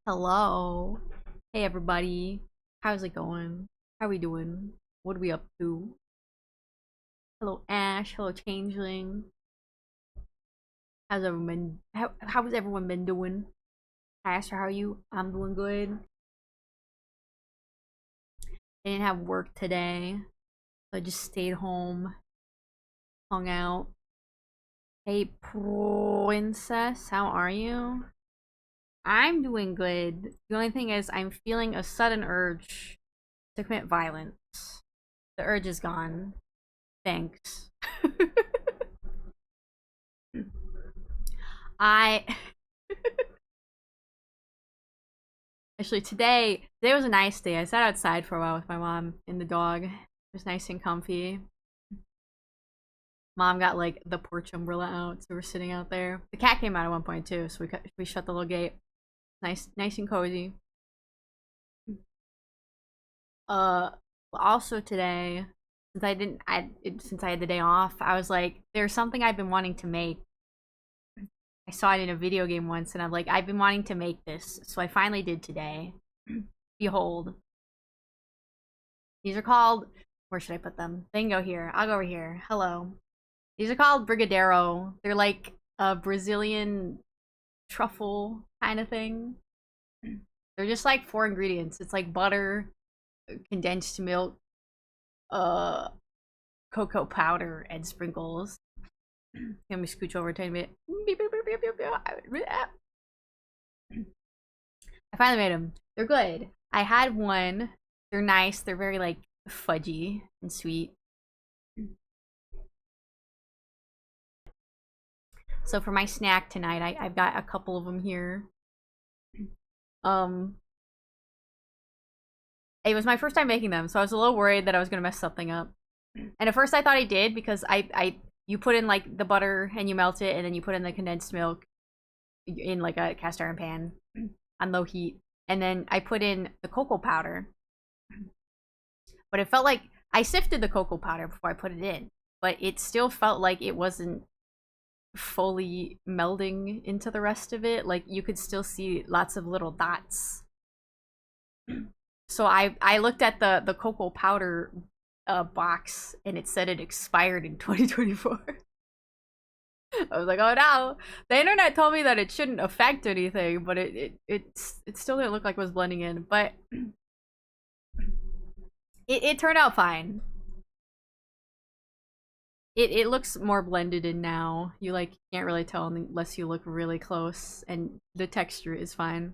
Hello. Hey everybody. How's it going? How we doing? What are we up to? Hello Ash. Hello Changeling. How's everyone been doing? Hi Asher, how are you? I'm doing good. I didn't have work today. So I just stayed home, hung out. Hey princess, how are you? I'm doing good. The only thing is I'm feeling a sudden urge to commit violence. The urge is gone. Thanks. I actually today was a nice day. I sat outside for a while with my mom and the dog. It was nice and comfy. Mom got like the porch umbrella out, so we're sitting out there. The cat came out at one point too, so we shut the little gate. Nice and cozy. Uh, also today, since I had the day off, I was like, there's something I've been wanting to make. I saw it in a video game once, and I'm like, I've been wanting to make this, so I finally did today. Behold, these are called. Where should I put them? They can go here. I'll go over here. Hello. These are called Brigadeiro. They're like a Brazilian truffle kind of thing. They're just like four ingredients. It's like butter, condensed milk, uh, cocoa powder, and sprinkles. Let me scooch over a tiny bit. I finally made them. They're good. I had one. They're nice. They're very like fudgy and sweet. So for my snack tonight, I've got a couple of them here. Um, it was my first time making them, so I was a little worried that I was gonna mess something up. And at first I thought I did because you put in like the butter and you melt it, and then you put in the condensed milk in like a cast iron pan on low heat, and then I put in the cocoa powder. But it felt like I sifted the cocoa powder before I put it in, but it still felt like it wasn't fully melding into the rest of it. Like you could still see lots of little dots. So I looked at the cocoa powder box, and it said it expired in 2024. I was like, oh no. The internet told me that it shouldn't affect anything, but it still didn't look like it was blending in. But it turned out fine. It looks more blended in now. You like can't really tell unless you look really close, and the texture is fine.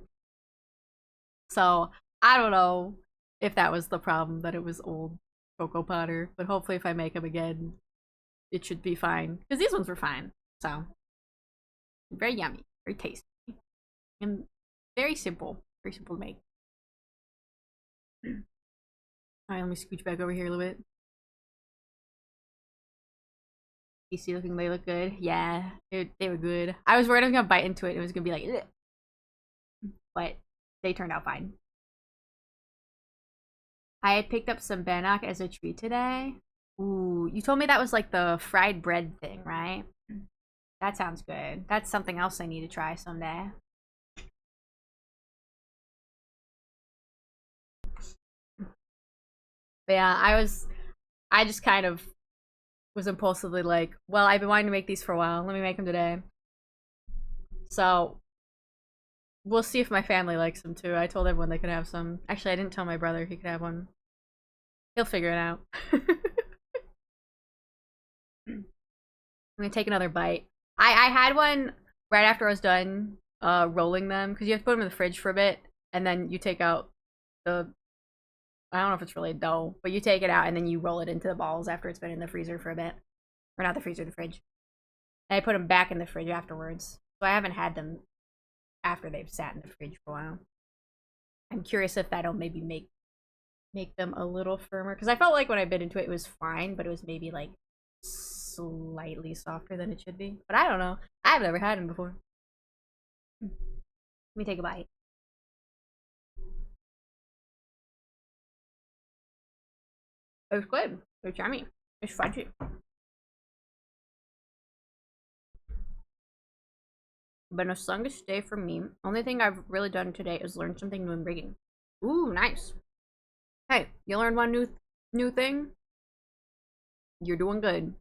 So I don't know if that was the problem, that it was old cocoa powder, but hopefully if I make them again, it should be fine. Because these ones were fine. So very yummy, very tasty, and very simple. Very simple to make. Alright, let me scooch back over here a little bit. Tasty looking, they look good. Yeah, they were good. I was worried I was gonna bite into it. It was gonna be like, ugh. But they turned out fine. I had picked up some bannock as a treat today. Ooh, you told me that was like the fried bread thing, right? That sounds good. That's something else I need to try someday. But yeah, I just kind of was impulsively like, well, I've been wanting to make these for a while. Let me make them today. So we'll see if my family likes them too. I told everyone they could have some. Actually, I didn't tell my brother he could have one. He'll figure it out. I'm gonna take another bite. I had one right after I was done rolling them, because you have to put them in the fridge for a bit, and then you take out the, I don't know if it's really dough, but you take it out and then you roll it into the balls after it's been in the freezer for a bit. Or not the freezer, the fridge. And I put them back in the fridge afterwards. So I haven't had them after they've sat in the fridge for a while. I'm curious if that'll maybe make them a little firmer, because I felt like when I bit into it, it was fine, but it was maybe like slightly softer than it should be. But I don't know. I've never had them before. Let me take a bite. It's good. It's yummy. It's fudgy. Been a sluggish day for me. Only thing I've really done today is learn something new in rigging. Ooh, nice. Hey, you learned one new thing? You're doing good.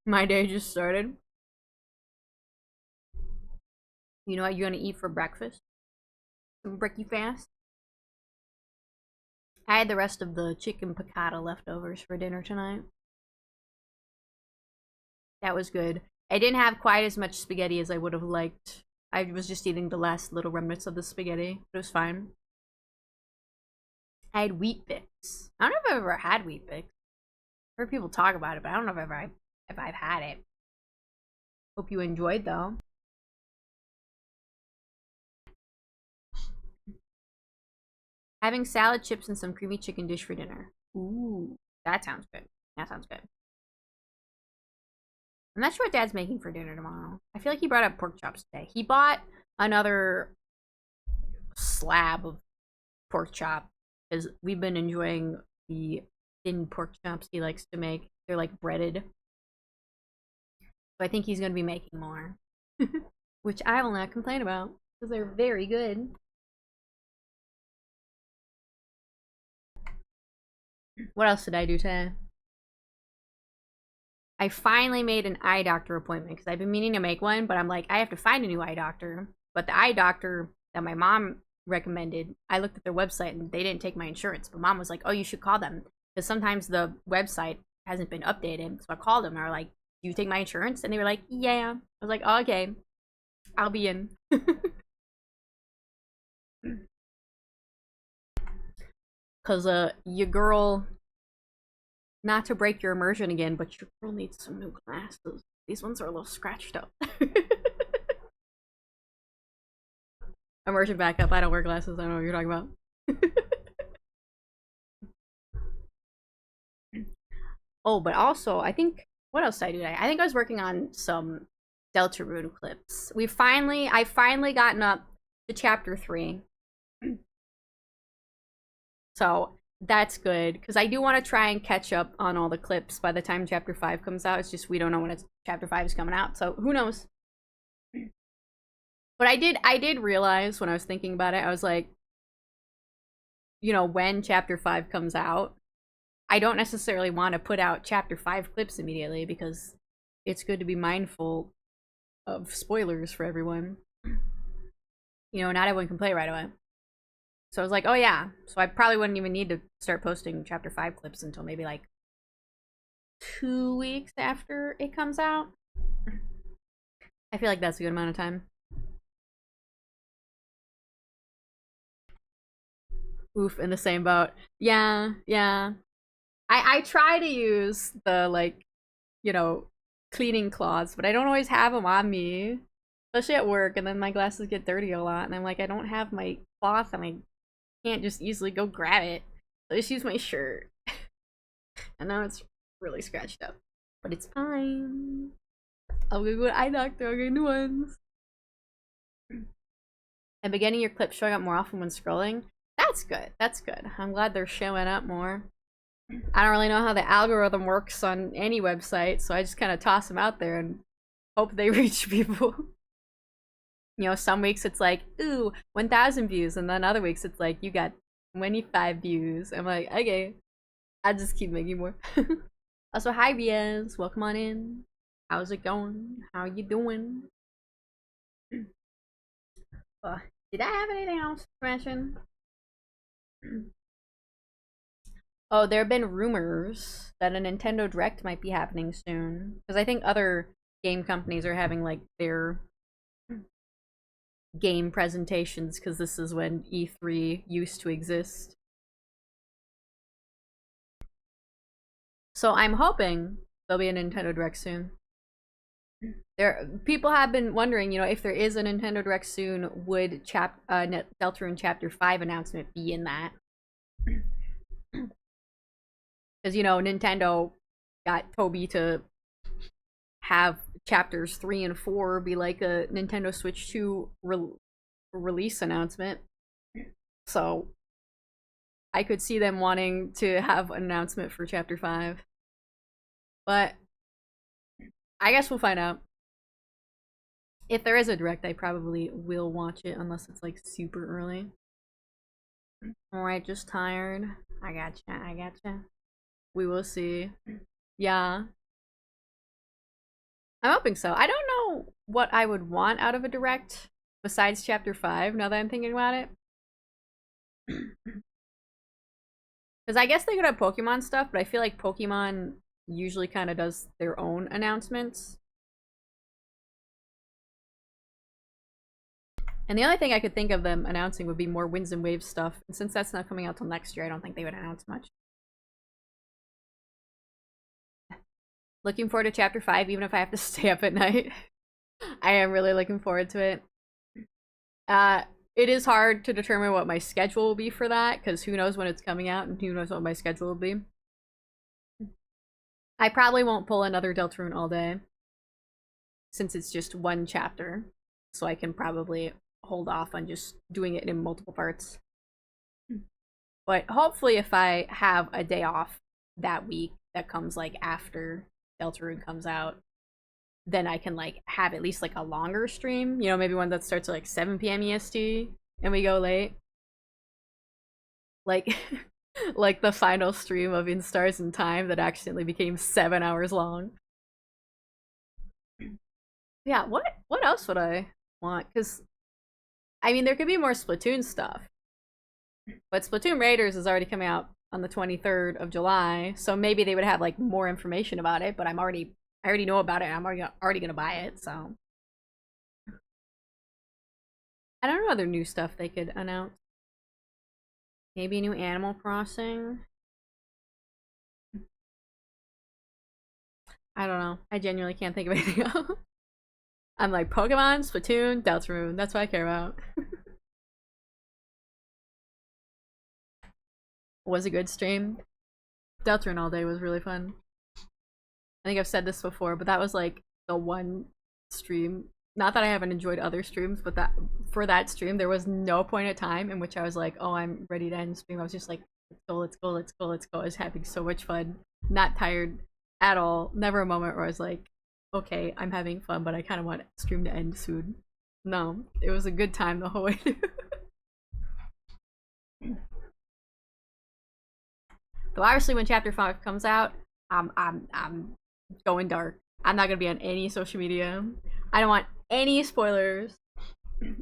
My day just started. You know what you're gonna eat for breakfast? Some bricky fast? I had the rest of the chicken piccata leftovers for dinner tonight. That was good. I didn't have quite as much spaghetti as I would have liked. I was just eating the last little remnants of the spaghetti, but it was fine. I had wheat bix. I don't know if I've ever had wheat bix. I've heard people talk about it, but I don't know if I've had it. Hope you enjoyed though. Having salad, chips, and some creamy chicken dish for dinner. Ooh, that sounds good. That sounds good. I'm not sure what Dad's making for dinner tomorrow. I feel like he brought up pork chops today. He bought another slab of pork chop because we've been enjoying the thin pork chops he likes to make. They're like breaded. So I think he's going to be making more. Which I will not complain about because they're very good. What else did I do today? I finally made an eye doctor appointment because I've been meaning to make one, but I'm like, I have to find a new eye doctor. But the eye doctor that my mom recommended, I looked at their website and they didn't take my insurance. But mom was like, oh, you should call them because sometimes the website hasn't been updated. So I called them and I was like, do you take my insurance? And they were like, yeah. I was like, oh, okay, I'll be in. Because your girl, not to break your immersion again, but your girl needs some new glasses. These ones are a little scratched up. Immersion back up. I don't wear glasses. I don't know what you're talking about. Oh, but also, I think, what else did I do today? I think I was working on some Deltarune clips. I finally gotten up to chapter 3. So that's good because I do want to try and catch up on all the clips by the time chapter 5 comes out. It's just we don't know when chapter 5 is coming out, so who knows. But I did realize when I was thinking about it, I was like, you know, when chapter 5 comes out, I don't necessarily want to put out chapter 5 clips immediately because it's good to be mindful of spoilers for everyone. You know, not everyone can play right away. So I was like, oh yeah. So I probably wouldn't even need to start posting chapter 5 clips until maybe like 2 weeks after it comes out. I feel like that's a good amount of time. Oof, in the same boat. Yeah, yeah. I try to use the, like, you know, cleaning cloths, but I don't always have them on me. Especially at work, and then my glasses get dirty a lot, and I'm like, I don't have my cloth, and I can't just easily go grab it. So I just use my shirt. And now it's really scratched up. But it's fine. I'll go to an eye doctor, I'll get new ones. And beginning your clips showing up more often when scrolling. That's good. That's good. I'm glad they're showing up more. I don't really know how the algorithm works on any website, so I just kind of toss them out there and hope they reach people. You know, some weeks it's like, ooh, 1,000 views, and then other weeks it's like, you got 25 views. I'm like, okay, I'll just keep making more. Also, hi, Riaz. Welcome on in. How's it going? How you doing? Did I have anything else to mention? Oh, there have been rumors that a Nintendo Direct might be happening soon. Because I think other game companies are having, like, their game presentations, because this is when E3 used to exist. So I'm hoping there'll be a Nintendo Direct soon. People have been wondering, you know, if there is a Nintendo Direct soon, would Deltarune Chapter 5 announcement be in that? Because, you know, Nintendo got Toby to have chapters 3 and 4 be like a Nintendo Switch 2 release announcement. So I could see them wanting to have an announcement for chapter 5. But I guess we'll find out. If there is a direct, I probably will watch it unless it's like super early. Alright, just tired. I gotcha, I gotcha. We will see. Yeah. I'm hoping so. I don't know what I would want out of a direct besides chapter 5 now that I'm thinking about it. Because I guess they could have Pokemon stuff, but I feel like Pokemon usually kind of does their own announcements. And the only thing I could think of them announcing would be more Winds and Waves stuff. And since that's not coming out till next year, I don't think they would announce much. Looking forward to chapter 5, even if I have to stay up at night. I am really looking forward to it. It is hard to determine what my schedule will be for that, because who knows when it's coming out and who knows what my schedule will be. I probably won't pull another Deltarune all day, since it's just one chapter. So I can probably hold off on just doing it in multiple parts. But hopefully if I have a day off that week that comes like after Deltarune comes out, then I can like have at least like a longer stream, you know, maybe one that starts at like 7 p.m. EST and we go late. Like like the final stream of In Stars in Time that accidentally became 7 hours long. Yeah, what else would I want? Because I mean there could be more Splatoon stuff. But Splatoon Raiders is already coming out on the 23rd of July, so maybe they would have like more information about it, but I already know about it and I'm already gonna buy it, so I don't know other new stuff they could announce. Maybe a new Animal Crossing. I don't know. I genuinely can't think of anything else. I'm like Pokemon, Splatoon, Deltarune. That's what I care about. Was a good stream. Deltarune all day was really fun. I think I've said this before, but that was like the one stream. Not that I haven't enjoyed other streams, but that for that stream, there was no point of time in which I was like, "Oh, I'm ready to end stream." I was just like, "Let's go, let's go, let's go, let's go." I was having so much fun, not tired at all. Never a moment where I was like, "Okay, I'm having fun, but I kind of want stream to end soon." No, it was a good time the whole way through. Though obviously, when Chapter 5 comes out, I'm going dark. I'm not gonna be on any social media. I don't want any spoilers.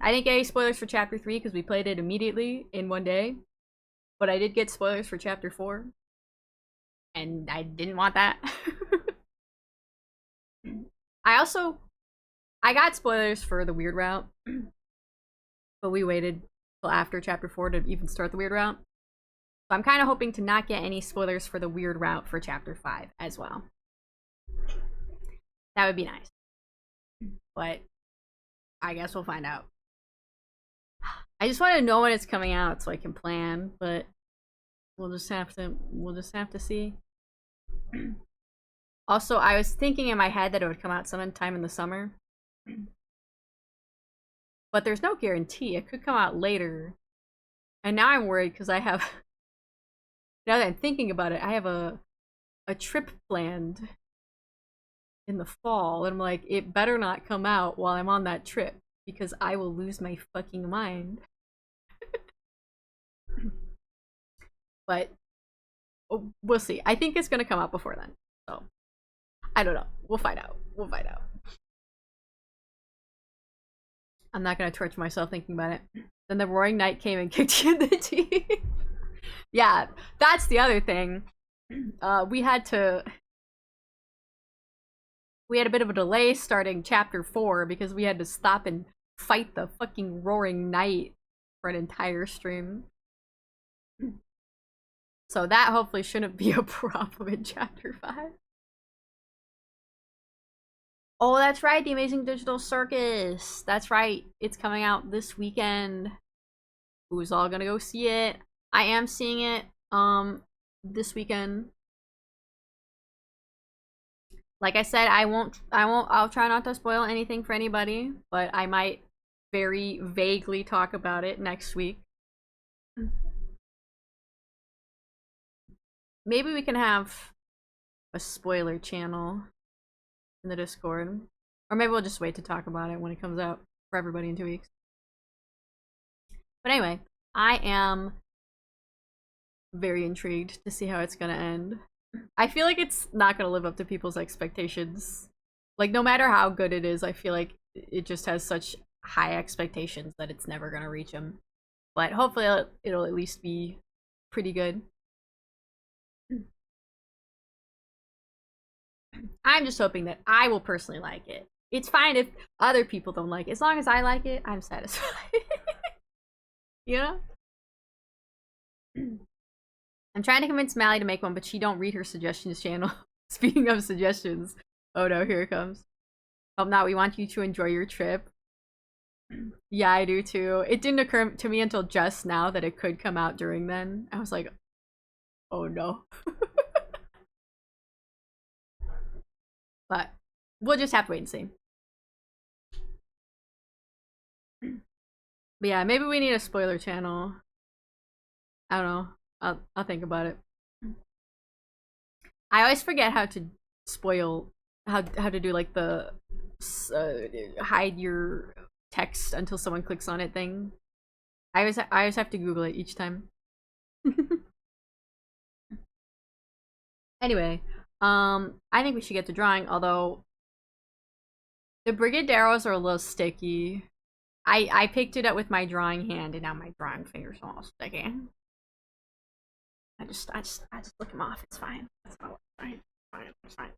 I didn't get any spoilers for Chapter 3 because we played it immediately in one day. But I did get spoilers for Chapter 4. And I didn't want that. I got spoilers for the Weird Route. But we waited till after Chapter 4 to even start the Weird Route. So I'm kind of hoping to not get any spoilers for the Weird Route for Chapter 5 as well. That would be nice. But I guess we'll find out. I just want to know when it's coming out so I can plan, but we'll just have to see. Also, I was thinking in my head that it would come out sometime in the summer. But there's no guarantee. It could come out later. And now I'm worried because I have now that I'm thinking about it, I have a trip planned in the fall, and I'm like, it better not come out while I'm on that trip because I will lose my fucking mind. But we'll see. I think it's gonna come out before then, so I don't know. We'll find out. I'm not gonna torture myself thinking about it. Then the roaring night came and kicked you in the teeth. Yeah, that's the other thing. We had a bit of a delay starting chapter 4 because we had to stop and fight the fucking roaring night for an entire stream. So that hopefully shouldn't be a problem in chapter 5. Oh, that's right, the Amazing Digital Circus. That's right, it's coming out this weekend. Who's all gonna go see it? I am seeing it this weekend. Like I said, I'll try not to spoil anything for anybody, but I might very vaguely talk about it next week. Maybe we can have a spoiler channel in the Discord. Or maybe we'll just wait to talk about it when it comes out for everybody in 2 weeks. But anyway, I am very intrigued to see how it's gonna end. I feel like it's not gonna live up to people's expectations. Like, no matter how good it is, I feel like it just has such high expectations that it's never gonna reach them. But hopefully it'll at least be pretty good. I'm just hoping that I will personally like it. It's fine if other people don't like it. As long as I like it, I'm satisfied. You know? I'm trying to convince Mally to make one, but she don't read her suggestions channel. Speaking of suggestions. Oh no, here it comes. Oh no, we want you to enjoy your trip. Yeah, I do too. It didn't occur to me until just now that it could come out during then. I was like, oh no. But we'll just have to wait and see. But yeah, maybe we need a spoiler channel. I don't know. I'll think about it. I always forget how to spoil, how to do like the hide your text until someone clicks on it thing. I always have to Google it each time. Anyway, I think we should get to drawing, although the Brigadeiros are a little sticky. I picked it up with my drawing hand, and now my drawing fingers are all sticky. I just lick them off. It's fine. It's fine. It's fine.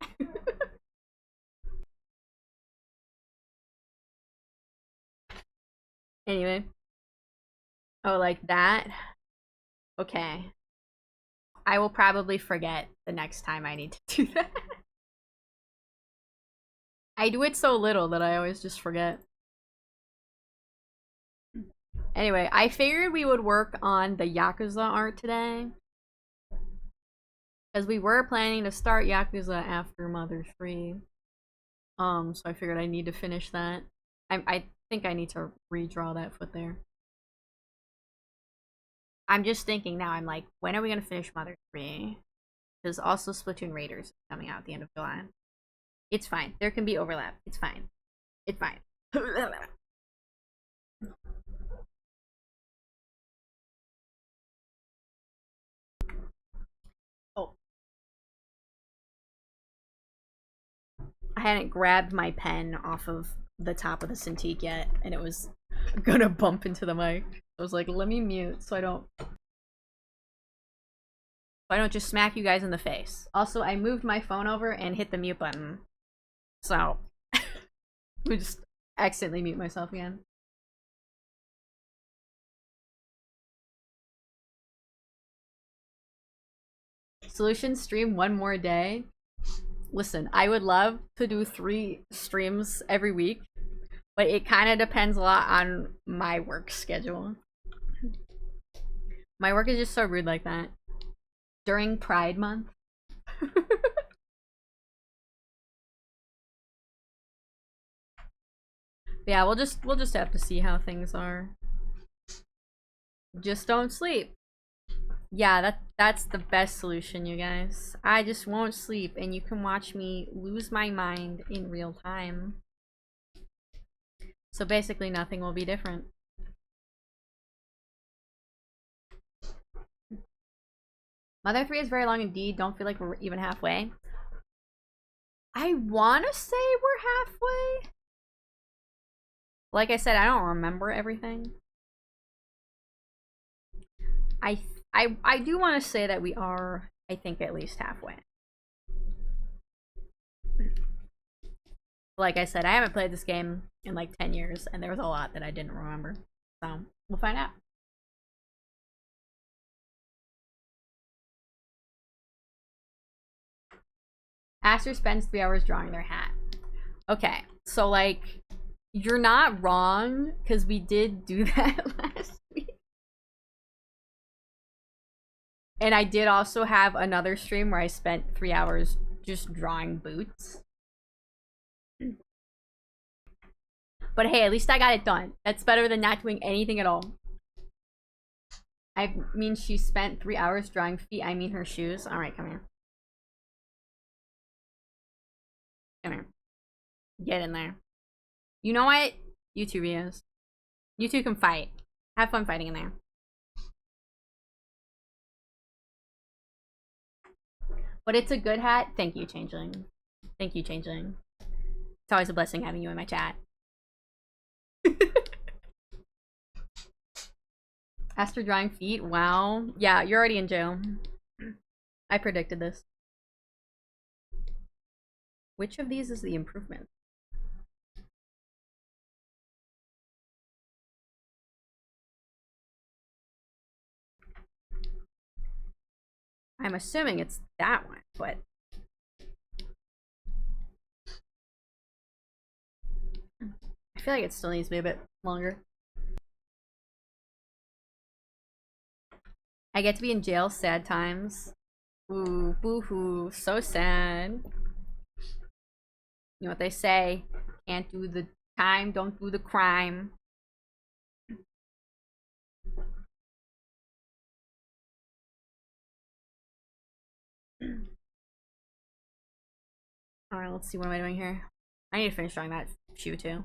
Anyway. Oh, like that? Okay. I will probably forget the next time I need to do that. I do it so little that I always just forget. Anyway, I figured we would work on the Yakuza art today. Because we were planning to start Yakuza after Mother 3. So I figured I need to finish that. I think I need to redraw that foot there. I'm just thinking now, I'm like, when are we gonna finish Mother 3? Because also Splatoon Raiders is coming out at the end of July. It's fine. There can be overlap. It's fine. It's fine. Oh. I hadn't grabbed my pen off of the top of the Cintiq yet, and it was gonna bump into the mic. I was like, let me mute so I don't just smack you guys in the face. Also, I moved my phone over and hit the mute button. So, we just accidentally mute myself again. Solution stream one more day. Listen, I would love to do 3 streams every week, but it kind of depends a lot on my work schedule. My work is just so rude like that. During Pride Month. Yeah, we'll just have to see how things are. Just don't sleep. Yeah, that's the best solution, you guys. I just won't sleep, and you can watch me lose my mind in real time. So basically nothing will be different. Mother 3 is very long indeed. Don't feel like we're even halfway. I want to say we're halfway. Like I said, I don't remember everything. I do want to say that we are, I think, at least halfway. Like I said, I haven't played this game in like 10 years, and there was a lot that I didn't remember. So, we'll find out. Aster spends 3 hours drawing their hat. Okay, so like, you're not wrong, because we did do that last week. And I did also have another stream where I spent 3 hours just drawing boots. But hey, at least I got it done. That's better than not doing anything at all. I mean, she spent 3 hours drawing feet. I mean her shoes. Alright, come here. Come here. Get in there. You know what? You two Rios. You two can fight. Have fun fighting in there. But it's a good hat. Thank you, Changeling. Thank you, Changeling. It's always a blessing having you in my chat. Aster drying feet? Wow. Yeah, you're already in jail. I predicted this. Which of these is the improvement? I'm assuming it's that one, but I feel like it still needs to be a bit longer. I get to be in jail, sad times. Ooh, boo-hoo, so sad. You know what they say, can't do the time, don't do the crime. Alright, let's see, what am I doing here? I need to finish drawing that shoe too.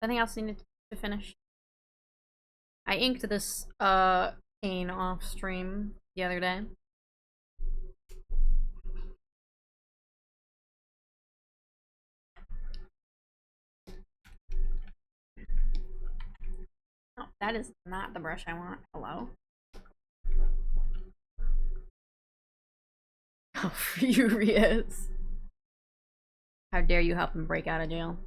Anything else needed to finish? I inked this cane off stream the other day. Oh, that is not the brush I want. Hello? Oh, furious. How dare you help him break out of jail?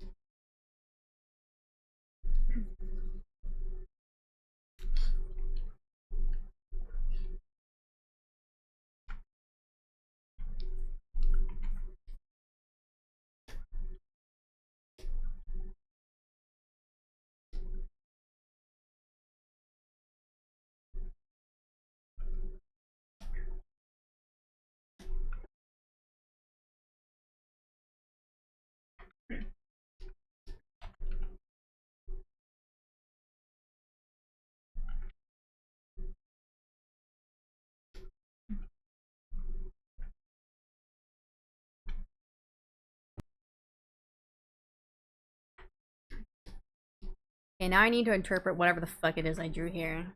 Okay, now I need to interpret whatever the fuck it is I drew here.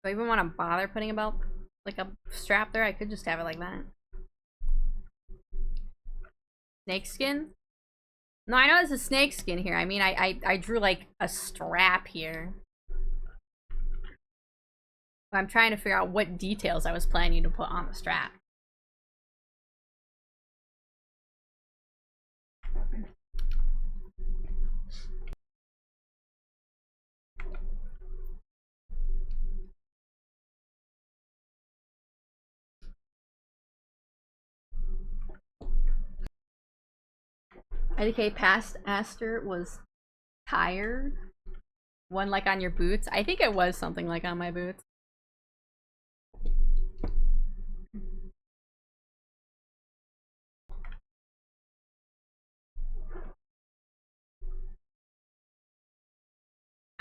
Do I even want to bother putting about like a strap there? I could just have it like that. Snake skin? No, I know there's a snake skin here. I mean, I drew like a strap here. I'm trying to figure out what details I was planning to put on the strap. IDK past Aster was tired. One like on your boots. I think it was something like on my boots.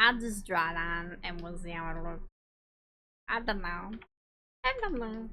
I just draw it on and we'll see how it looks. I don't know. I don't know.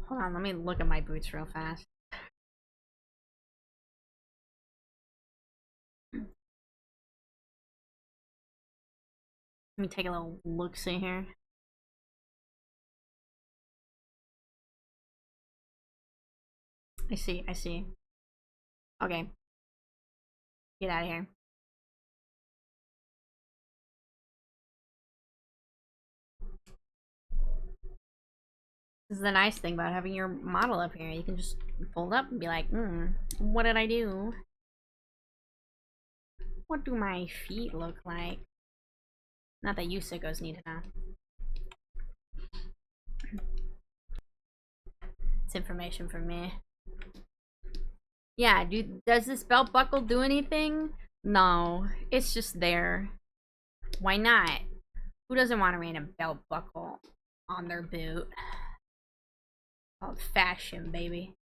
Hold on, let me look at my boots real fast. Let me take a little look-see here. I see, I see. Okay. Get out of here. This is the nice thing about having your model up here. You can just fold up and be like, what did I do? What do my feet look like? Not that you sickos need to know. It's information for me. Yeah, dude, does this belt buckle do anything? No, it's just there. Why not? Who doesn't want to wear a belt buckle on their boot? Called fashion, baby.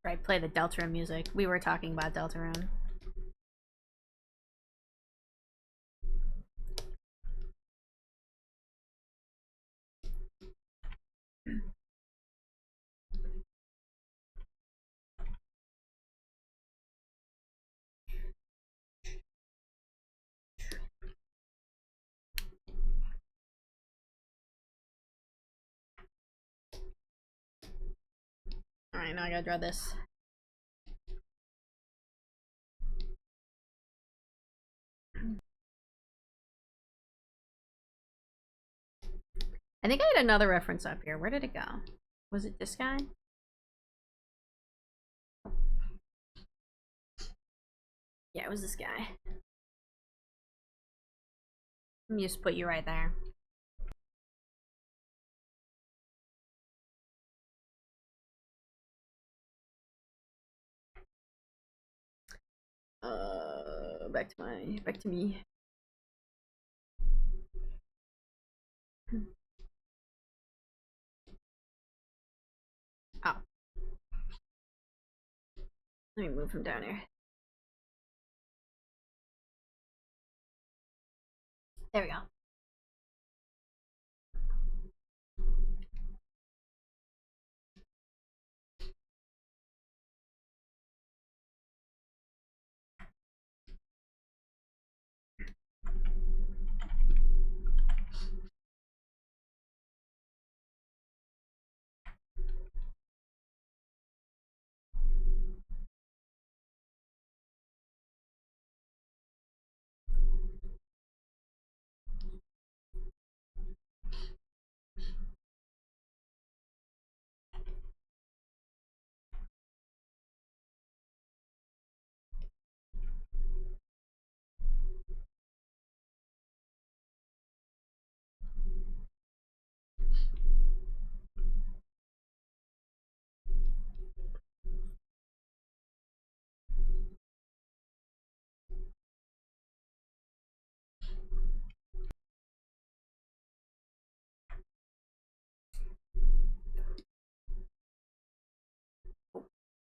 Right, play the Deltarune music. We were talking about Deltarune. Alright, now I gotta draw this. I think I had another reference up here. Where did it go? Was it this guy? Yeah, it was this guy. Let me just put you right there. Back to me. Oh. Let me move him down here. There we go.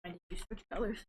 Why did you switch colors?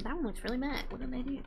That one looks really bad. What did they do?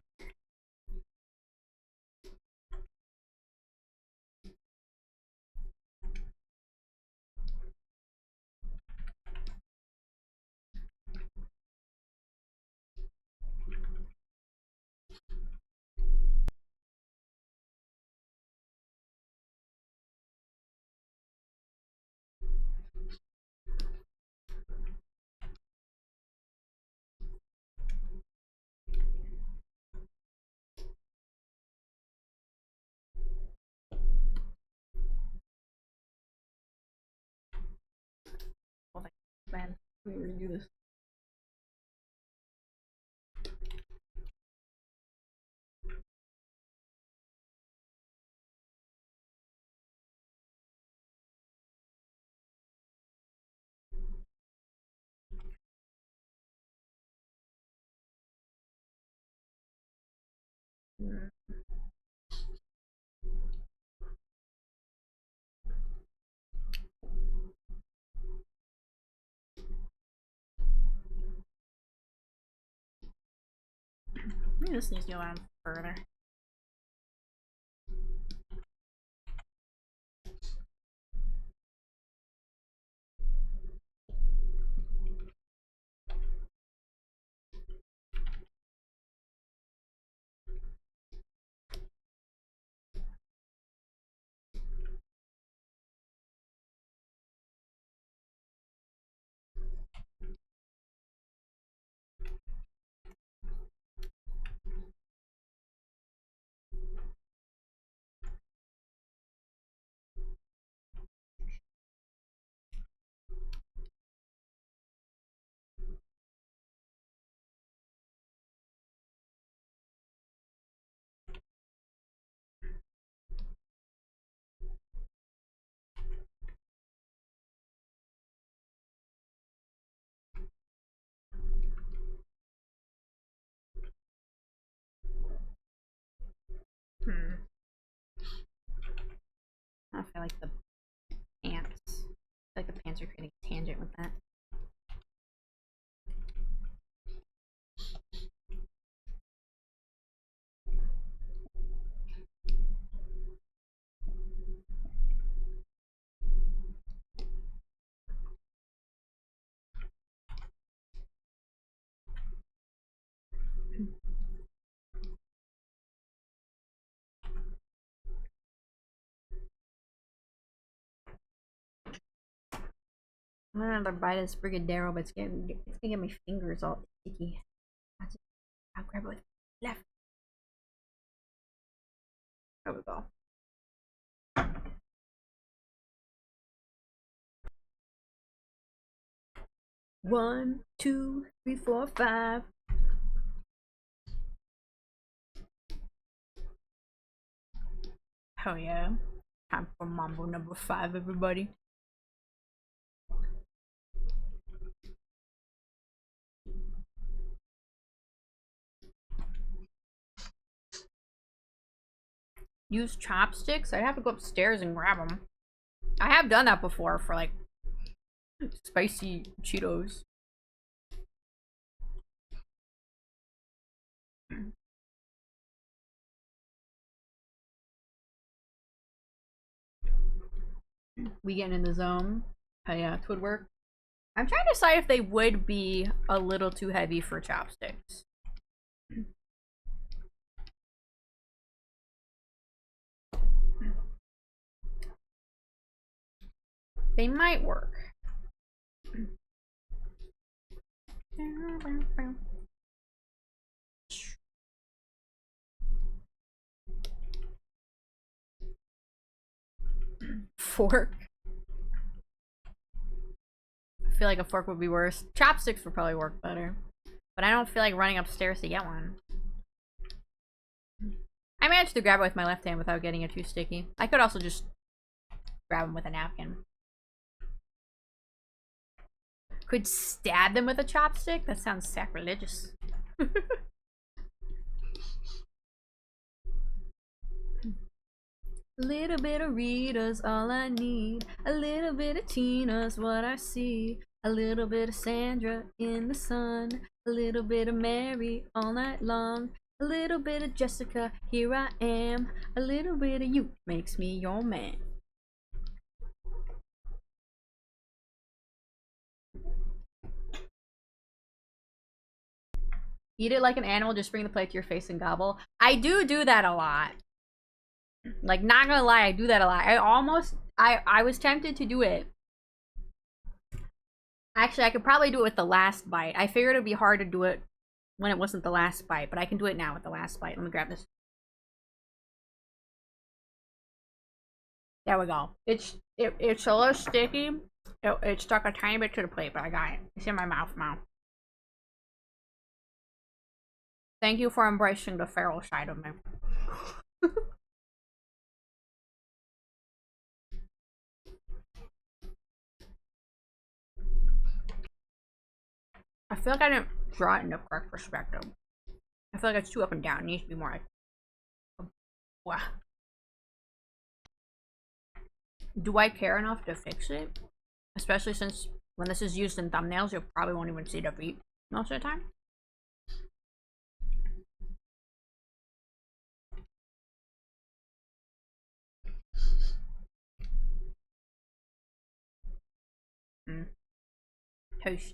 Oh, man. Let me redo this. Maybe this needs to go on further. I feel like the pants. I feel like the pants are creating a tangent with that. I'm gonna another bite of this Brigadero, but it's gonna get my fingers all sticky. I'll grab it with left. There we go. One, two, three, four, five. Oh yeah. Time for Mambo number 5, everybody. Use chopsticks? I'd have to go upstairs and grab them. I have done that before for like spicy Cheetos. We getting in the zone. Oh yeah, it would work. I'm trying to decide if they would be a little too heavy for chopsticks. They might work. Fork. I feel like a fork would be worse. Chopsticks would probably work better. But I don't feel like running upstairs to get one. I managed to grab it with my left hand without getting it too sticky. I could also just grab them with a napkin. Could stab them with a chopstick? That sounds sacrilegious. A little bit of Rita's all I need. A little bit of Tina's what I see. A little bit of Sandra in the sun. A little bit of Mary all night long. A little bit of Jessica, here I am. A little bit of you makes me your man. Eat it like an animal, just bring the plate to your face and gobble. I do that a lot. Like, not gonna lie, I do that a lot. I was tempted to do it. Actually, I could probably do it with the last bite. I figured it'd be hard to do it when it wasn't the last bite, but I can do it now with the last bite. Let me grab this. There we go. It's a little sticky. It stuck a tiny bit to the plate, but I got it. It's in my mouth now. Thank you for embracing the feral side of me. I feel like I didn't draw it in the correct perspective. I feel like it's too up and down. It needs to be more like... Wow. Do I care enough to fix it? Especially since when this is used in thumbnails, you probably won't even see the beat most of the time. Toast.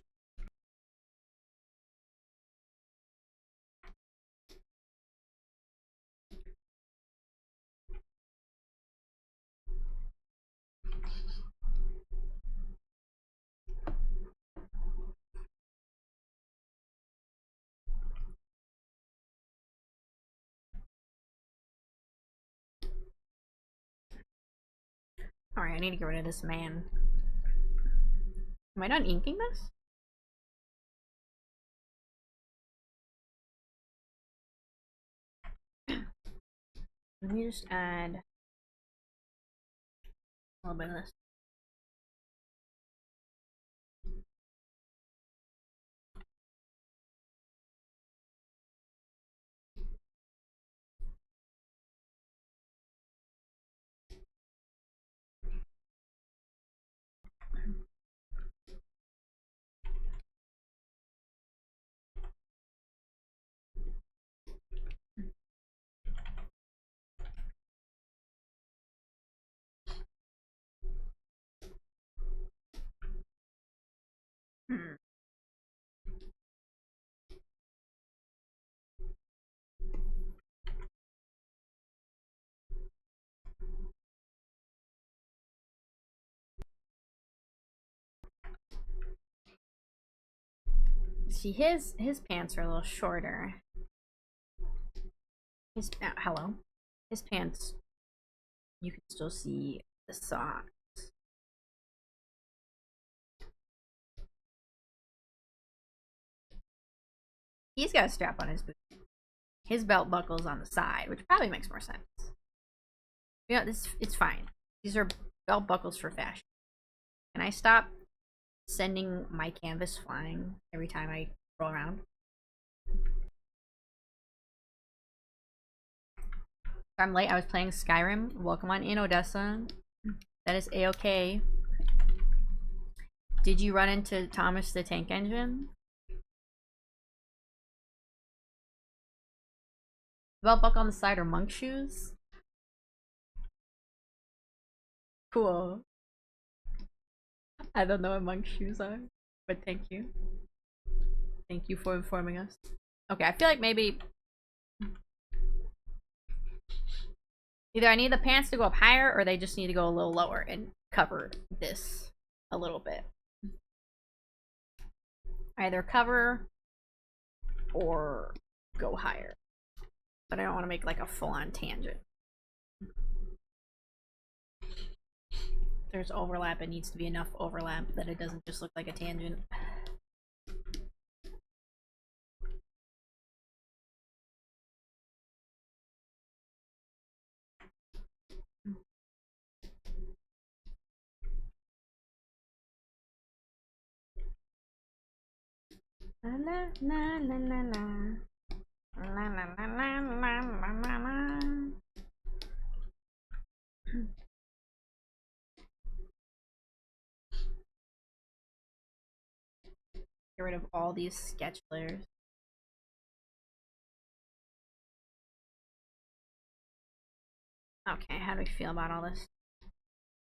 Alright, I need to get rid of this man. Am I done inking this? Let me just add a little bit of this. See, his pants are a little shorter. His hello. His pants, you can still see the socks. He's got a strap on his boot. His belt buckle's on the side, which probably makes more sense. Yeah, it's fine. These are belt buckles for fashion. Can I stop sending my canvas flying every time I roll around? I'm late. I was playing Skyrim. Welcome on in, Odessa. That is a-okay. Did you run into Thomas the Tank Engine? Belt buckle on the side or monk shoes? Cool. I don't know what monk shoes are, but thank you. Thank you for informing us. Okay, I feel like maybe either I need the pants to go up higher or they just need to go a little lower and cover this a little bit. Either cover or go higher. But I don't want to make like a full-on tangent. If there's overlap, it needs to be enough overlap that it doesn't just look like a tangent. La la la la la la. La la la la la la la. Get rid of all these sketch layers. Okay, how do we feel about all this?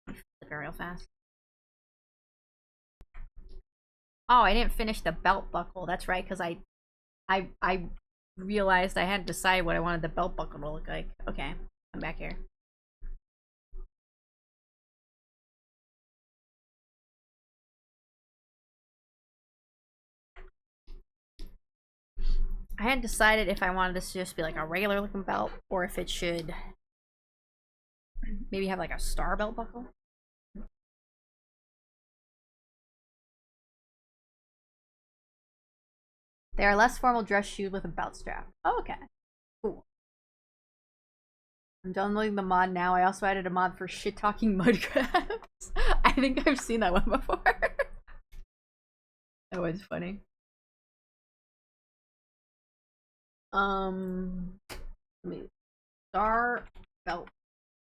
Flip it real fast. Oh, I didn't finish the belt buckle. That's right, because I realized I hadn't decided what I wanted the belt buckle to look like. Okay, I'm back here. I hadn't decided if I wanted this to just be like a regular looking belt or if it should maybe have like a star belt buckle. They are less formal dress shoes with a belt strap. Oh, okay. Cool. I'm downloading the mod now. I also added a mod for shit talking mud crabs. I think I've seen that one before. That was funny. Let me star belt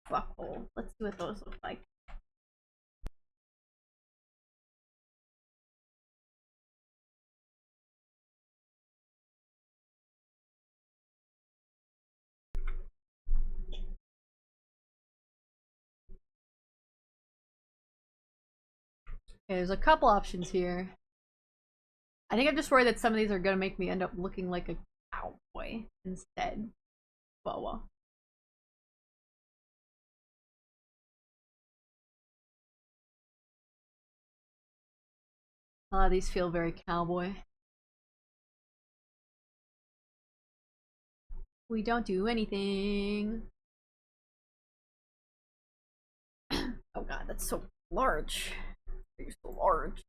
buckle. Let's see what those look like. Okay, there's a couple options here. I think I'm just worried that some of these are gonna make me end up looking like a cowboy instead. Whoa. A lot of these feel very cowboy. We don't do anything. Oh god, that's so large. You're so large.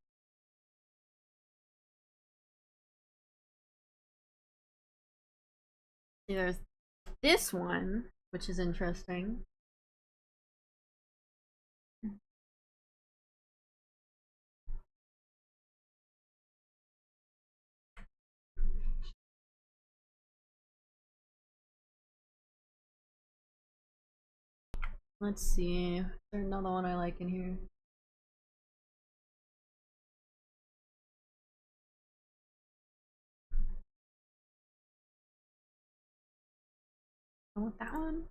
See, there's this one, which is interesting. Let's see. There's another one I like in here. I want that one.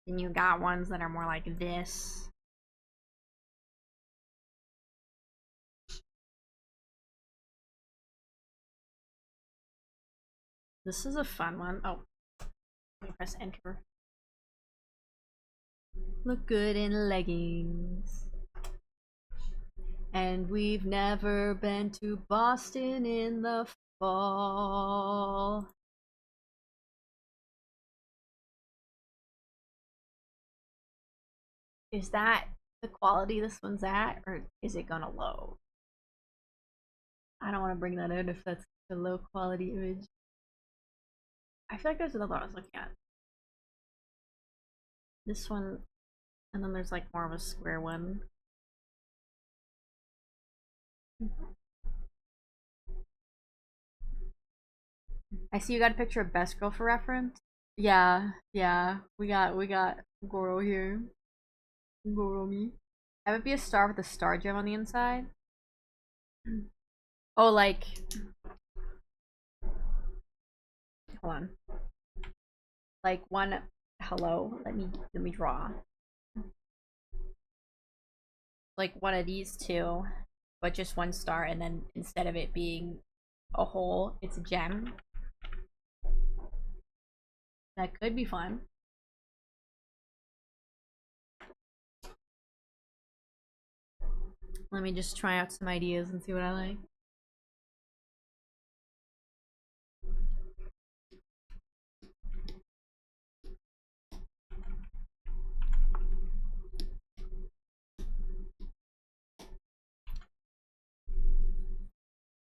And you got ones that are more like this. This is a fun one. Oh, let me press enter. Look good in leggings. And we've never been to Boston in the fall. Is that the quality this one's at, or is it gonna load? I don't want to bring that in if that's a low quality image. I feel like there's another one I was looking at. This one, and then there's like more of a square one. I see you got a picture of Best Girl for reference. Yeah, we got Goro here. Goro me. Have it be a star with a star gem on the inside. Oh, like, hold on. Like one. Hello. Let me draw. Like one of these two, but just one star, and then instead of it being a hole, it's a gem. That could be fun. Let me just try out some ideas and see what I like.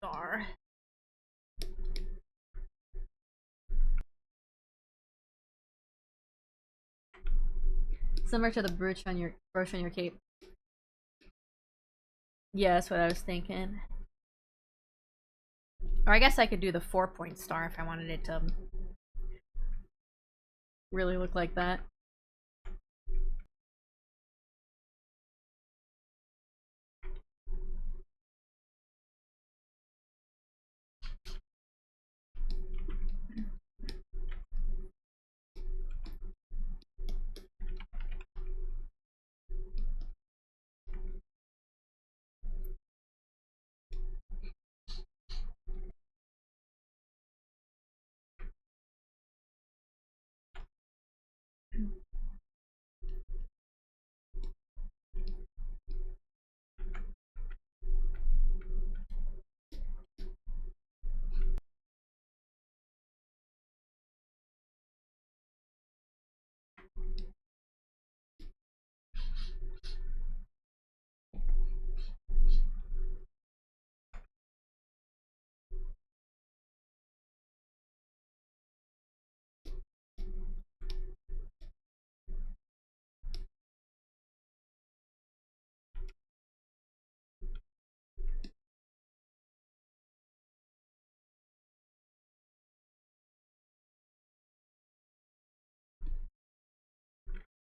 Star. Similar to the brooch on your cape. Yeah, that's what I was thinking. Or I guess I could do the 4-point star if I wanted it to really look like that.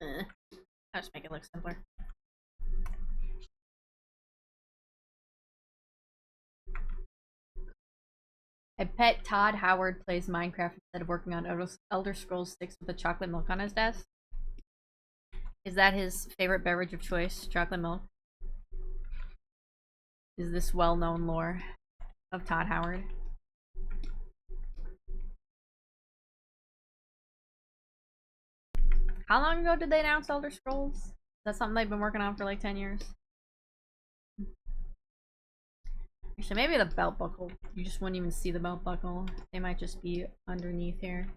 I'll just make it look simpler. I bet Todd Howard plays Minecraft instead of working on Elder Scrolls 6 with the chocolate milk on his desk. Is that his favorite beverage of choice? Chocolate milk? Is this well-known lore of Todd Howard? How long ago did they announce Elder Scrolls? Is that something they've been working on for like 10 years? Actually, maybe the belt buckle. You just wouldn't even see the belt buckle. They might just be underneath here.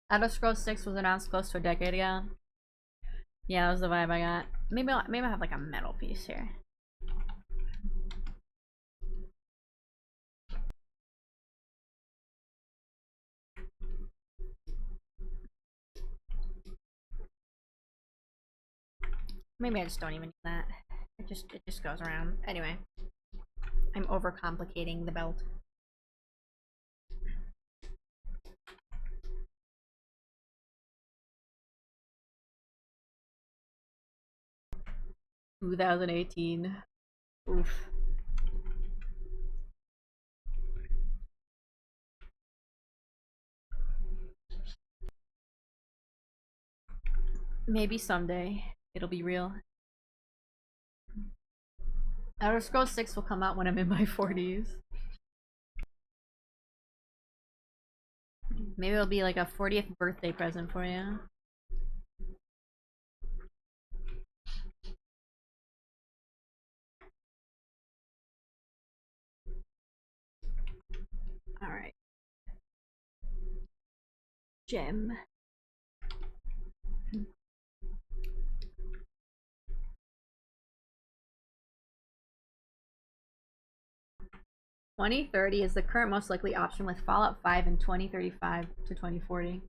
Elder Scrolls 6 was announced close to a decade ago. Yeah, that was the vibe I got. Maybe I'll have like a metal piece here. Maybe I just don't even need that. It just goes around. Anyway, I'm overcomplicating the belt. $2018. Oof. Maybe someday it'll be real. Elder Scrolls 6 will come out when I'm in my 40s. Maybe it'll be like a 40th birthday present for you. Alright. Gem. $2030 is the current most likely option with Fallout 5 in 2035 to 2040.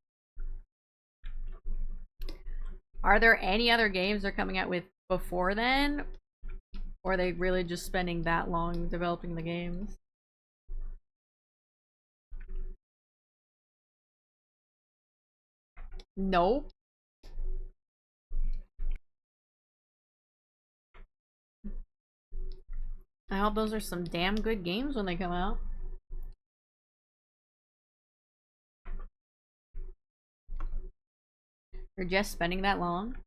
Are there any other games they're coming out with before then? Or are they really just spending that long developing the games? Nope. I hope those are some damn good games when they come out. They're just spending that long.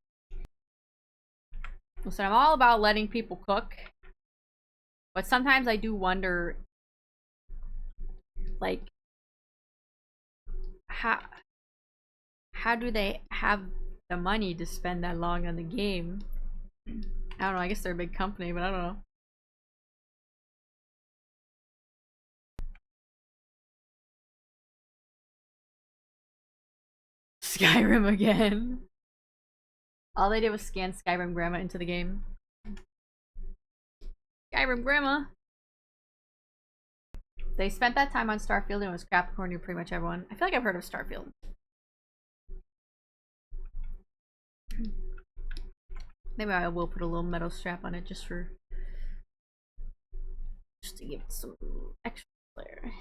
Listen, I'm all about letting people cook. But sometimes I do wonder, like, how do they have the money to spend that long on the game? I don't know, I guess they're a big company, but I don't know. Skyrim again. All they did was scan Skyrim Grandma into the game. Skyrim Grandma. They spent that time on Starfield and it was crap according to pretty much everyone. I feel like I've heard of Starfield. Maybe I will put a little metal strap on it just to give it some extra flair.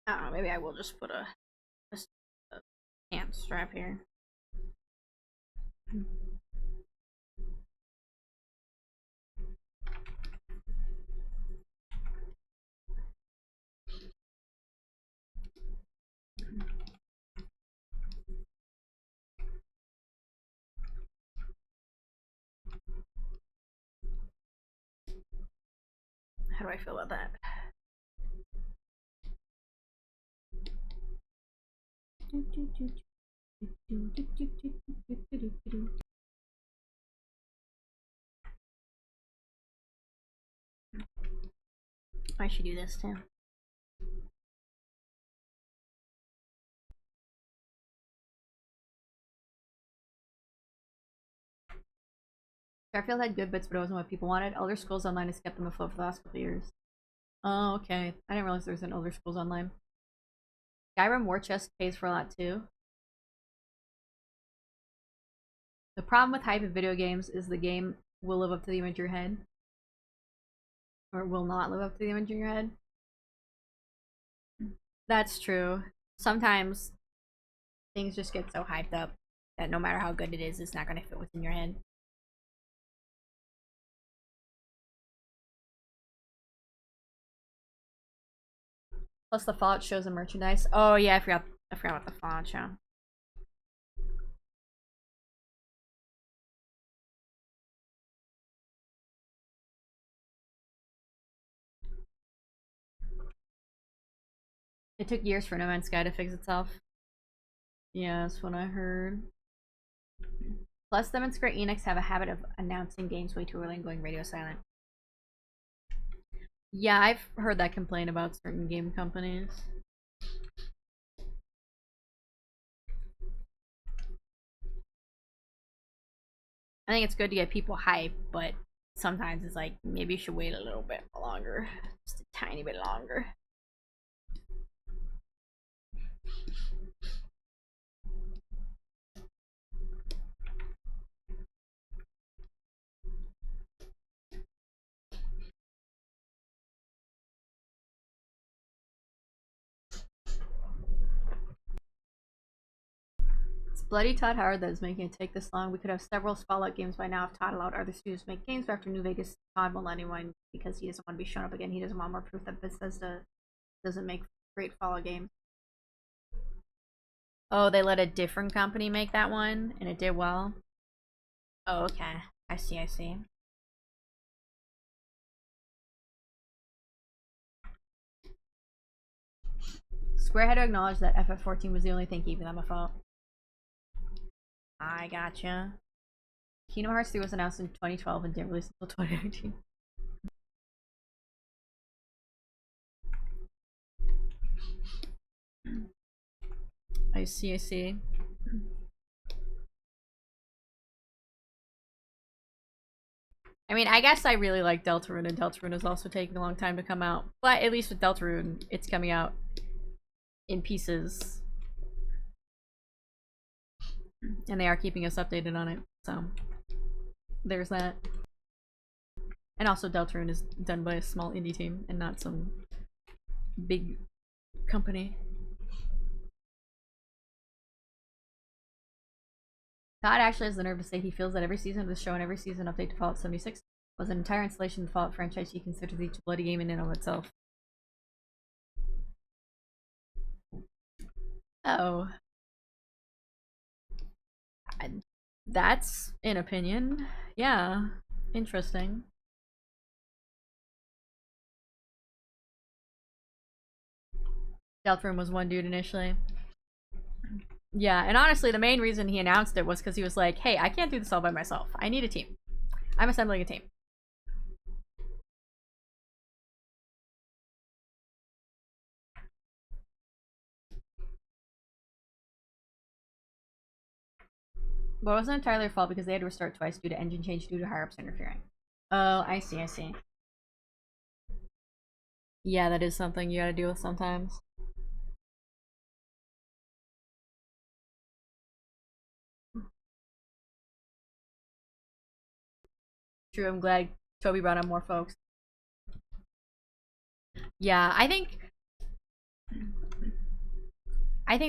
I don't know, maybe I will just put a pant strap here. How do I feel about that? I should do this too. Starfield had good bits, but it wasn't what people wanted. Elder Scrolls Online has kept them afloat for the last couple of years. Oh, okay. I didn't realize there was an Elder Scrolls Online. Skyrim War Chest pays for a lot too. The problem with hype in video games is the game will live up to the image in your head. Or will not live up to the image in your head. That's true. Sometimes things just get so hyped up that no matter how good it is, it's not going to fit what's in your head. Plus the Fallout shows and merchandise. Oh yeah, I forgot about the Fallout show. It took years for No Man's Sky to fix itself. Yeah, that's what I heard. Plus, them and Square Enix have a habit of announcing games way too early and going radio silent. Yeah, I've heard that complaint about certain game companies. I think it's good to get people hyped, but sometimes it's like, maybe you should wait a little bit longer. Just a tiny bit longer. It's bloody Todd Howard that is making it take this long. We could have several Fallout games by now if Todd allowed other studios to make games, but after New Vegas, Todd won't let anyone because he doesn't want to be shown up again. He doesn't want more proof that Bethesda doesn't make great Fallout games. Oh, they let a different company make that one, and it did well? Oh, okay. I see, I see. Square had to acknowledge that FF14 was the only thing keeping them afloat. I gotcha. Kingdom Hearts 3 was announced in 2012 and didn't release until 2019. I see, I see. I mean, I guess I really like Deltarune, and Deltarune is also taking a long time to come out. But at least with Deltarune, it's coming out in pieces. And they are keeping us updated on it, so there's that. And also Deltarune is done by a small indie team and not some big company. Todd actually has the nerve to say he feels that every season of the show and every season update to Fallout 76 was an entire installation of the Fallout franchise. He considers each bloody game in and of itself. Oh. That's an opinion. Yeah. Interesting. Deltarune was one dude initially. Yeah, and honestly, the main reason he announced it was because he was like, hey, I can't do this all by myself. I need a team. I'm assembling a team. But it wasn't entirely their fault because they had to restart twice due to engine change due to higher ups interfering. Oh, I see, I see. Yeah, that is something you gotta deal with sometimes. True, I'm glad Toby brought on more folks. Yeah, I think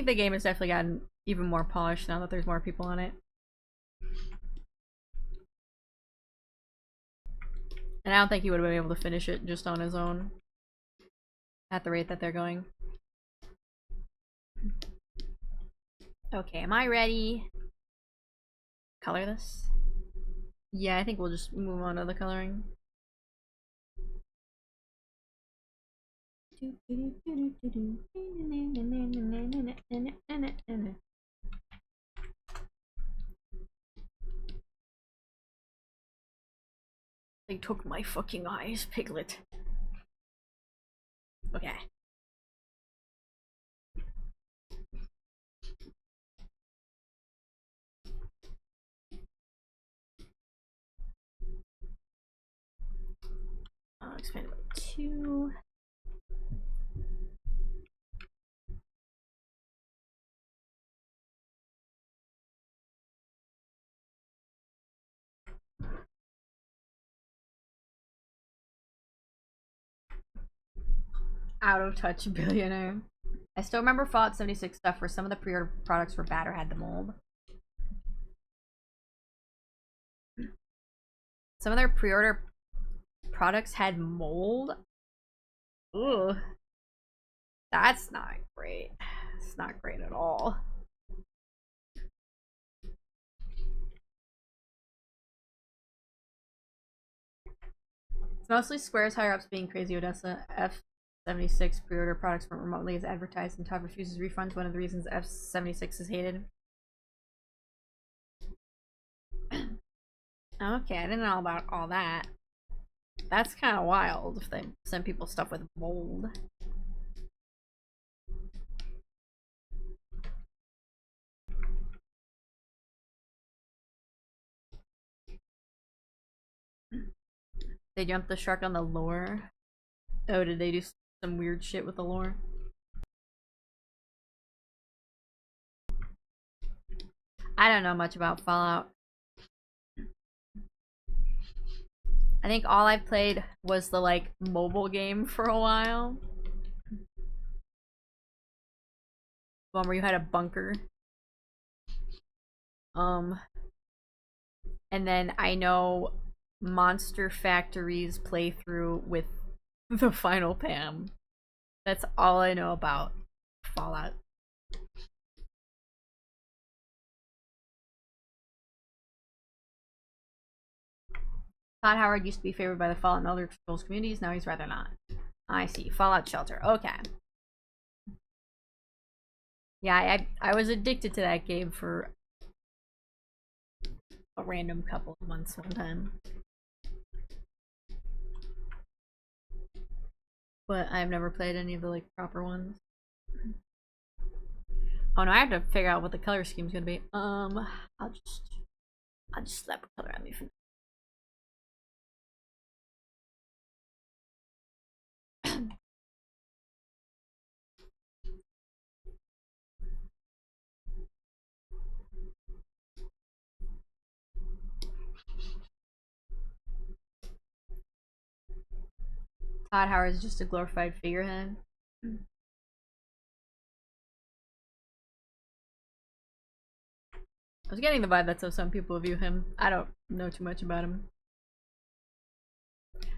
the game has definitely gotten even more polished now that there's more people on it. And I don't think he would have been able to finish it just on his own at the rate that they're going. Okay, am I ready? Color this? Yeah, I think we'll just move on to the coloring. They took my fucking eyes, Piglet. Okay. I'll expand it by 2. Out of touch billionaire. I still remember Fallout 76 stuff where some of the pre-order products were bad or had the mold. Some of their pre-order products had mold. Ugh. That's not great. It's not great at all. It's mostly Square's higher-ups being crazy. Odessa F76 pre-order products from remotely as advertised, and Todd refuses refunds. One of the reasons F76 is hated. Okay, I didn't know about all that. That's kind of wild if they send people stuff with mold. They jumped the shark on the lore. Oh, did they do some weird shit with the lore? I don't know much about Fallout. I think all I played was the like mobile game for a while. One where you had a bunker. And then I know Monster Factory's playthrough with the final Pam. That's all I know about Fallout. Todd Howard used to be favored by the Fallout and Elder Scrolls communities, now he's rather not. I see. Fallout Shelter. Okay. Yeah, I was addicted to that game for a random couple of months one time. But I've never played any of the like proper ones. Oh no, I have to figure out what the color scheme's gonna be. I'll just slap a color on me for Todd Howard is just a glorified figurehead. I was getting the vibe that's how some people view him. I don't know too much about him.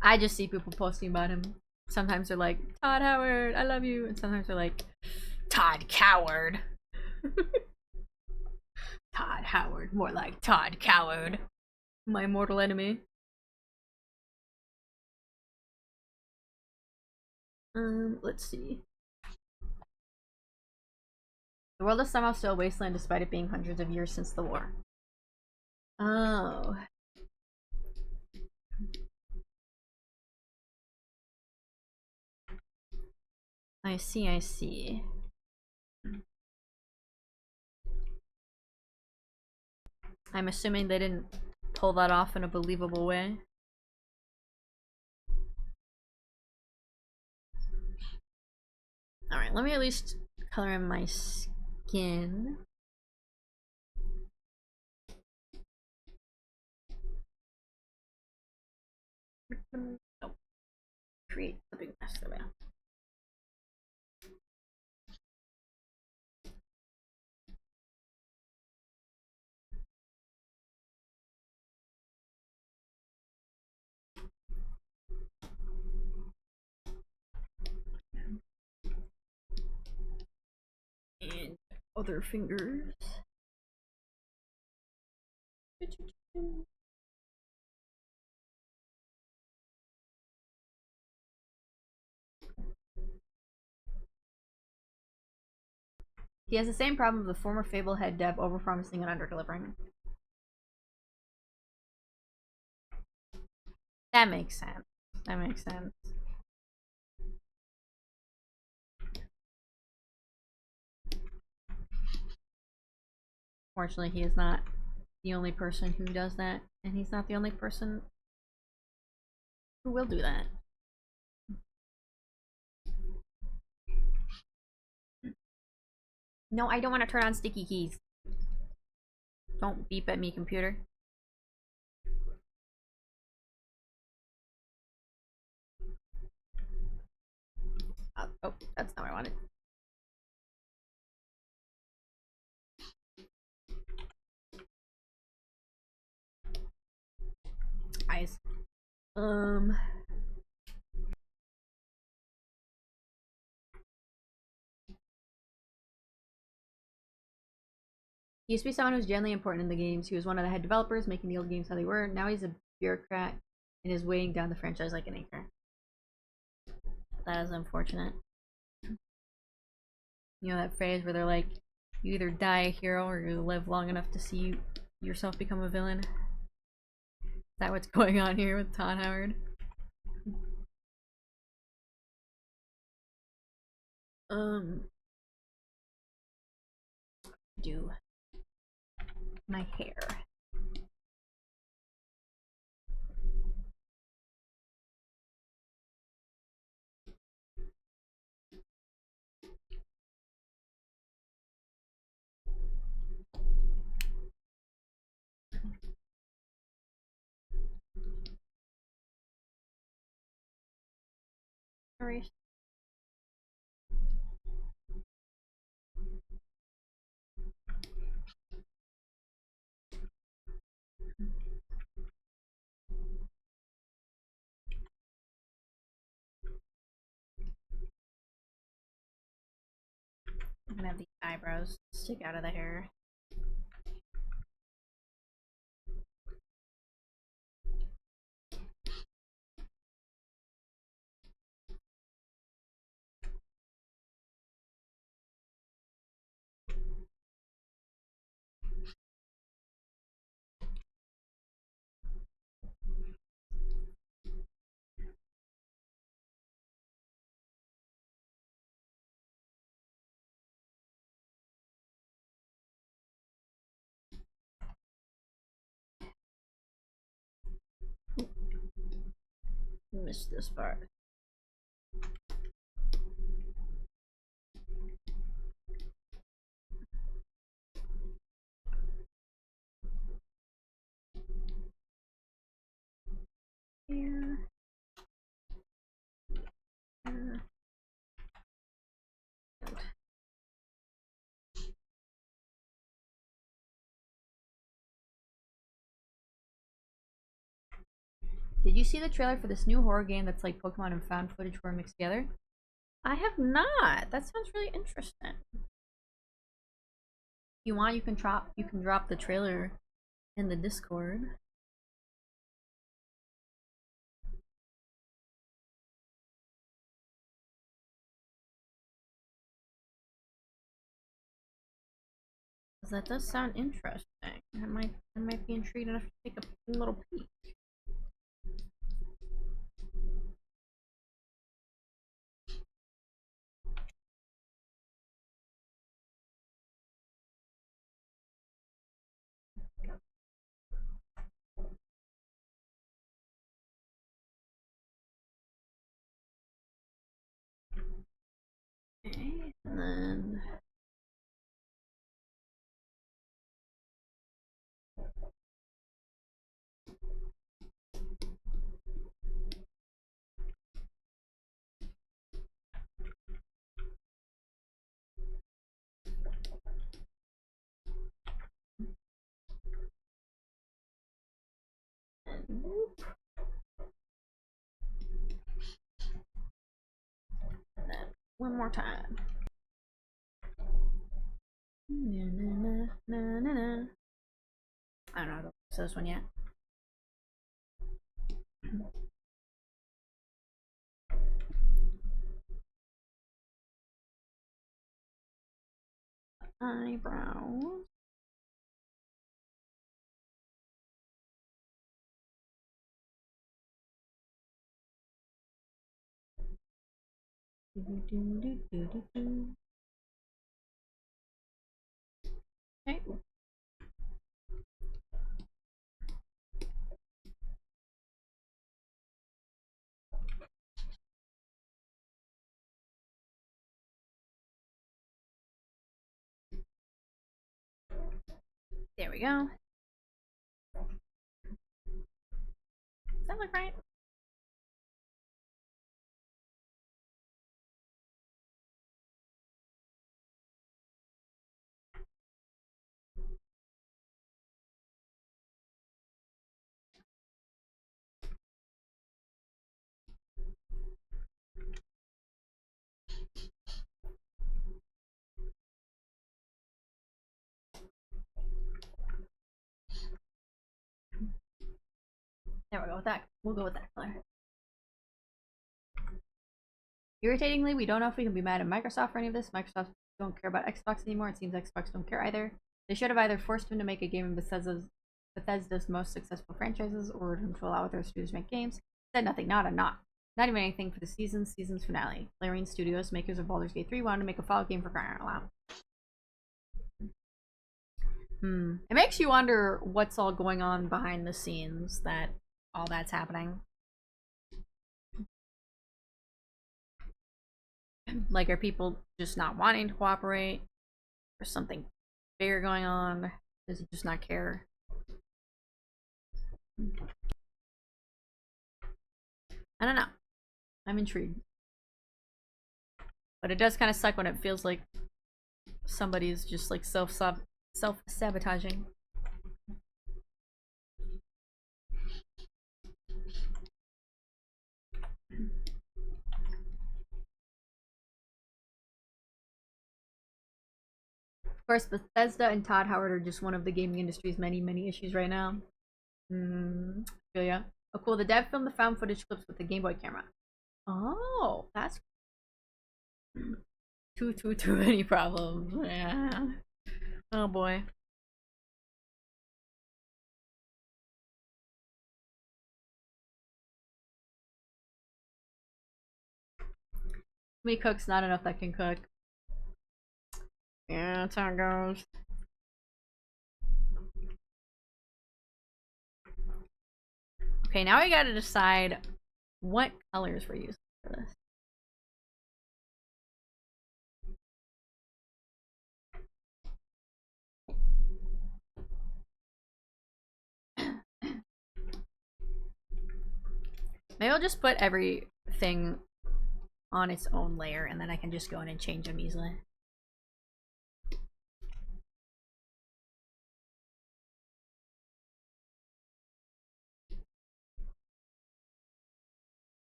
I just see people posting about him. Sometimes they're like, Todd Howard, I love you. And sometimes they're like, Todd Coward. Todd Howard, more like Todd Coward. My mortal enemy. Let's see. The world is somehow still a wasteland despite it being hundreds of years since the war. Oh. I see, I see. I'm assuming they didn't pull that off in a believable way. Alright, let me at least color in my skin. Oh. Create a big mess of it. And other fingers. He has the same problem of the former Fable head dev overpromising and underdelivering. That makes sense. That makes sense. Fortunately, he is not the only person who does that, and he's not the only person who will do that. No, I don't want to turn on sticky keys. Don't beep at me, computer. Guys. He used to be someone who was generally important in the games. He was one of the head developers, making the old games how they were. Now he's a bureaucrat and is weighing down the franchise like an anchor. That is unfortunate. You know that phrase where they're like, you either die a hero or you live long enough to see yourself become a villain? Is that what's going on here with Todd Howard? Do my hair. Erase. I'm gonna have the eyebrows stick out of the hair. Missed this part. Here. Here. Did you see the trailer for this new horror game that's like Pokemon and found footage horror mixed together? I have not. That sounds really interesting. If you want, you can drop the trailer in the Discord. That does sound interesting. I might be intrigued enough to take a little peek. Okay, and then whoop. And then one more time. Na, na, na, na, na. I don't know how to fix this one yet. Eyebrows. Okay. There we go. Does that look right? There we go with that. We'll go with that color. Irritatingly, we don't know if we can be mad at Microsoft for any of this. Microsoft don't care about Xbox anymore. It seems Xbox don't care either. They should have either forced him to make a game in Bethesda's most successful franchises or him to allow other studios to make games. Said nothing, not a not. Not even anything for the season's finale. Larian Studios, makers of Baldur's Gate 3, wanted to make a follow-up game for crying out loud. It makes you wonder what's all going on behind the scenes that all that's happening. Like, are people just not wanting to cooperate? Or something bigger going on? Does he just not care? I don't know. I'm intrigued. But it does kind of suck when it feels like somebody's just like self-sabotaging. Of course, Bethesda and Todd Howard are just one of the gaming industry's many issues right now. Feel ya. Oh, cool. The dev filmed the found footage clips with the Game Boy camera. Oh, that's too many problems. Yeah. Oh boy. Me cooks not enough that can cook. Yeah, that's how it goes. Okay, now we gotta decide what colors we're using for this. Maybe I'll just put everything on its own layer and then I can just go in and change them easily.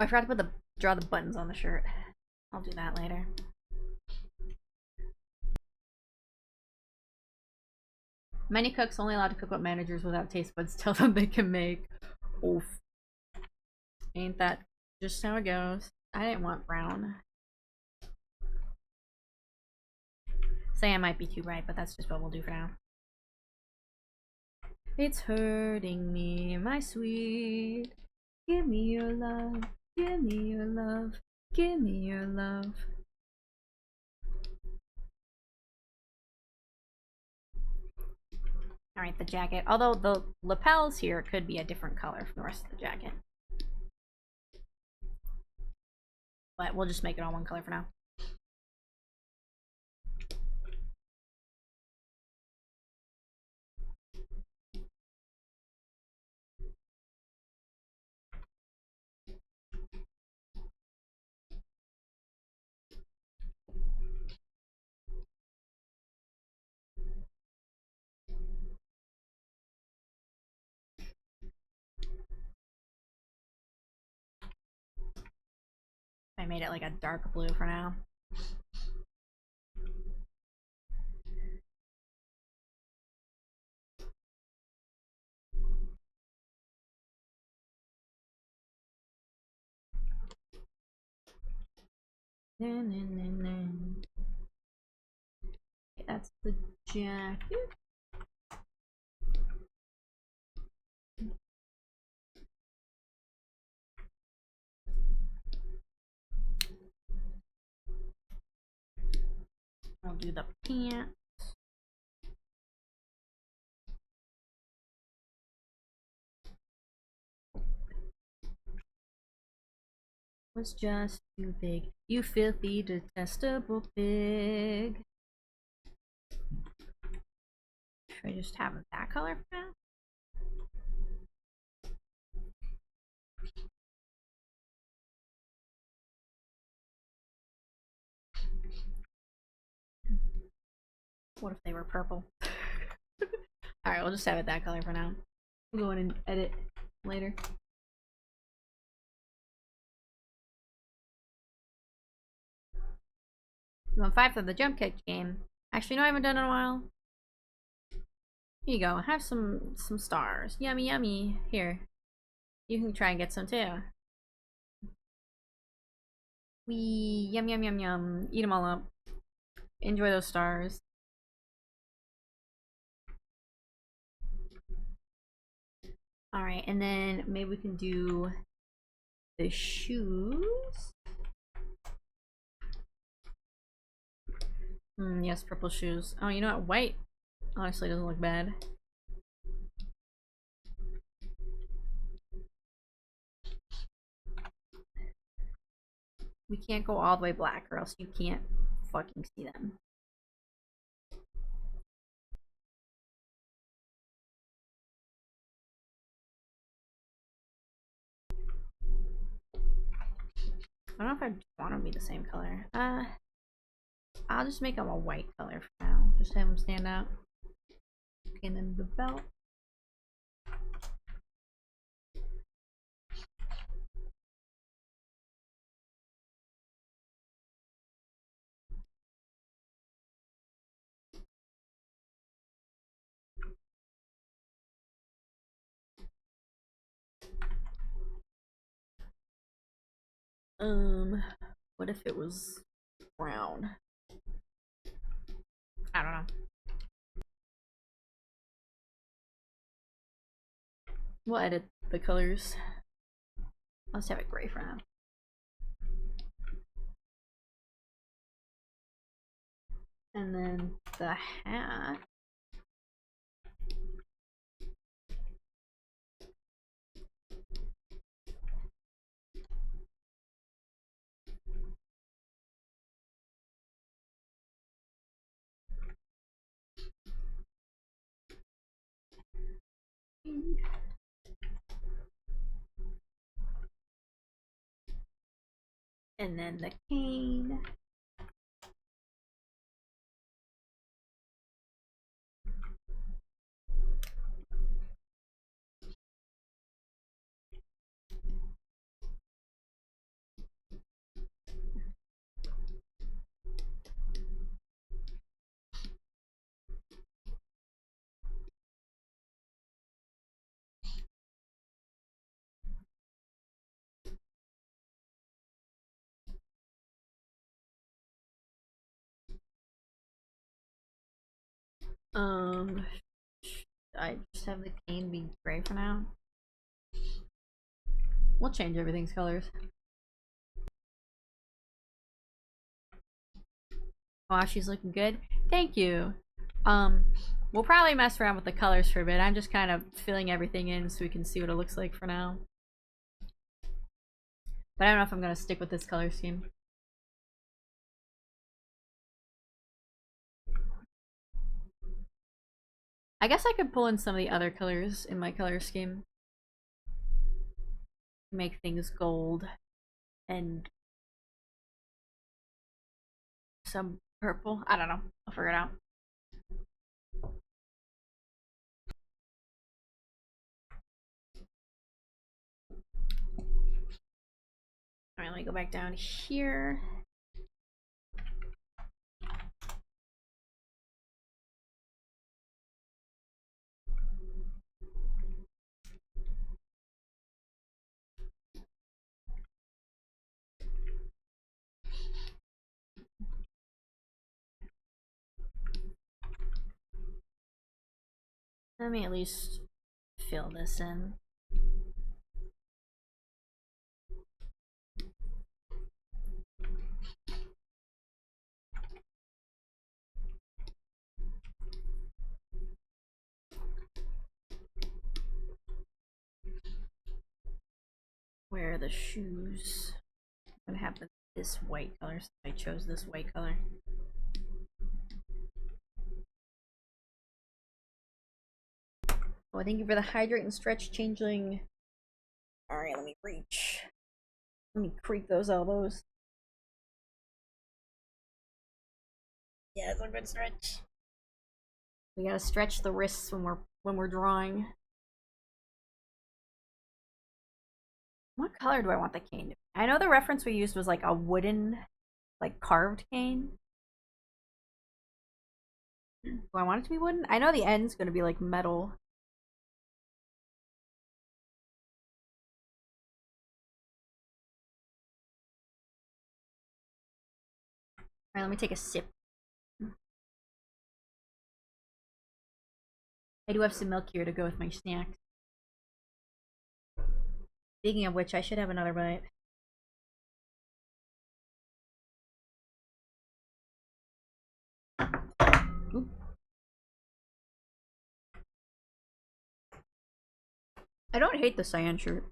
I forgot to draw the buttons on the shirt. I'll do that later. Many cooks only allowed to cook what managers without taste buds tell them they can make. Oof. Ain't that just how it goes? I didn't want brown. Cyan might be too bright, but that's just what we'll do for now. It's hurting me, my sweet. Give me your love. Give me your love. Give me your love. Alright, the jacket. Although the lapels here could be a different color from the rest of the jacket. But we'll just make it all one color for now. I made it like a dark blue for now. Okay, that's the jacket. I'll do the pants. Was just too big. You filthy, detestable pig. Should I just have that color for now? What if they were purple? Alright, we'll just have it that color for now. We'll go in and edit later. You want 5 for the jump kick game. Actually, no, I haven't done it in a while. Here you go. Have some stars. Yummy, yummy. Here. You can try and get some too. Wee. Yum, yum, yum, yum. Eat them all up. Enjoy those stars. Alright, and then maybe we can do the shoes. Yes, purple shoes. Oh, you know what? White honestly doesn't look bad. We can't go all the way black or else you can't fucking see them. I don't know if I want to be the same color. I'll just make them a white color for now. Just have them stand out. Okay, and then the belt. What if it was brown? I don't know. We'll edit the colors. Let's have it gray for now. And then the hat. And then the cane. I just have the cane be gray for now. We'll change everything's colors. Wow, she's looking good. Thank you. We'll probably mess around with the colors for a bit. I'm just kind of filling everything in so we can see what it looks like for now. But I don't know if I'm gonna stick with this color scheme. I guess I could pull in some of the other colors in my color scheme. Make things gold and some purple. I don't know. I'll figure it out. Alright, let me go back down here. Let me at least fill this in. Where are the shoes? I'm gonna have this white color, so I chose this white color. Oh, thank you for the hydrate and stretch changeling. Alright, let me reach. Let me creak those elbows. Yeah, it's a good stretch. We gotta stretch the wrists when we're drawing. What color do I want the cane to be? I know the reference we used was like a wooden, like carved cane. Do I want it to be wooden? I know the end's gonna be like metal. Alright, let me take a sip. I do have some milk here to go with my snacks. Speaking of which, I should have another bite. Oop. I don't hate the cyan shirt.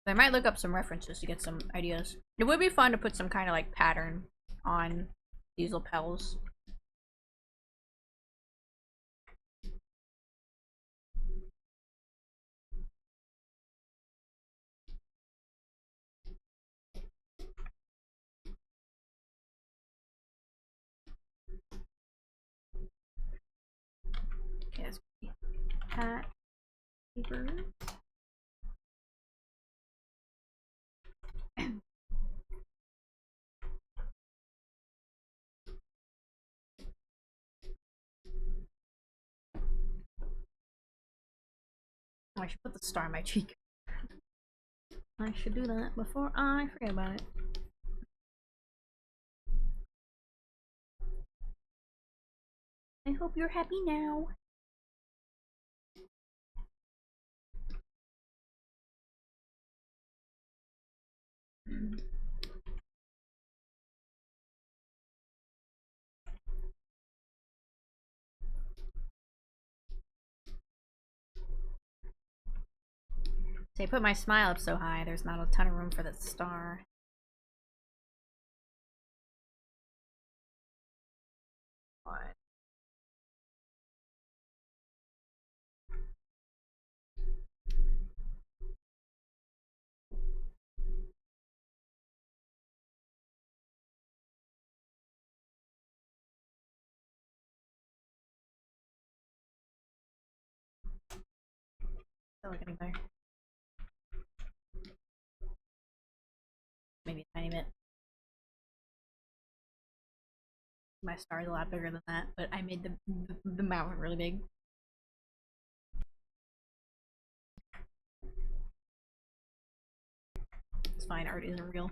I might look up some references to get some ideas. It would be fun to put some kind of like pattern on these lapels. Okay, that's hat paper. Oh, I should put the star on my cheek. I should do that before I forget about it. I hope you're happy now. So I put my smile up so high, there's not a ton of room for the star. What? Still getting better. Maybe a tiny bit. My star is a lot bigger than that, but I made the mouth really big. It's fine, art isn't real.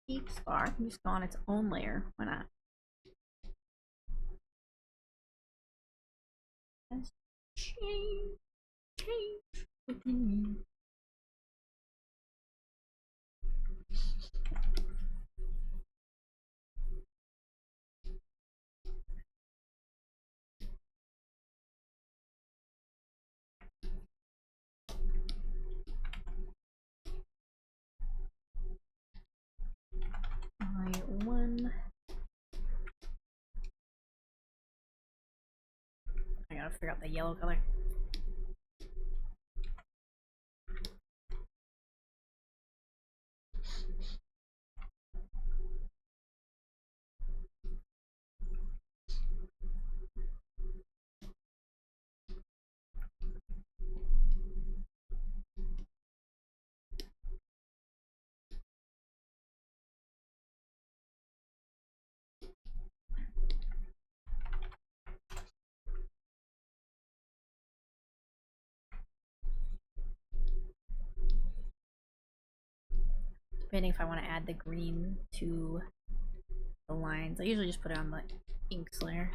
Each star can just go on its own layer. Why not? Change within me. I gotta figure out the yellow color. Depending if I want to add the green to the lines. I usually just put it on the inks layer.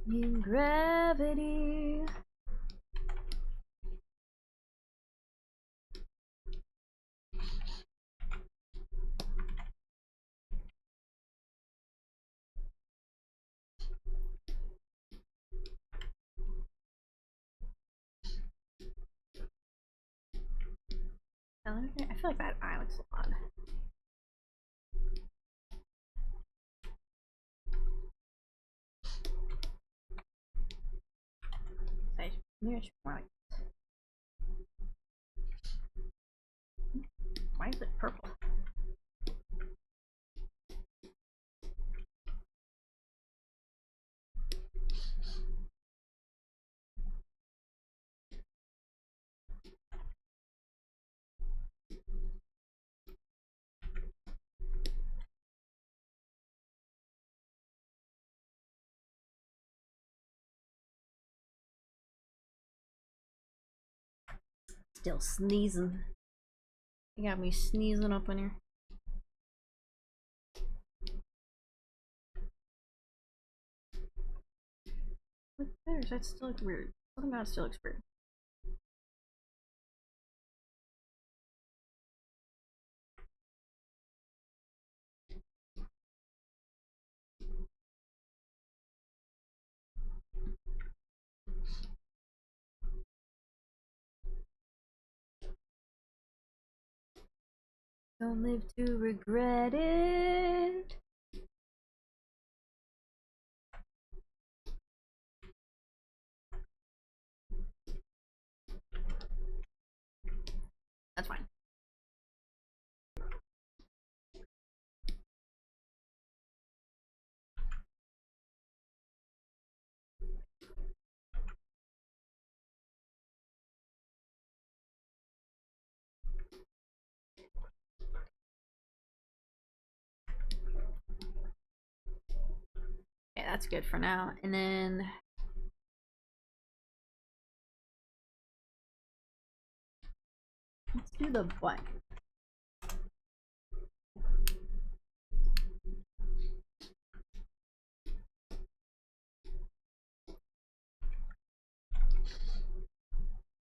In gravity. I feel like that eye looks odd. Maybe I should more like Why is it purple? Still sneezing. You got me sneezing up in here. What bears? That still looks weird. Something about it still looks weird. Don't live to regret it. That's fine. Yeah, that's good for now. And then let's do the butt.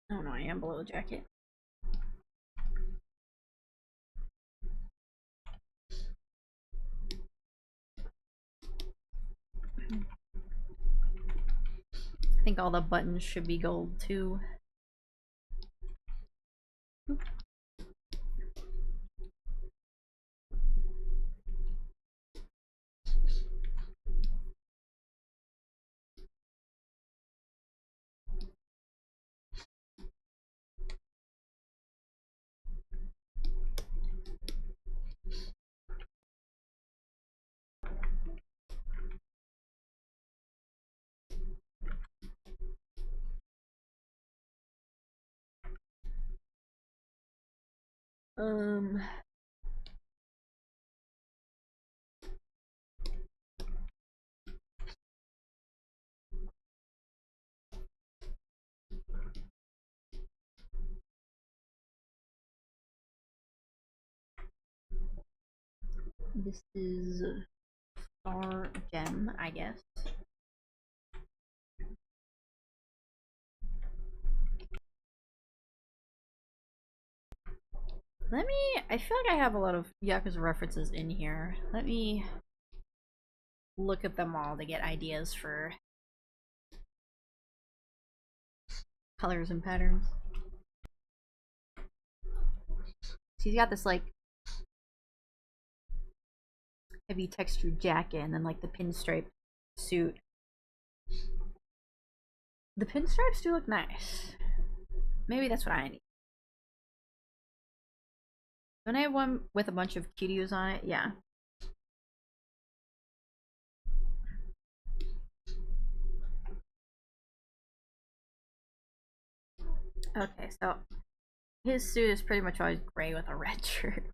Oh no, I am below the jacket. I think all the buttons should be gold too. This is Star Gem, I guess. I feel like I have a lot of Yakuza references in here. Let me look at them all to get ideas for colors and patterns. So he's got this like heavy textured jacket and then like the pinstripe suit. The pinstripes do look nice. Maybe that's what I need. Don't I have one with a bunch of cutios on it? Yeah. Okay, so his suit is pretty much always gray with a red shirt.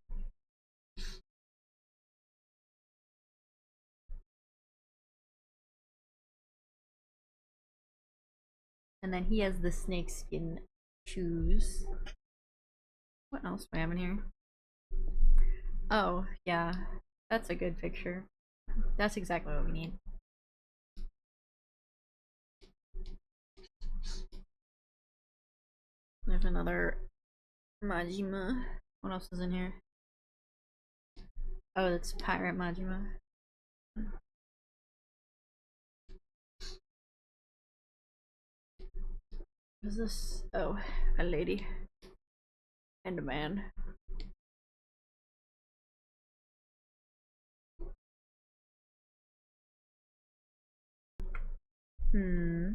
And then he has the snakeskin shoes. What else do I have in here? Oh, yeah. That's a good picture. That's exactly what we need. There's another Majima. What else is in here? Oh, that's Pirate Majima. What is this? Oh, a lady. And a man. Hmm.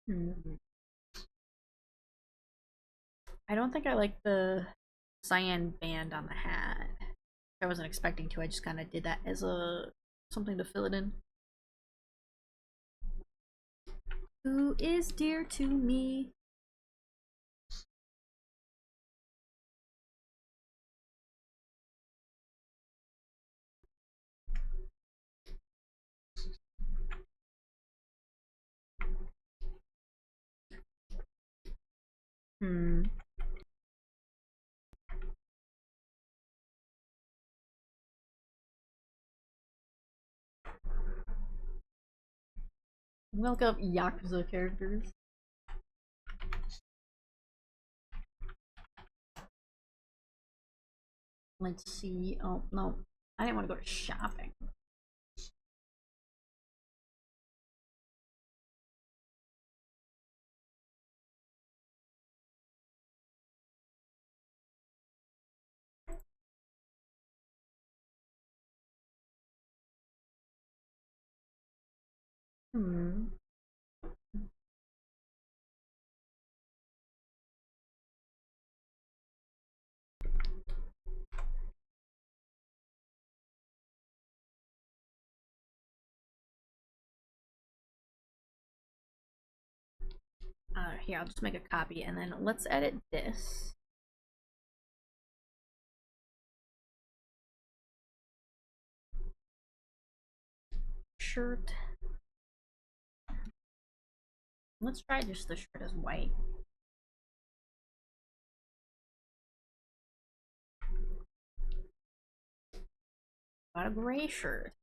Hmm. I don't think I like the cyan band on the hat. I wasn't expecting to. I just kind of did that as a something to fill it in. Who is dear to me? Hmm. Look up Yakuza characters. Let's see. Oh, no. I didn't want to go to shopping. Hmm. Here, I'll just make a copy and then let's edit this. Shirt. Let's try just the shirt as white. What about a gray shirt?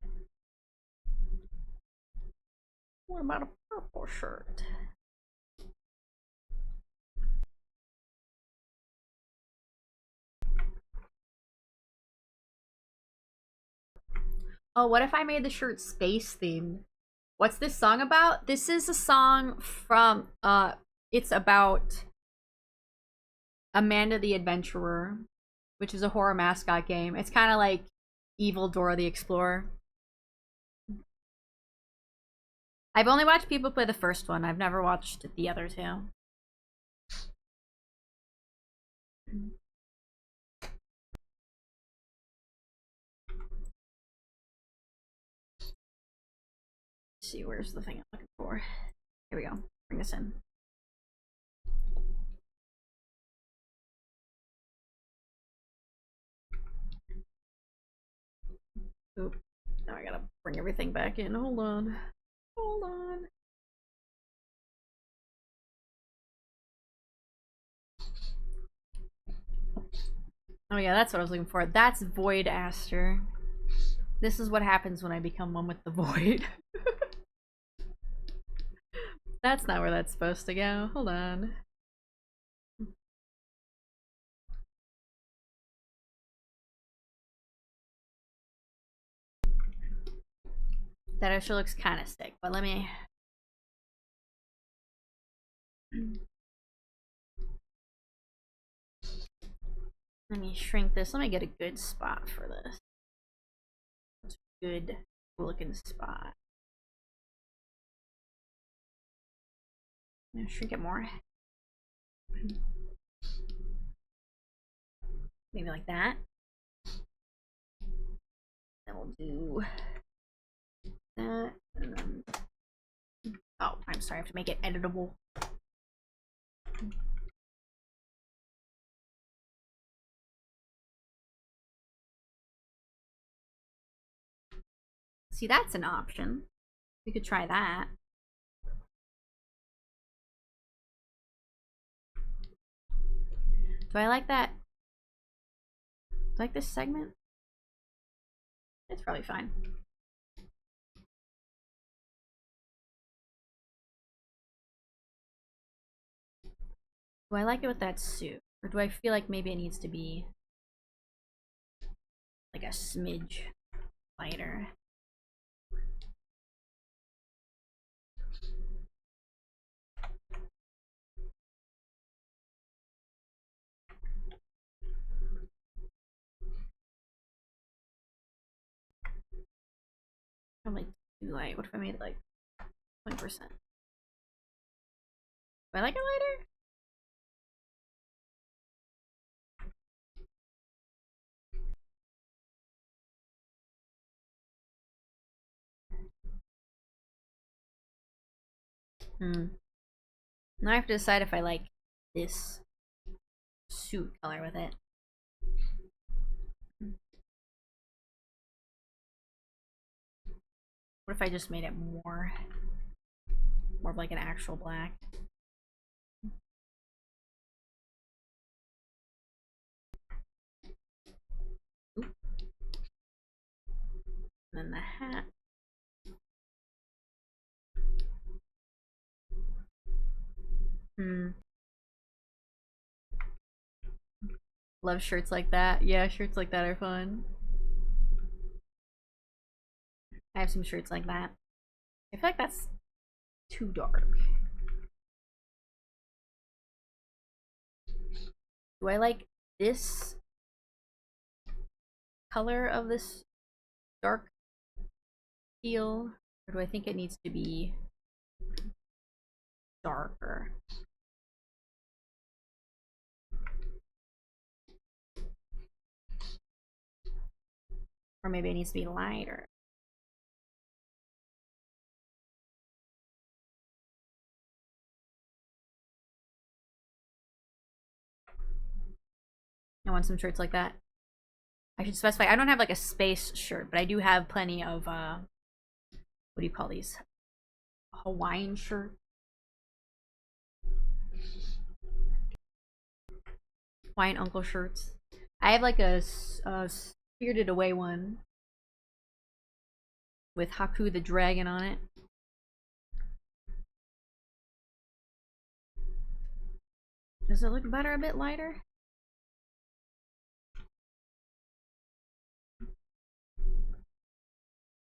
What about a purple shirt? Oh, what if I made the shirt space themed? What's this song about? This is a song from it's about Amanda the Adventurer, which is a horror mascot game. It's kind of like Evil Dora the Explorer. I've only watched people play the first one. I've never watched the other two. Let's see, where's the thing I'm looking for? Here we go. Bring this in. Oop. Now I gotta bring everything back in. Hold on. Hold on. Oh yeah, that's what I was looking for. That's Void Aster. This is what happens when I become one with the Void. That's not where that's supposed to go. Hold on. That actually looks kind of sick, but let me... Let me shrink this. Let me get a good spot for this. Good looking spot. I'm gonna shrink it more. Maybe like that. Then we'll do that. And then... Oh, I'm sorry. I have to make it editable. See, that's an option. We could try that. Do I like that? Do I like this segment? It's probably fine. Do I like it with that suit? Or do I feel like maybe it needs to be like a smidge lighter? Probably too light. What if I made it like 20%? Do I like it lighter? Hmm. Now I have to decide if I like this suit color with it. What if I just made it more of like an actual black? Oop. And then the hat. Hmm. Love shirts like that. Yeah, shirts like that are fun. I have some shirts like that. I feel like that's too dark. Do I like this color of this dark teal? Or do I think it needs to be darker? Or maybe it needs to be lighter. I want some shirts like that. I should specify, I don't have like a space shirt, but I do have plenty of, what do you call these? Hawaiian shirt? Hawaiian uncle shirts. I have like a Spirited Away one with Haku the dragon on it. Does it look better a bit lighter?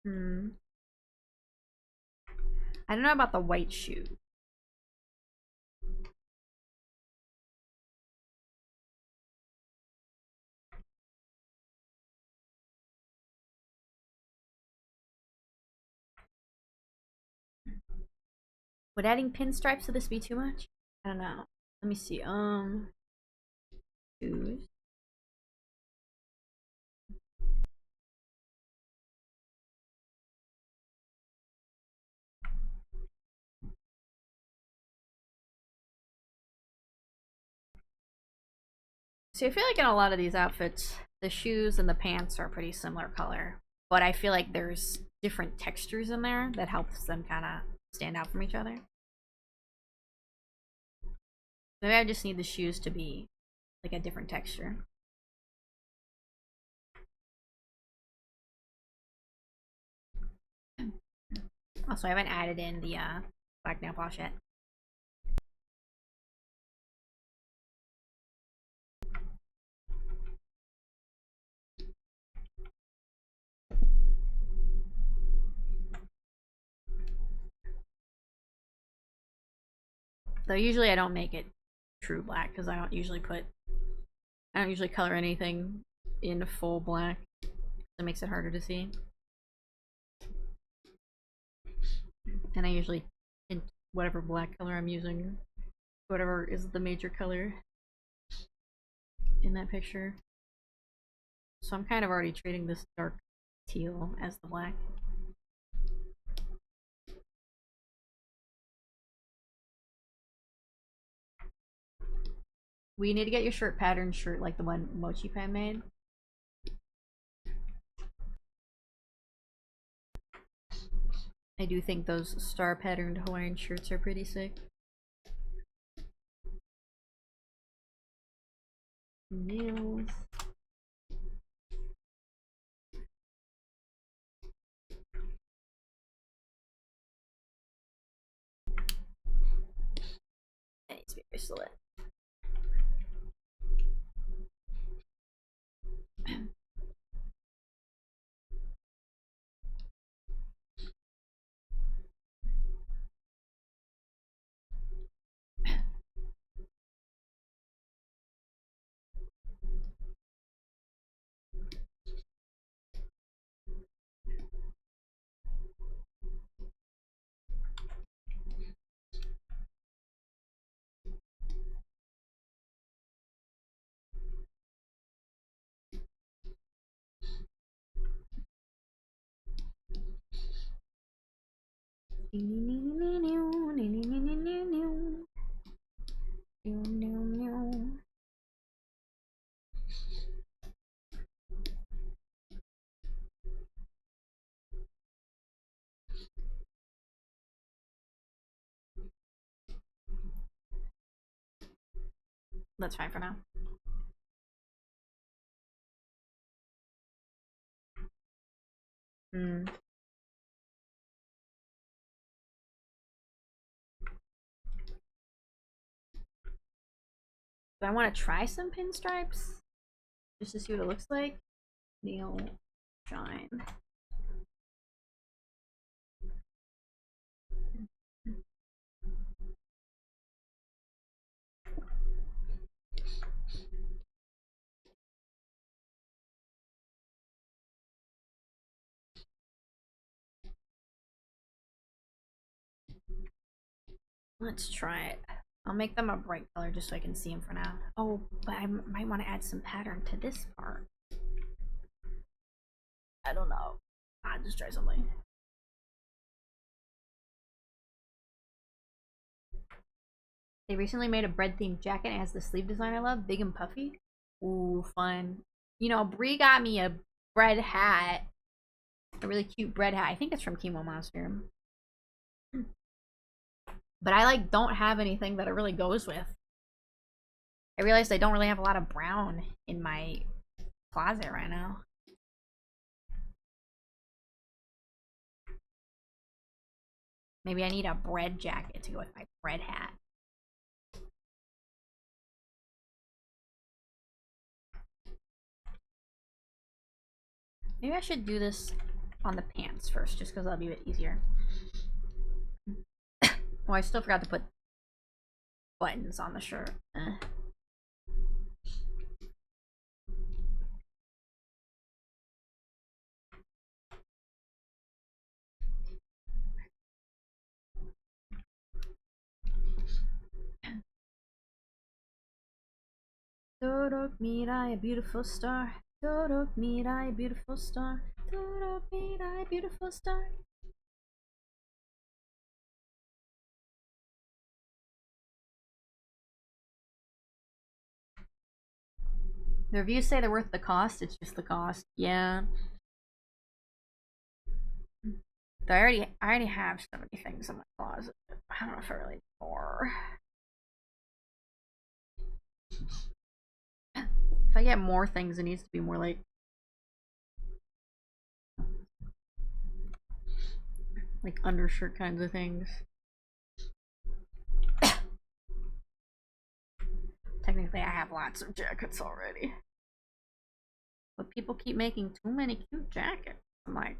Hmm. I don't know about the white shoe. Would adding pinstripes to this be too much? I don't know. Let me see. Shoes. See, I feel like in a lot of these outfits, the shoes and the pants are pretty similar color, but I feel like there's different textures in there that helps them kind of stand out from each other. Maybe I just need the shoes to be like a different texture. Also, I haven't added in the black nail polish yet. Though usually I don't make it true black because I don't usually color anything in full black. It makes it harder to see. And I usually tint whatever black color I'm using, whatever is the major color in that picture. So I'm kind of already treating this dark teal as the black. We need to get your shirt pattern shirt like the one Mochi Pan made. I do think those star patterned Hawaiian shirts are pretty sick. Nails. That needs to be bracelet. That's fine for now. Hmm. Do I want to try some pinstripes? Just to see what it looks like? Neil Shine. Let's try it. I'll make them a bright color just so I can see them for now. Oh, but I might want to add some pattern to this part. I don't know. I'll just try something. They recently made a bread themed jacket. It has the sleeve design I love, big and puffy. Ooh, fun. You know, Brie got me a bread hat. A really cute bread hat. I think it's from Chemo Monster. But I like don't have anything that it really goes with. I realized I don't really have a lot of brown in my closet right now. Maybe I need a bread jacket to go with my bread hat. Maybe I should do this on the pants first, just because that'll be a bit easier. Oh, I still forgot to put buttons on the shirt. Dorok Mirai, a beautiful star. Dorok Mirai, a beautiful star. Dorok Mirai, a beautiful star. The reviews say they're worth the cost. It's just the cost. Yeah. I already have so many things in my closet. I don't know if I really need more. If I get more things, it needs to be more like undershirt kinds of things. Technically, I have lots of jackets already. But people keep making too many cute jackets. I'm like,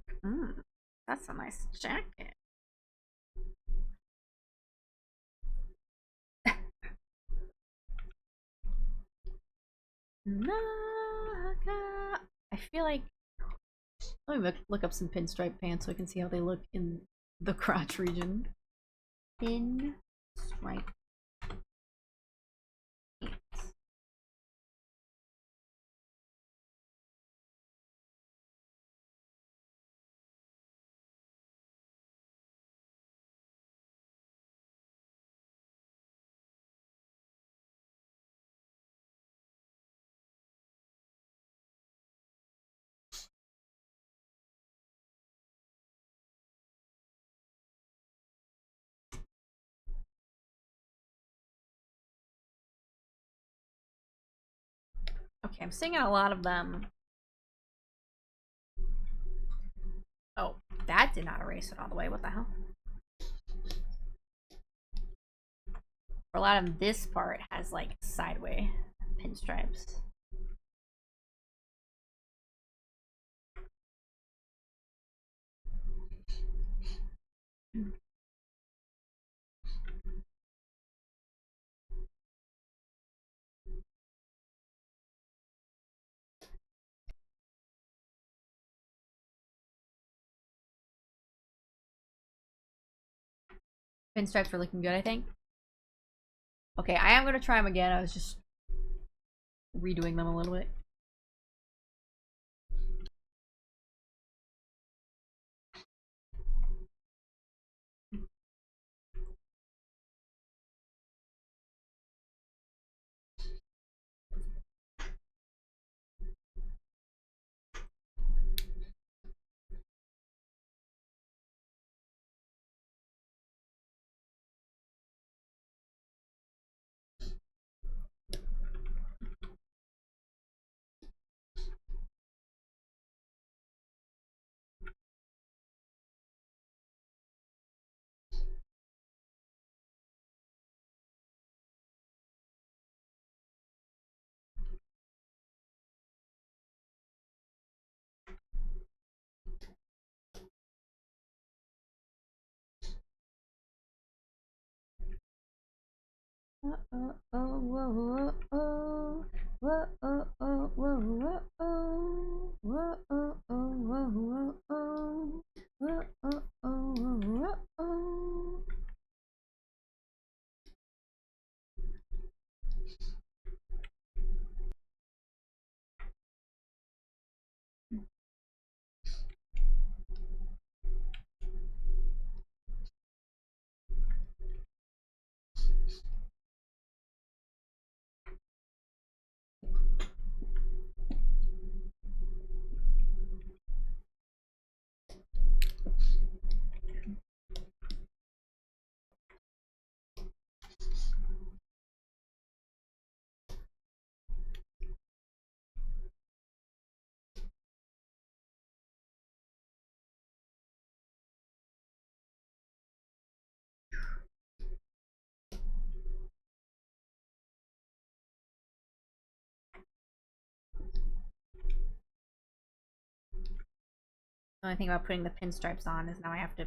that's a nice jacket. Naga. I feel like let me look up some pinstripe pants so I can see how they look in the crotch region. Pinstripe pants. Okay, I'm seeing a lot of them. Oh, that did not erase it all the way. What the hell? For a lot of this part has like sideway pinstripes. Pinstripes are looking good, I think. Okay, I am gonna try them again. I was just redoing them a little bit. The only thing about putting the pinstripes on is now I have to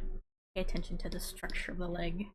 pay attention to the structure of the leg.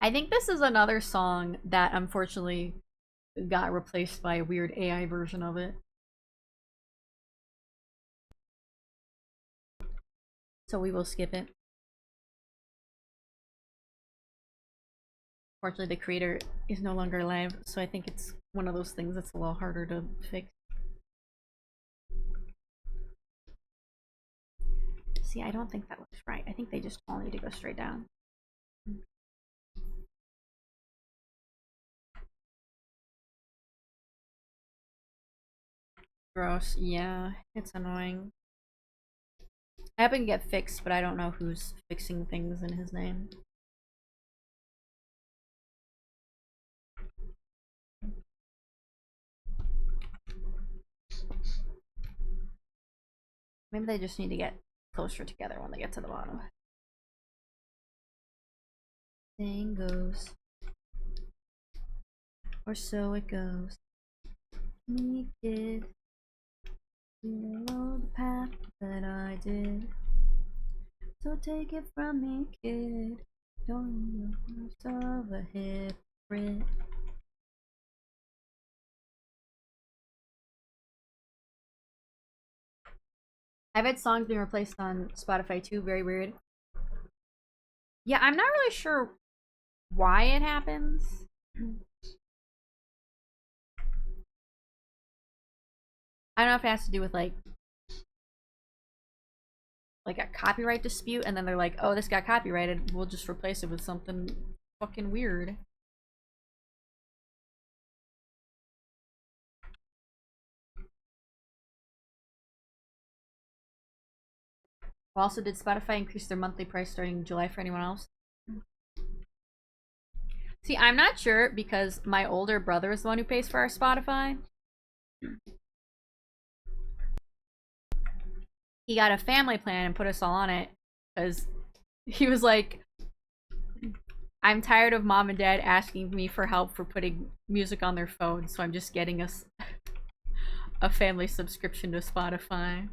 I think this is another song that unfortunately got replaced by a weird AI version of it. So we will skip it. Fortunately, the creator is no longer alive, so I think it's one of those things that's a little harder to fix. See, I don't think that looks right. I think they just all need to go straight down. Gross. Yeah, it's annoying. I happen to get fixed, but I don't know who's fixing things in his name. Maybe they just need to get closer together when they get to the bottom. Thing goes, or so it goes. Me kid, you know the path that I did. So take it from me, kid. Don't you yourself a hypocrite. I've had songs being replaced on Spotify too, very weird. Yeah, I'm not really sure why it happens. I don't know if it has to do with like a copyright dispute, and then they're like, oh, this got copyrighted, we'll just replace it with something fucking weird. Also, did Spotify increase their monthly price starting July for anyone else? See, I'm not sure because my older brother is the one who pays for our Spotify. He got a family plan and put us all on it because he was like, I'm tired of mom and dad asking me for help for putting music on their phone, so I'm just getting us a family subscription to Spotify.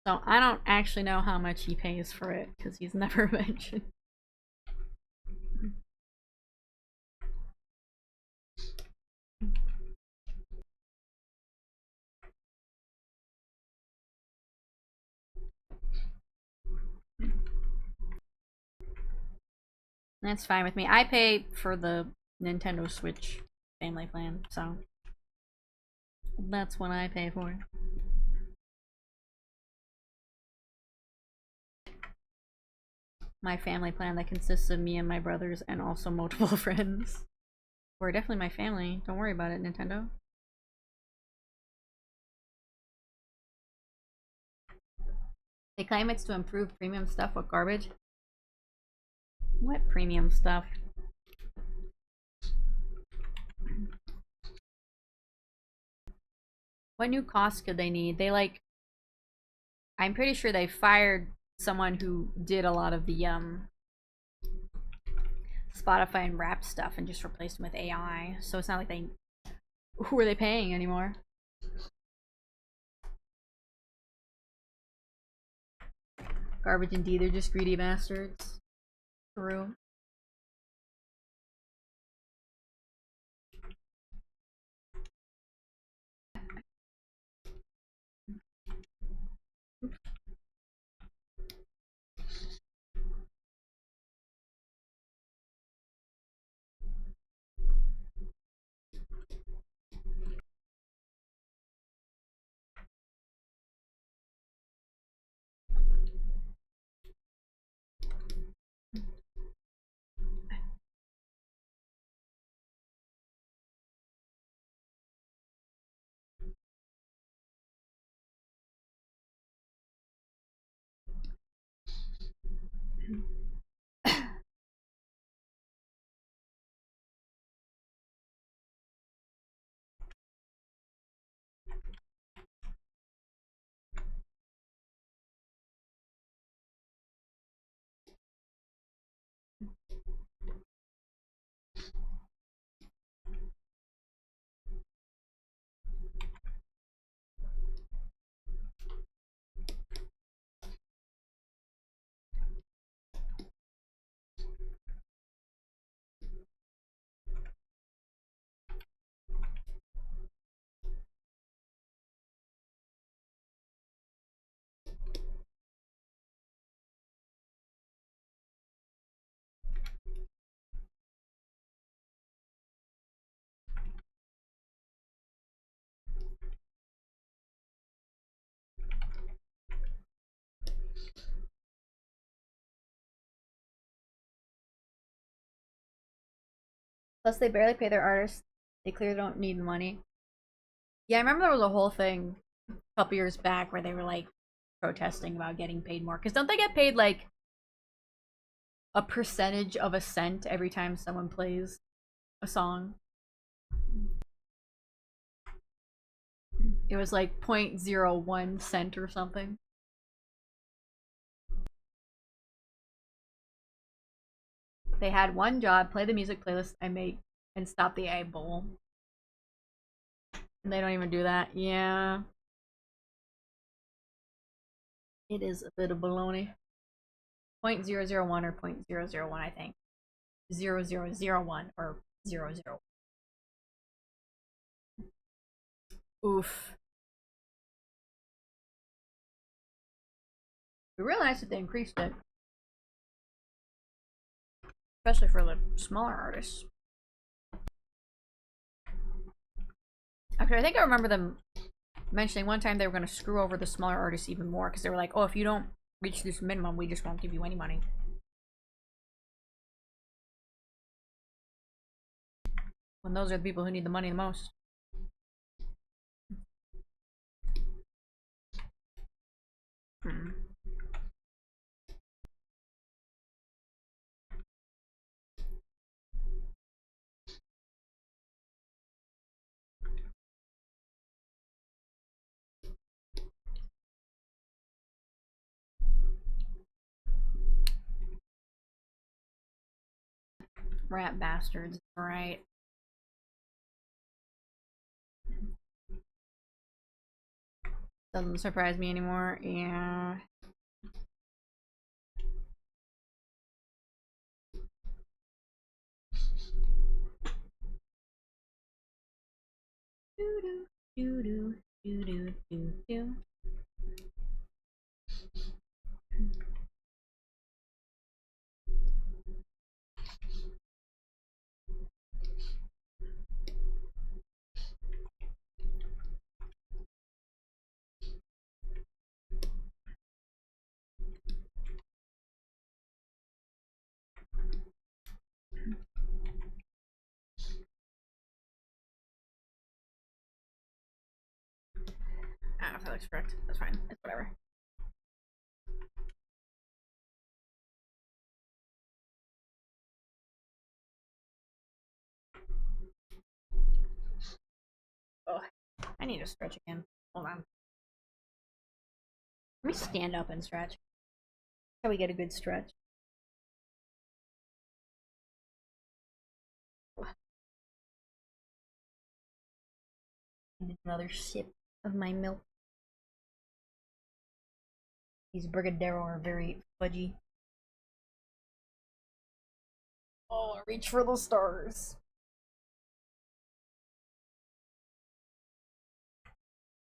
So I don't actually know how much he pays for it because he's never mentioned. That's fine with me. I pay for the Nintendo Switch family plan, so that's what I pay for. my family plan that consists of me and my brothers and also multiple friends. We're definitely my family. Don't worry about it, Nintendo. They claim it's to improve premium stuff. What garbage? What premium stuff? What new costs could they need? They like... I'm pretty sure they fired someone who did a lot of the Spotify and rap stuff and just replaced them with AI. So it's not like they... Who are they paying anymore? Garbage indeed. They're just greedy bastards. True. Plus, they barely pay their artists. They clearly don't need the money. Yeah, I remember there was a whole thing a couple years back where they were like protesting about getting paid more. Because don't they get paid like a percentage of a cent every time someone plays a song? It was like 0.01 cent or something. They had one job: play the music playlist I make and stop the AI bowl. And they don't even do that. Yeah. It is a bit of baloney. 0.001 or 0.001, I think. 0001 or 00. Oof. It'd be really nice if they increased it. Especially for the smaller artists. Actually, I think I remember them mentioning one time they were going to screw over the smaller artists even more because they were like, oh, if you don't reach this minimum, we just won't give you any money. When those are the people who need the money the most. Hmm. Rat bastards, right? Doesn't surprise me anymore. Yeah. Doo doo doo doo doo doo doo doo. know if that looks correct. That's fine. It's whatever. Oh, I need to stretch again. Hold on. Let me stand up and stretch. That's how we get a good stretch. Need another sip of my milk. These Brigadero are very fudgy. Oh, reach for the stars.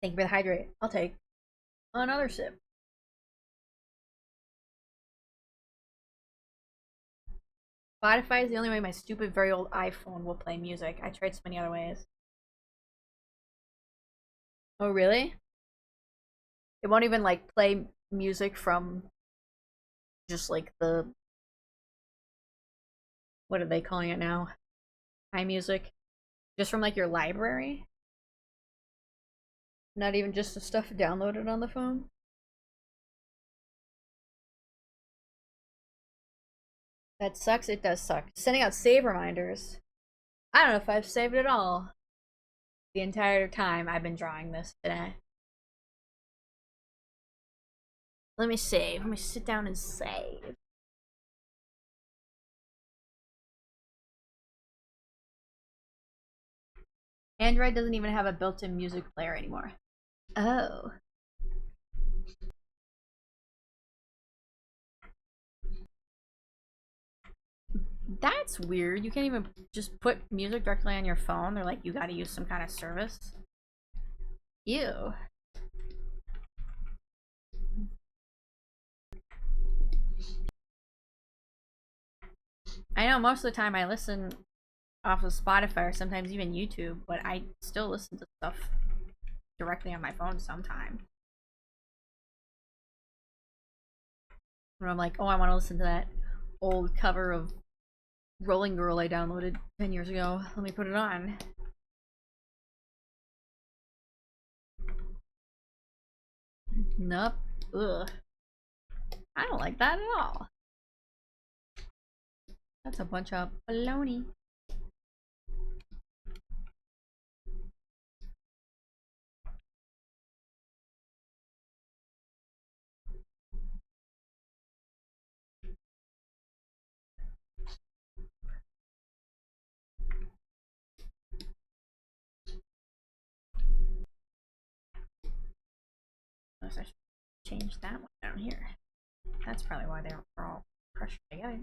Thank you for the hydrate. I'll take another sip. Spotify is the only way my stupid, very old iPhone will play music. I tried so many other ways. Oh, really? It won't even, like, play music from just, like, the... What are they calling it now? iMusic? Just from, like, your library? Not even just the stuff downloaded on the phone? That sucks. It does suck. Sending out save reminders. I don't know if I've saved it all. The entire time I've been drawing this today. Let me save. Let me sit down and save. Android doesn't even have a built-in music player anymore. Oh. That's weird. You can't even just put music directly on your phone. They're like, you gotta use some kind of service. Ew. I know most of the time I listen off of Spotify or sometimes even YouTube, but I still listen to stuff directly on my phone sometimes. When I'm like, oh, I want to listen to that old cover of Rolling Girl I downloaded 10 years ago. Let me put it on. Nope. Ugh. I don't like that at all. That's a bunch of baloney. I should change that one down here. That's probably why they're all crushed together.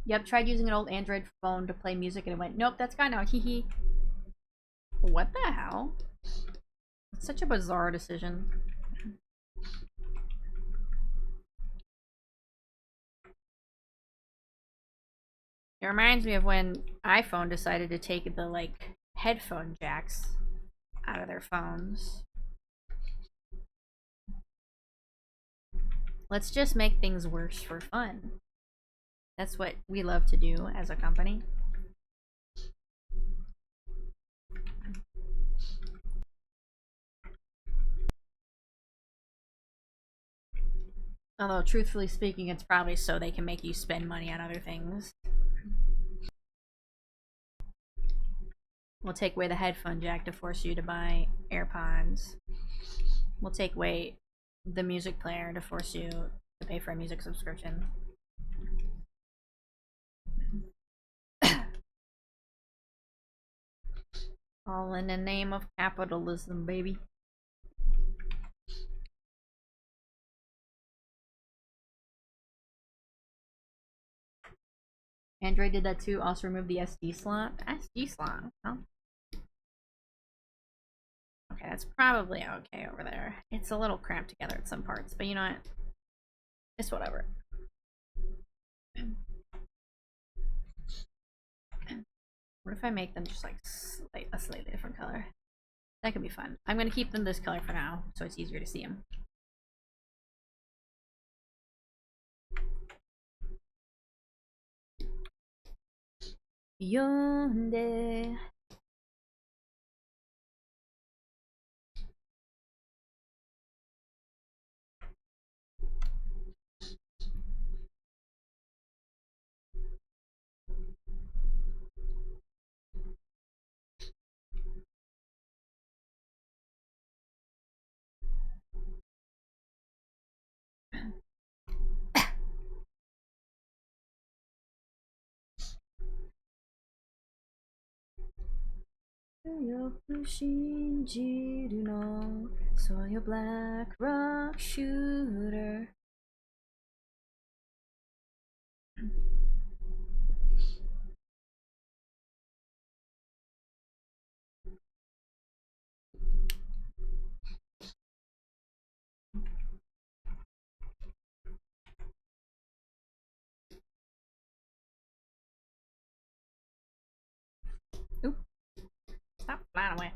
Yep, tried using an old Android phone to play music and it went, nope, that's gone now, hee hee. What the hell? It's such a bizarre decision. It reminds me of when iPhone decided to take the, like, headphone jacks out of their phones. Let's just make things worse for fun. That's what we love to do as a company. Although, truthfully speaking, it's probably so they can make you spend money on other things. We'll take away the headphone jack to force you to buy AirPods. We'll take away the music player to force you to pay for a music subscription. All in the name of capitalism, baby. Android did that too. Also removed the SD slot. SD slot? Oh. Okay, that's probably okay over there. It's a little cramped together at some parts, but you know what? It's whatever. What if I make them just like a slightly different color? That could be fun. I'm gonna keep them this color for now, so it's easier to see them. Yonde. So your black rock shooter. Oop. Stop flying away.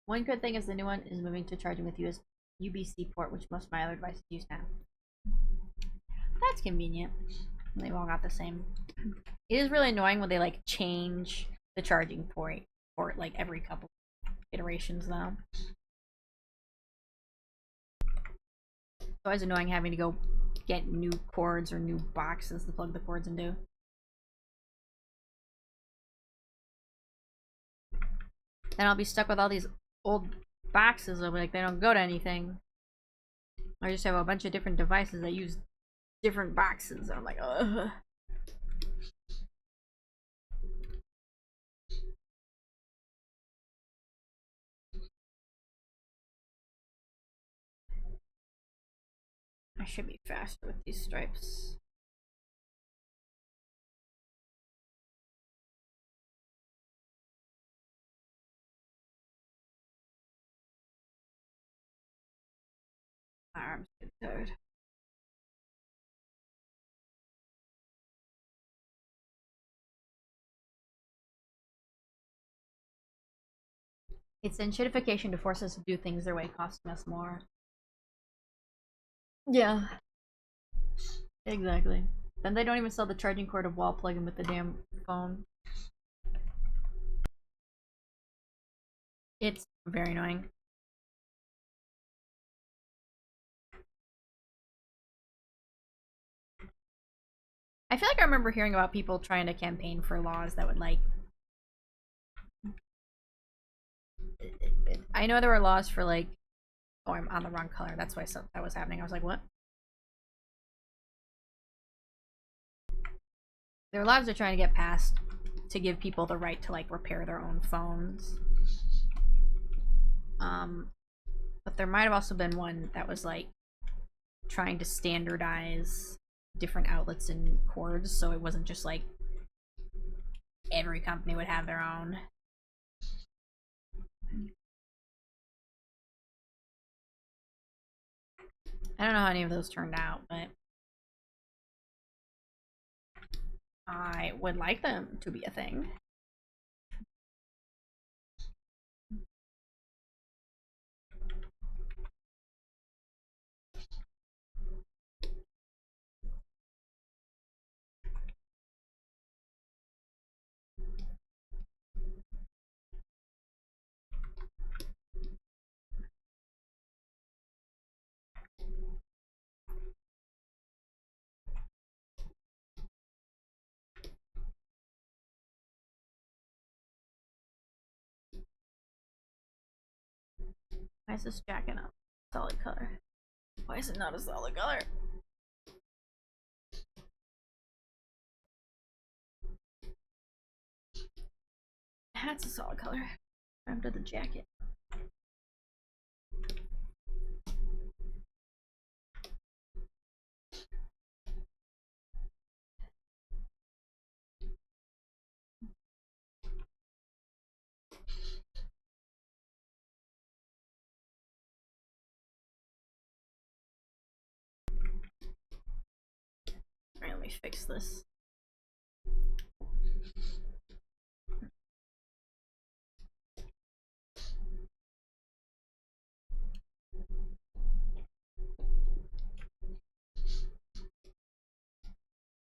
One good thing is the new one is moving to charging with USB-C port, which most of my other devices use now. That's convenient. They've all got the same. It is really annoying when they like change the charging port like every couple iterations though. It's always annoying having to go get new cords or new boxes to plug the cords into. Then I'll be stuck with all these old boxes of like they don't go to anything. I just have a bunch of different devices that use different boxes. And I'm like, ugh. I should be faster with these stripes. My arms get tired. It's enshittification to force us to do things their way, costing us more. Yeah. Exactly. Then they don't even sell the charging cord of wall plug-in with the damn phone. It's very annoying. I feel like I remember hearing about people trying to campaign for laws that would like... I know there were laws for like... Oh, I'm on the wrong color. That's why that was happening. I was like, what? There are laws they're trying to get passed to give people the right to like repair their own phones. But there might have also been one that was like trying to standardize different outlets and cords, so it wasn't just like every company would have their own. I don't know how any of those turned out, but I would like them to be a thing. Why is this jacket not a solid color? Why is it not a solid color? That's a solid color. After the jacket. me fix this.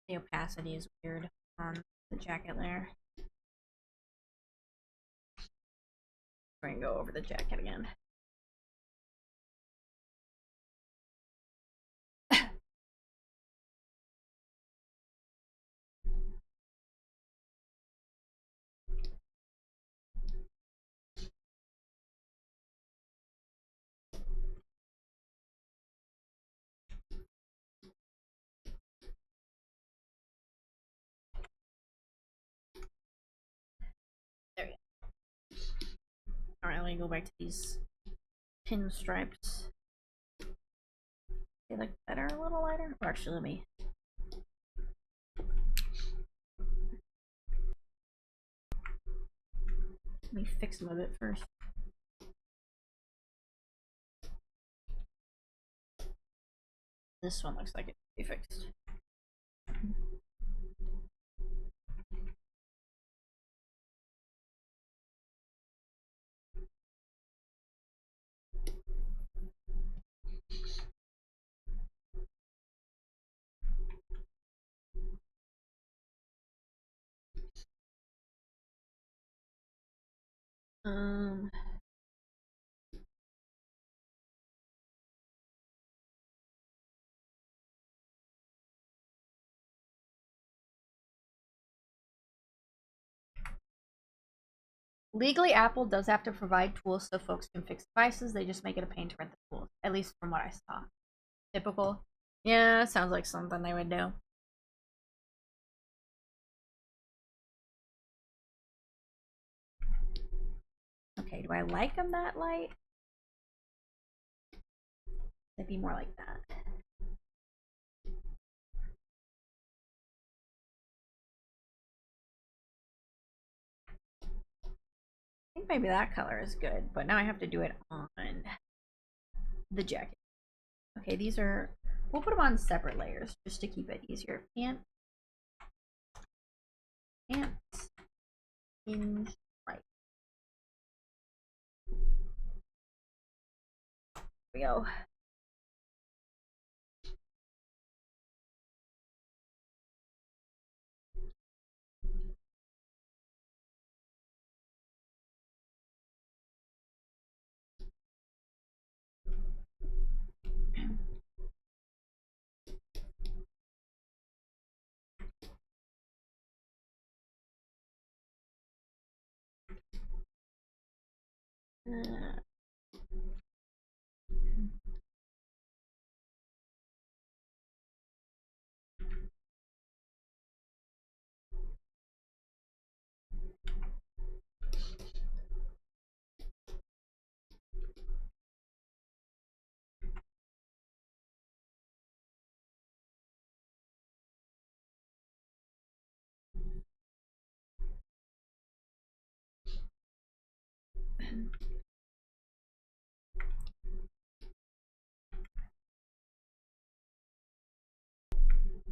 The opacity is weird on the jacket layer. We're gonna go over the jacket again. There we go. Alright, let me go back to these pinstripes. They look better, a little lighter. Or actually, let me fix them a bit first. This one looks like it should be fixed. Legally, Apple does have to provide tools so folks can fix devices. They just make it a pain to rent the tools, at least from what I saw. Typical. Yeah, sounds like something they would do. Okay, do I like them that light? They'd be more like that. I think maybe that color is good, but now I have to do it on the jacket. Okay, these are, we'll put them on separate layers just to keep it easier. Pants, hinge, right. Here we go.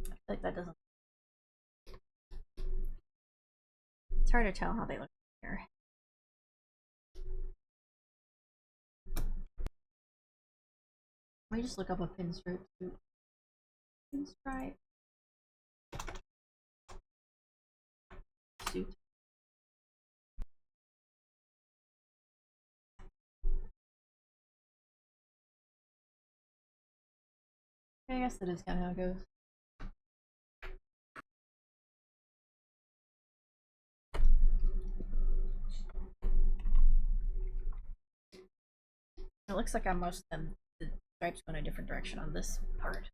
I feel like that doesn't. It's hard to tell how they look here. Let me just look up a pinstripe suit. Pinstripe suit. I guess that is kind of how it goes. It looks like on most of them, the stripes go in a different direction on this part.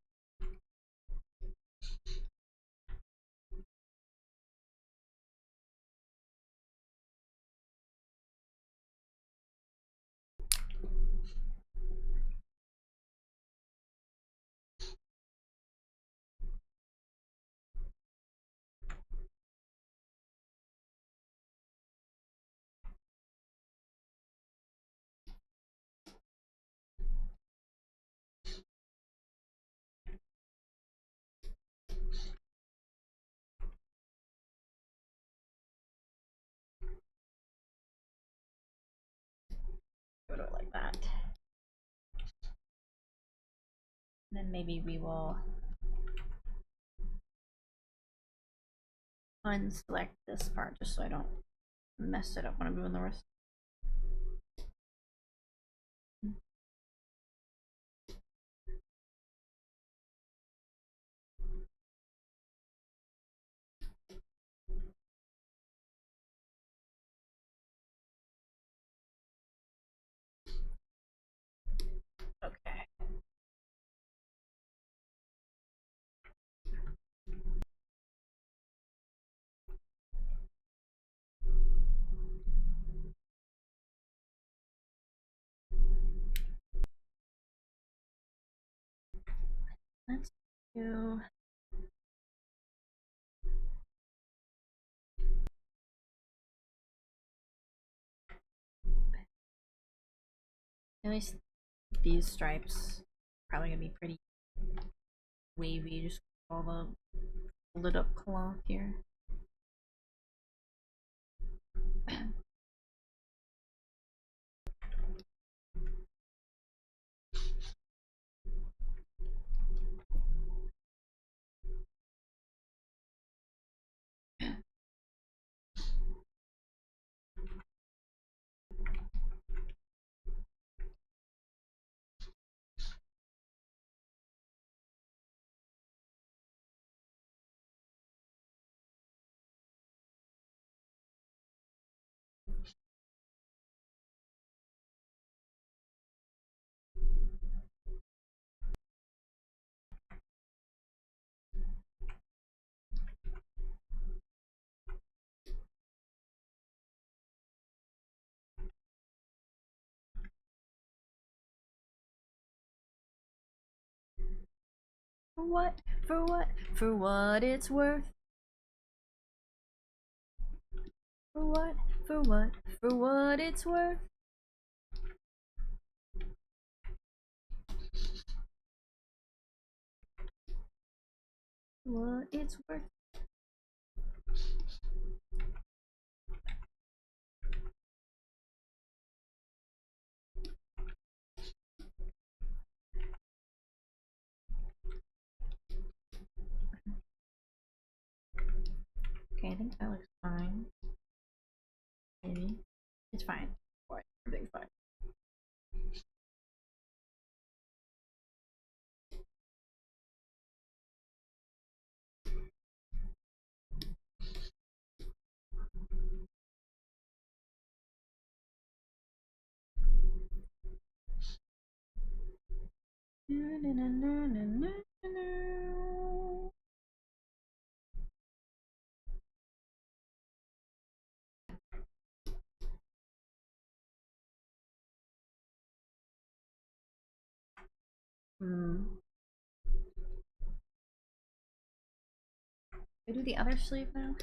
Then maybe we will unselect this part just so I don't mess it up when I'm doing the rest. Okay. Let's do at least these stripes probably gonna be pretty wavy, just all the lit up cloth here. For what? For what? For what it's worth. For what? For what? For what it's worth. What it's worth. Okay, I think that looks fine. Maybe. It's fine. Everything's fine. Hmm. We do the other sleeve now?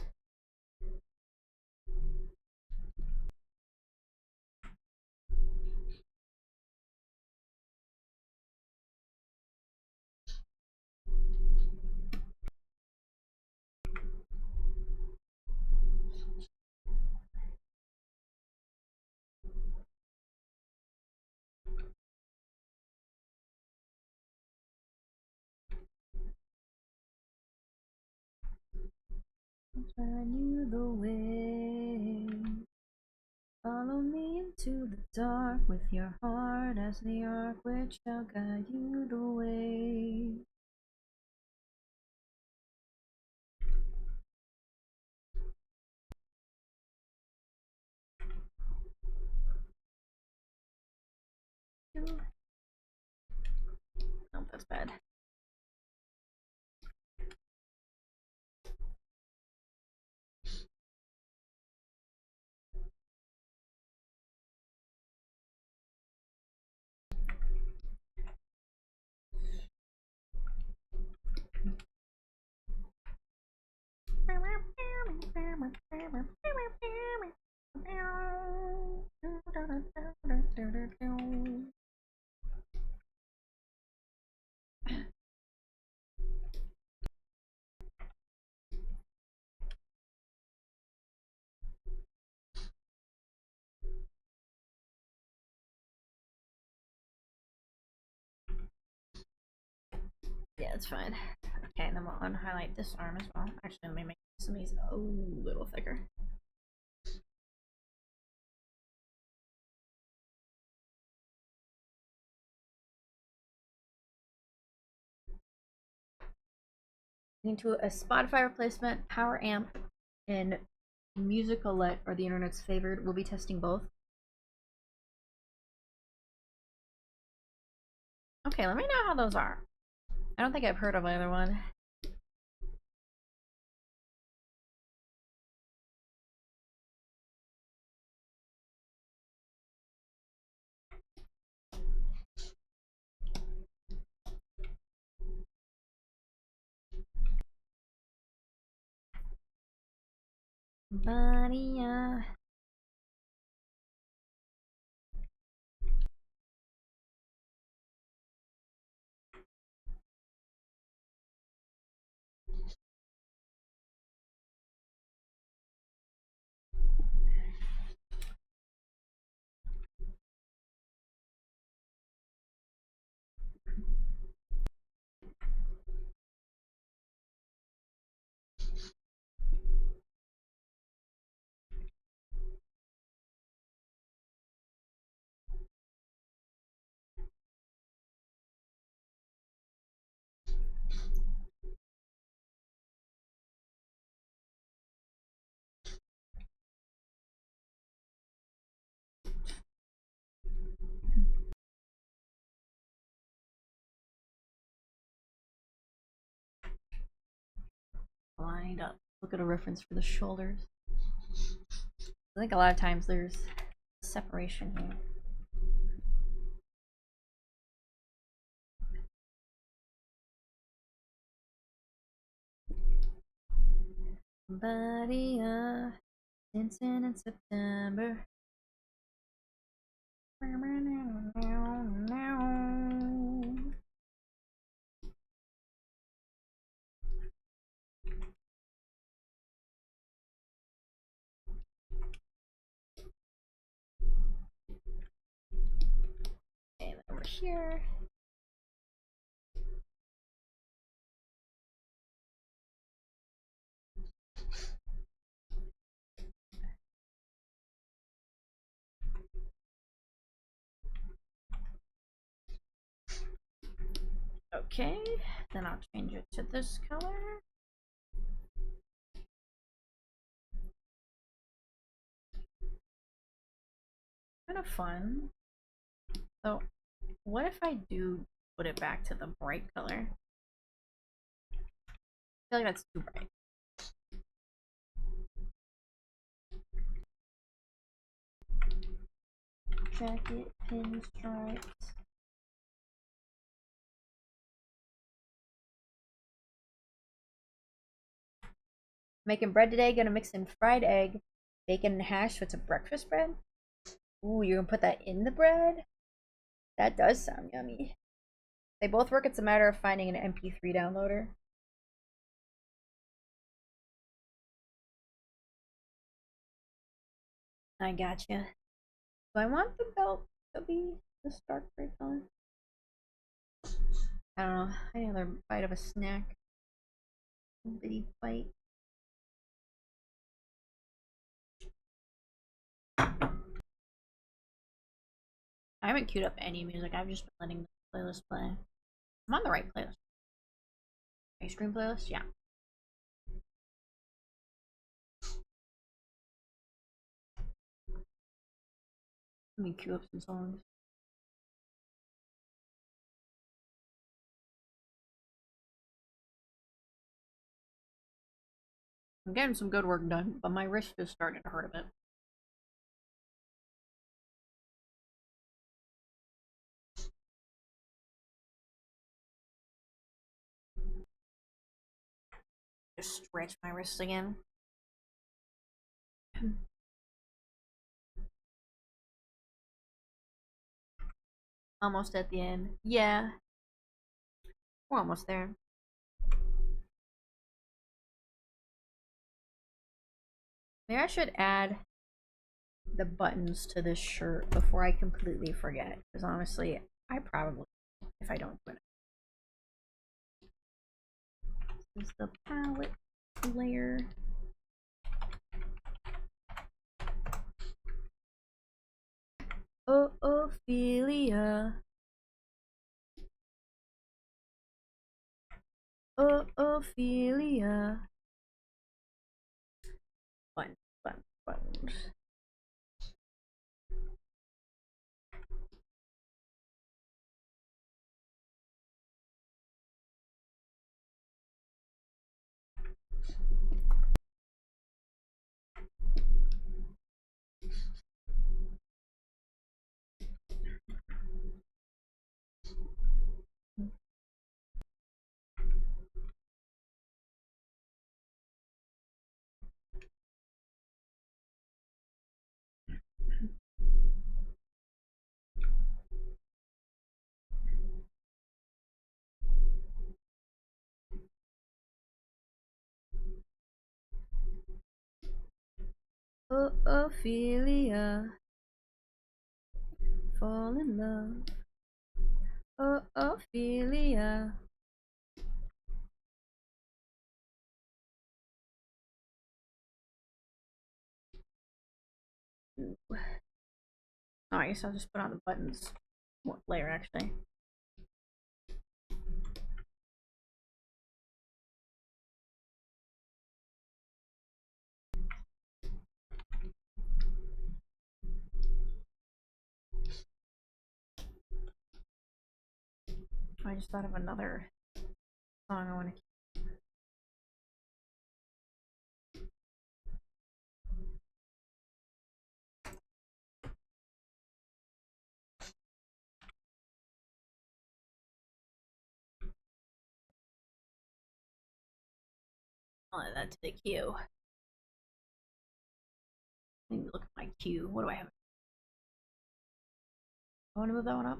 I knew the way. Follow me into the dark with your heart as the ark which shall guide you the way. Oh, that's bad. that's fine. Okay, and then we'll unhighlight this arm as well. Actually, let me make some of these a little thicker. Into a Spotify replacement, power amp, and Musicalette are the internet's favorite. We'll be testing both. Okay, let me know how those are. I don't think I've heard of either one. Buddy, lined up. Look at a reference for the shoulders. I think a lot of times there's separation here. Buddy, dancing in September. Okay, over here. Okay, then I'll change it to this color. Kind of fun. So, what if I do put it back to the bright color? I feel like that's too bright. Jacket, pinstripes. Making bread today. Gonna mix in fried egg, bacon, and hash. So it's a breakfast bread. Ooh, you're gonna put that in the bread? That does sound yummy. They both work. It's a matter of finding an MP3 downloader. I gotcha. Do I want the belt to be this dark gray color? I don't know. Any other bite of a snack? Little bitty bite. I haven't queued up any music. I've just been letting the playlist play. I'm on the right playlist. Ice cream playlist? Yeah. Let me queue up some songs. I'm getting some good work done, but my wrist is starting to hurt a bit. Just stretch my wrist again. Almost at the end. Yeah. We're almost there. Maybe I should add the buttons to this shirt before I completely forget. Because honestly, I probably, if I don't do it. This is the palette layer. Oh, Ophelia. Oh, Ophelia. Buttons, buttons, buttons. Oh, Ophelia. Fall in love. Oh, Ophelia. Ooh. Oh, I guess I'll just put on the buttons. What layer, actually? I just thought of another song I want to keep. I'll add that to the queue. Let me look at my queue. What do I have? I want to move that one up.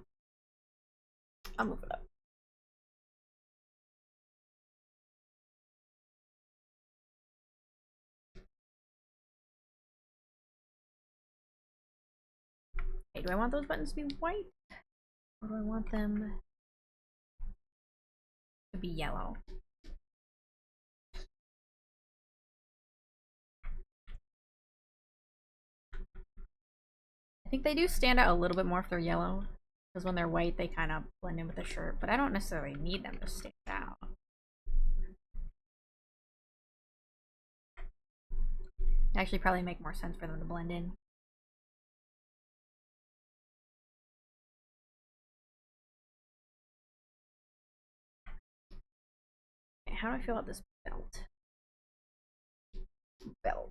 I'll move it up. Hey, do I want those buttons to be white? Or do I want them to be yellow? I think they do stand out a little bit more if they're yellow. Because when they're white, they kind of blend in with the shirt. But I don't necessarily need them to stand out. Actually, probably make more sense for them to blend in. Okay, how do I feel about this belt? Belt.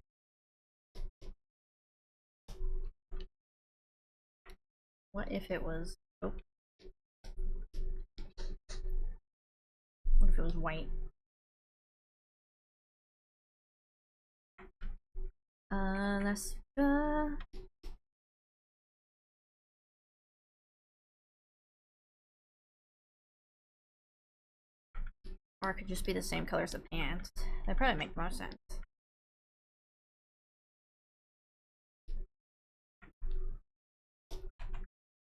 What if it was... Oh. What if it was white? Let's... Or it could just be the same color as the pants. That probably make more sense.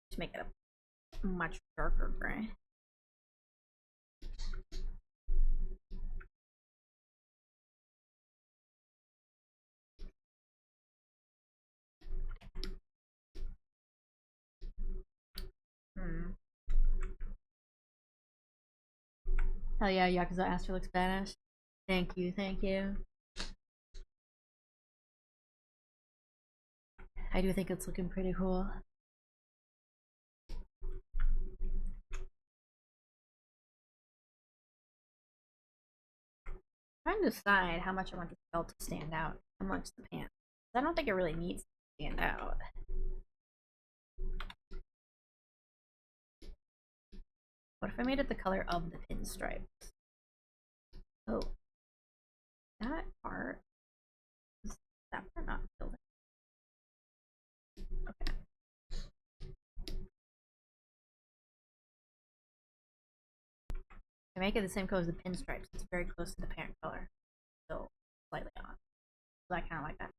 Just make it a much darker gray. Hell yeah, Yakuza Astro looks badass. Thank you, thank you. I do think it's looking pretty cool. I'm trying to decide how much I want the belt to stand out amongst the pants. I don't think it really needs to stand out. What if I made it the color of the pinstripes? Oh, that part is that part not filled in? Okay. I make it the same color as the pinstripes. It's very close to the pant color, so slightly off. So I kind of like that.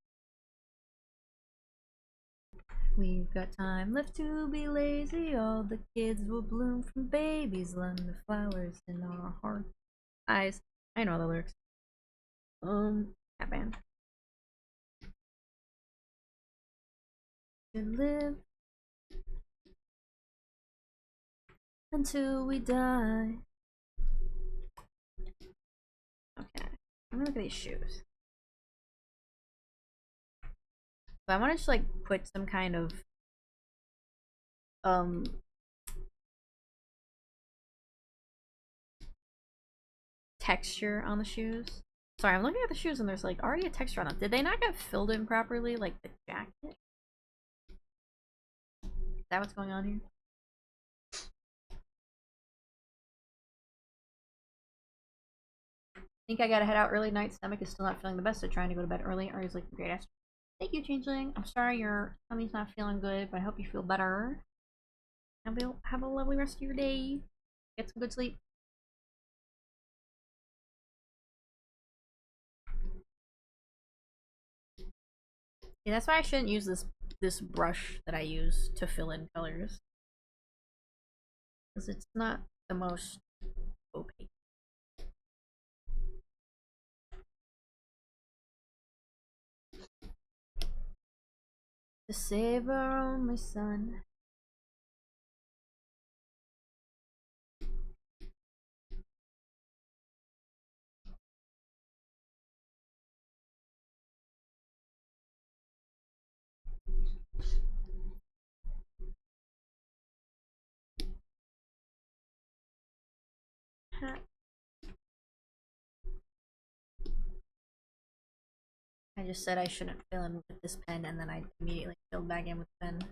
We've got time left to be lazy. All the kids will bloom from babies. Learn the flowers in our hearts, eyes. I know the lyrics. That band. To live until we die. Okay, I'm gonna look at these shoes. So I want to just like put some kind of um texture on the shoes. Sorry, I'm looking at the shoes and there's like already a texture on them. Did they not get filled in properly, like the jacket? Is that what's going on here? Think I gotta head out early tonight. Stomach is still not feeling the best, so trying to go to bed early. Ari's like, great ass. Thank you, Changeling. I'm sorry your tummy's not feeling good, but I hope you feel better. Have a lovely rest of your day. Get some good sleep. Yeah, that's why I shouldn't use this brush that I use to fill in colors. Because it's not the most opaque. To save our only son. I just said I shouldn't fill in with this pen, and then I immediately filled back in with the pen.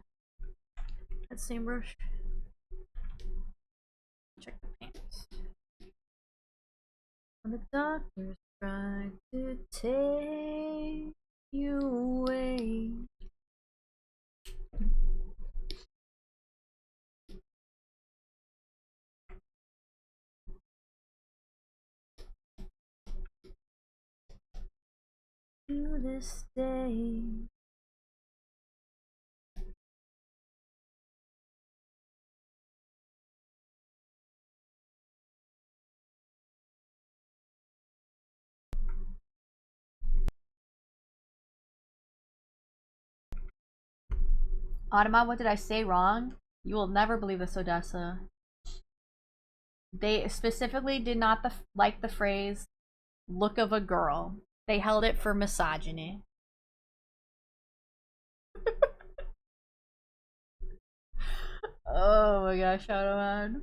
That same brush. Check the pants. When the doctors tried to take you away. To this day. Automa, what did I say wrong? You will never believe this, Odessa. They specifically did not like the phrase look of a girl. They held it for misogyny. Oh my gosh, Automan.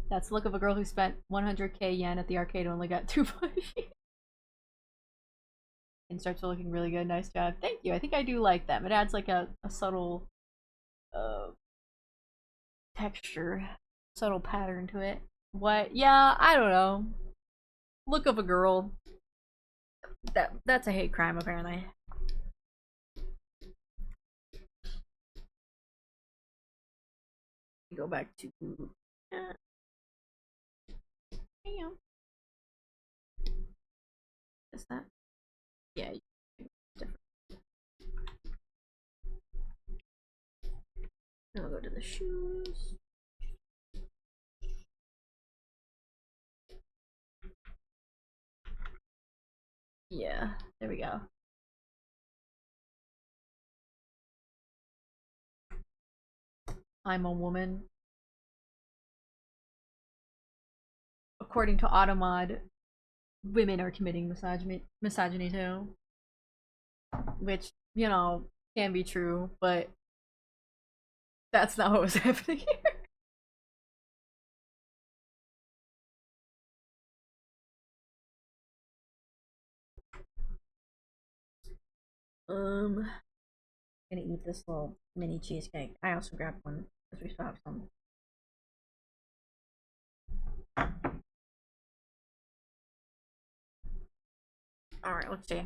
That's the look of a girl who spent 100k yen at the arcade and only got 2 plushies. And starts looking really good. Nice job. Thank you. I think I do like them. It adds like a subtle uh, texture, subtle pattern to it. What? Yeah, I don't know. Look of a girl. That's a hate crime apparently. Go back to damn. Is that? Yeah. Different. Then we'll go to the shoes. Yeah, there we go. I'm a woman. According to Automod, women are committing misogyny too. Which, you know, can be true, but that's not what was happening here. I'm gonna eat this little mini cheesecake. I also grabbed one because we still have some. Alright, let's see.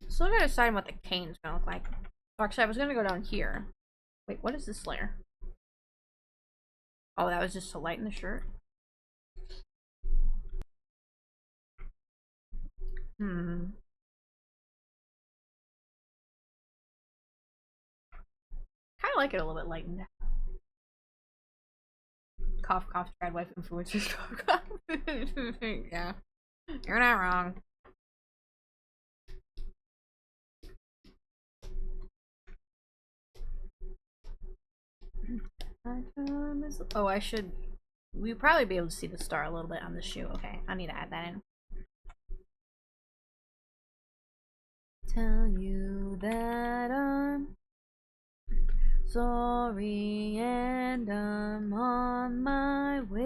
Still gotta decide what the cane's gonna look like. Actually, I was gonna go down here. Wait, what is this layer? Oh, that was just to lighten the shirt. Hmm. of like it a little bit lightened. Cough, cough, trad wife influencers. Cough, cough. Yeah, you're not wrong. Oh, I should. We'd probably be able to see the star a little bit on the shoe. Okay, I need to add that in. Tell you that I'm sorry and I'm on my way.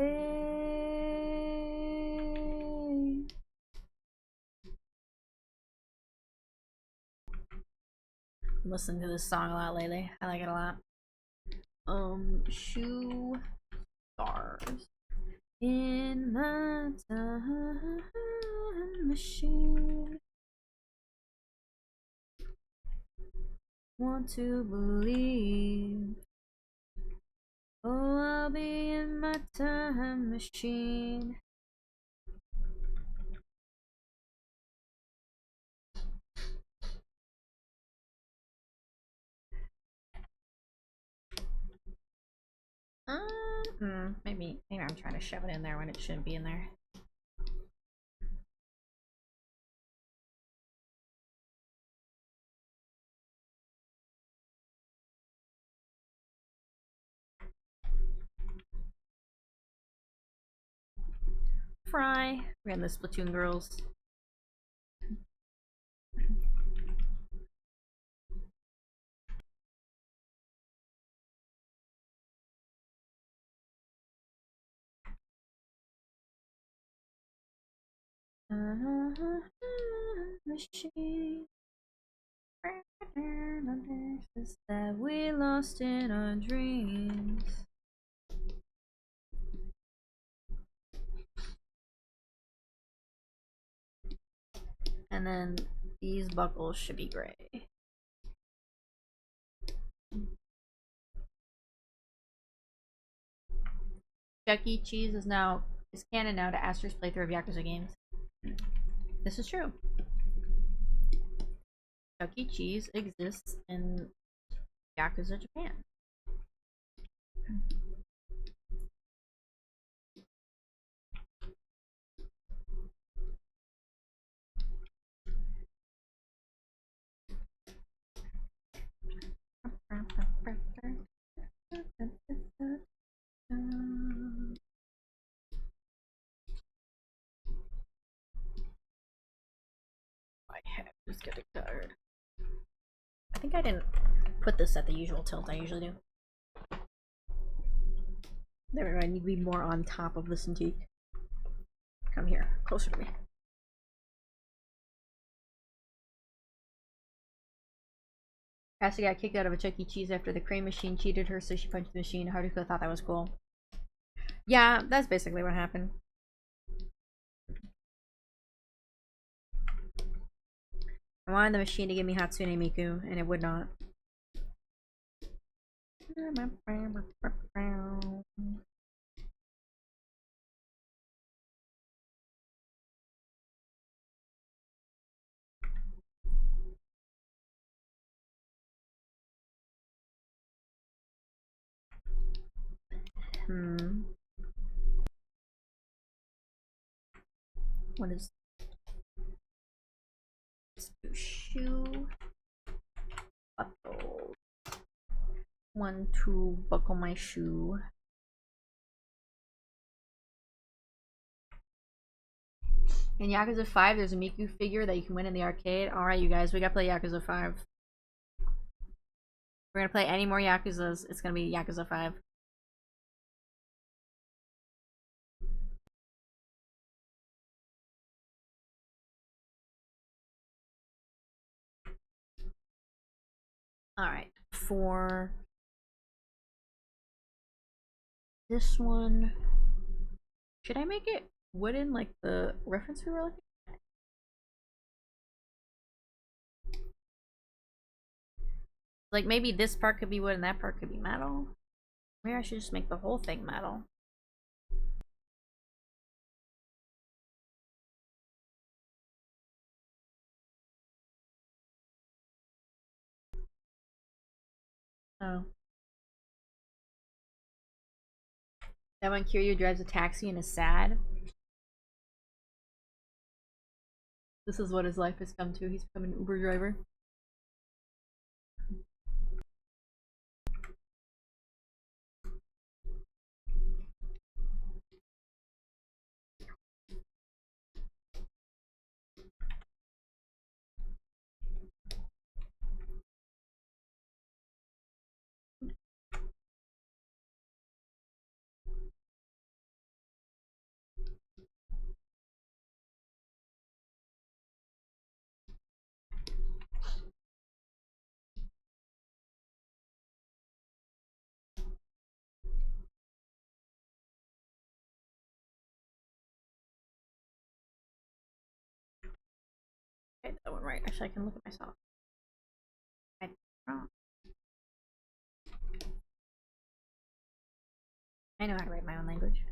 I'm listening to this song a lot lately. I like it a lot. Shoe stars in my time machine. Want to believe. Oh, I'll be in my time machine. Maybe I'm trying to shove it in there when it shouldn't be in there. Fry. We got the Splatoon girls. Machine. That we lost in our dreams. And then these buckles should be gray. Chuck E. Cheese is canon now to Aster's playthrough of Yakuza games. This is true. Chuck E. Cheese exists in Yakuza Japan. My head is getting tired. I think I didn't put this at the usual tilt I usually do. There we go, I need to be more on top of this Cintiq. Come here, closer to me. Cassie got kicked out of a Chuck E. Cheese after the crane machine cheated her, so she punched the machine. Haruka thought that was cool. Yeah, that's basically what happened. I wanted the machine to give me Hatsune Miku, and it would not. What is this? Shoe. Buckle. 1, 2, buckle my shoe. In Yakuza 5, there's a Miku figure that you can win in the arcade. Alright, you guys, we gotta play Yakuza 5. If we're gonna play any more Yakuzas, it's gonna be Yakuza 5. Alright, for this one, should I make it wooden like the reference we were looking at? Like maybe this part could be wood and that part could be metal? Maybe I should just make the whole thing metal. Oh. That when Kiryu drives a taxi and is sad. This is what his life has come to. He's become an Uber driver. Okay, that one right. Actually, I can look at myself. I know how to write my own language.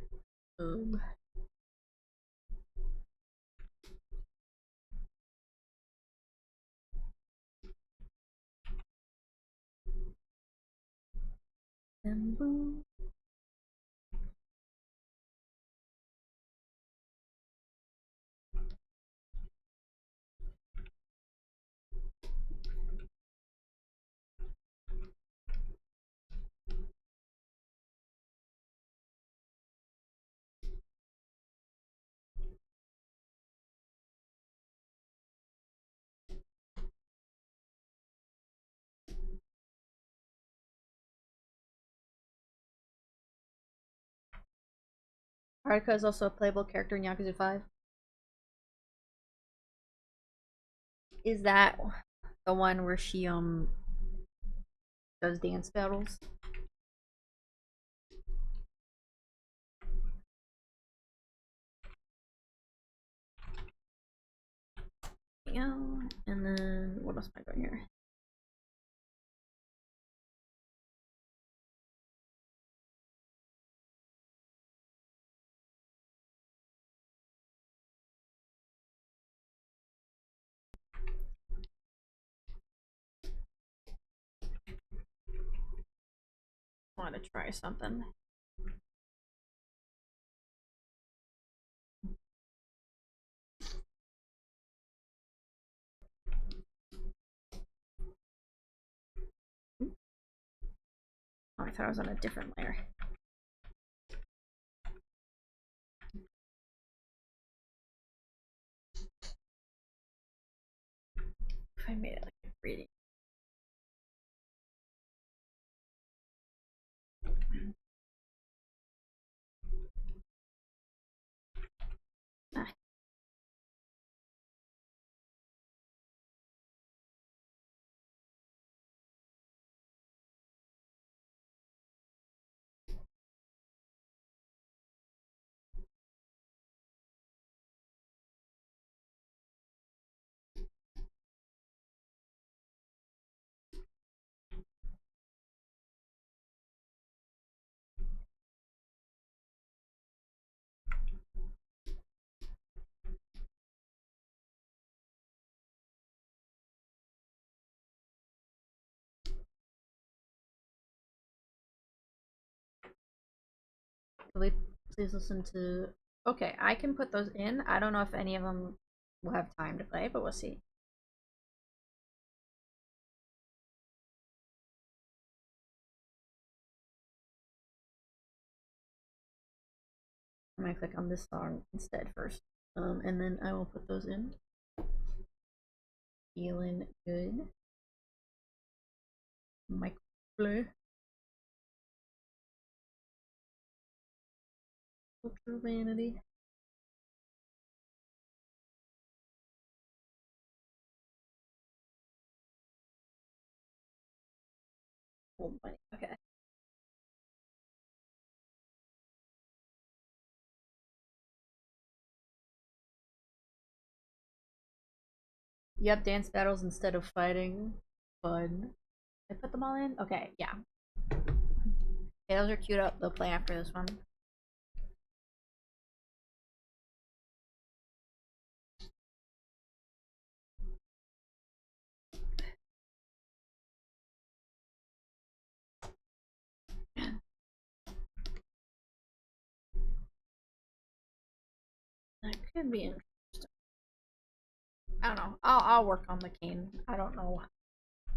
Haruka is also a playable character in Yakuza 5. Is that the one where she does dance battles? Yeah, and then what else am I doing here? I want to try something. Oh, I thought I was on a different layer. If I made it like a reading. Ah. Please listen to. Okay, I can put those in. I don't know if any of them will have time to play, but we'll see. I'm gonna click on this song instead first, and then I will put those in. Feeling good. Michael play. Ultra vanity. Old money. Okay. Yep, dance battles instead of fighting. Fun. I put them all in? Okay, yeah. Okay, those are queued up. They'll play after this one. Could be interesting. I don't know. I'll work on the cane. I don't know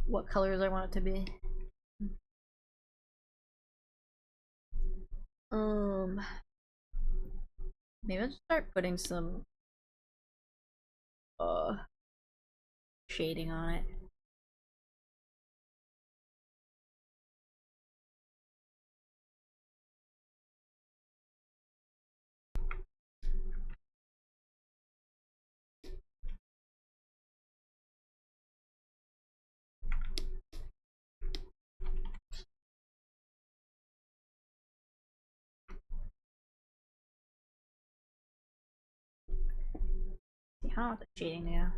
what colors I want it to be. Maybe I'll just start putting some shading on it. See, I don't want the shading now.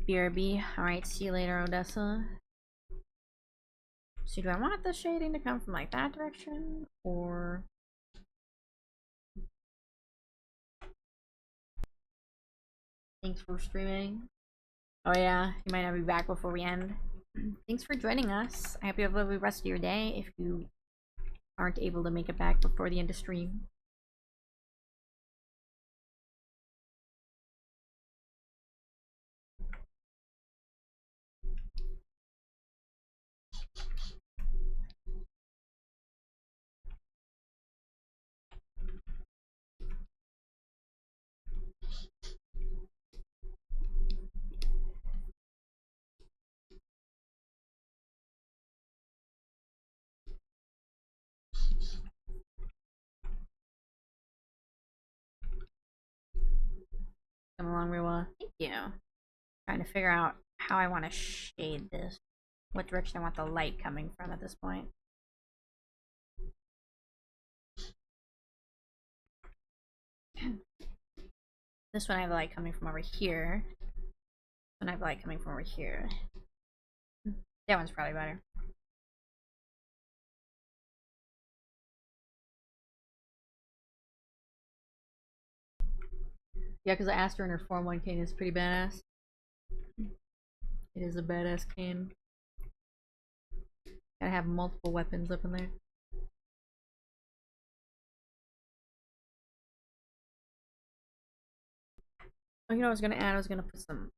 BRB. Alright, see you later, Odessa. So do I want the shading to come from like that direction? Or thanks for streaming. Oh yeah, you might not be back before we end. Thanks for joining us. I hope you have a lovely rest of your day if you aren't able to make it back before the end of stream. Come along real well. Thank you. Trying to figure out how I want to shade this. What direction I want the light coming from at this point. This one I have light coming from over here. This one I have light coming from over here. That one's probably better. Yeah, because I asked her in her Form 1 cane is pretty badass. It is a badass cane. Gotta have multiple weapons up in there. Oh, you know what I was gonna add? I was gonna put some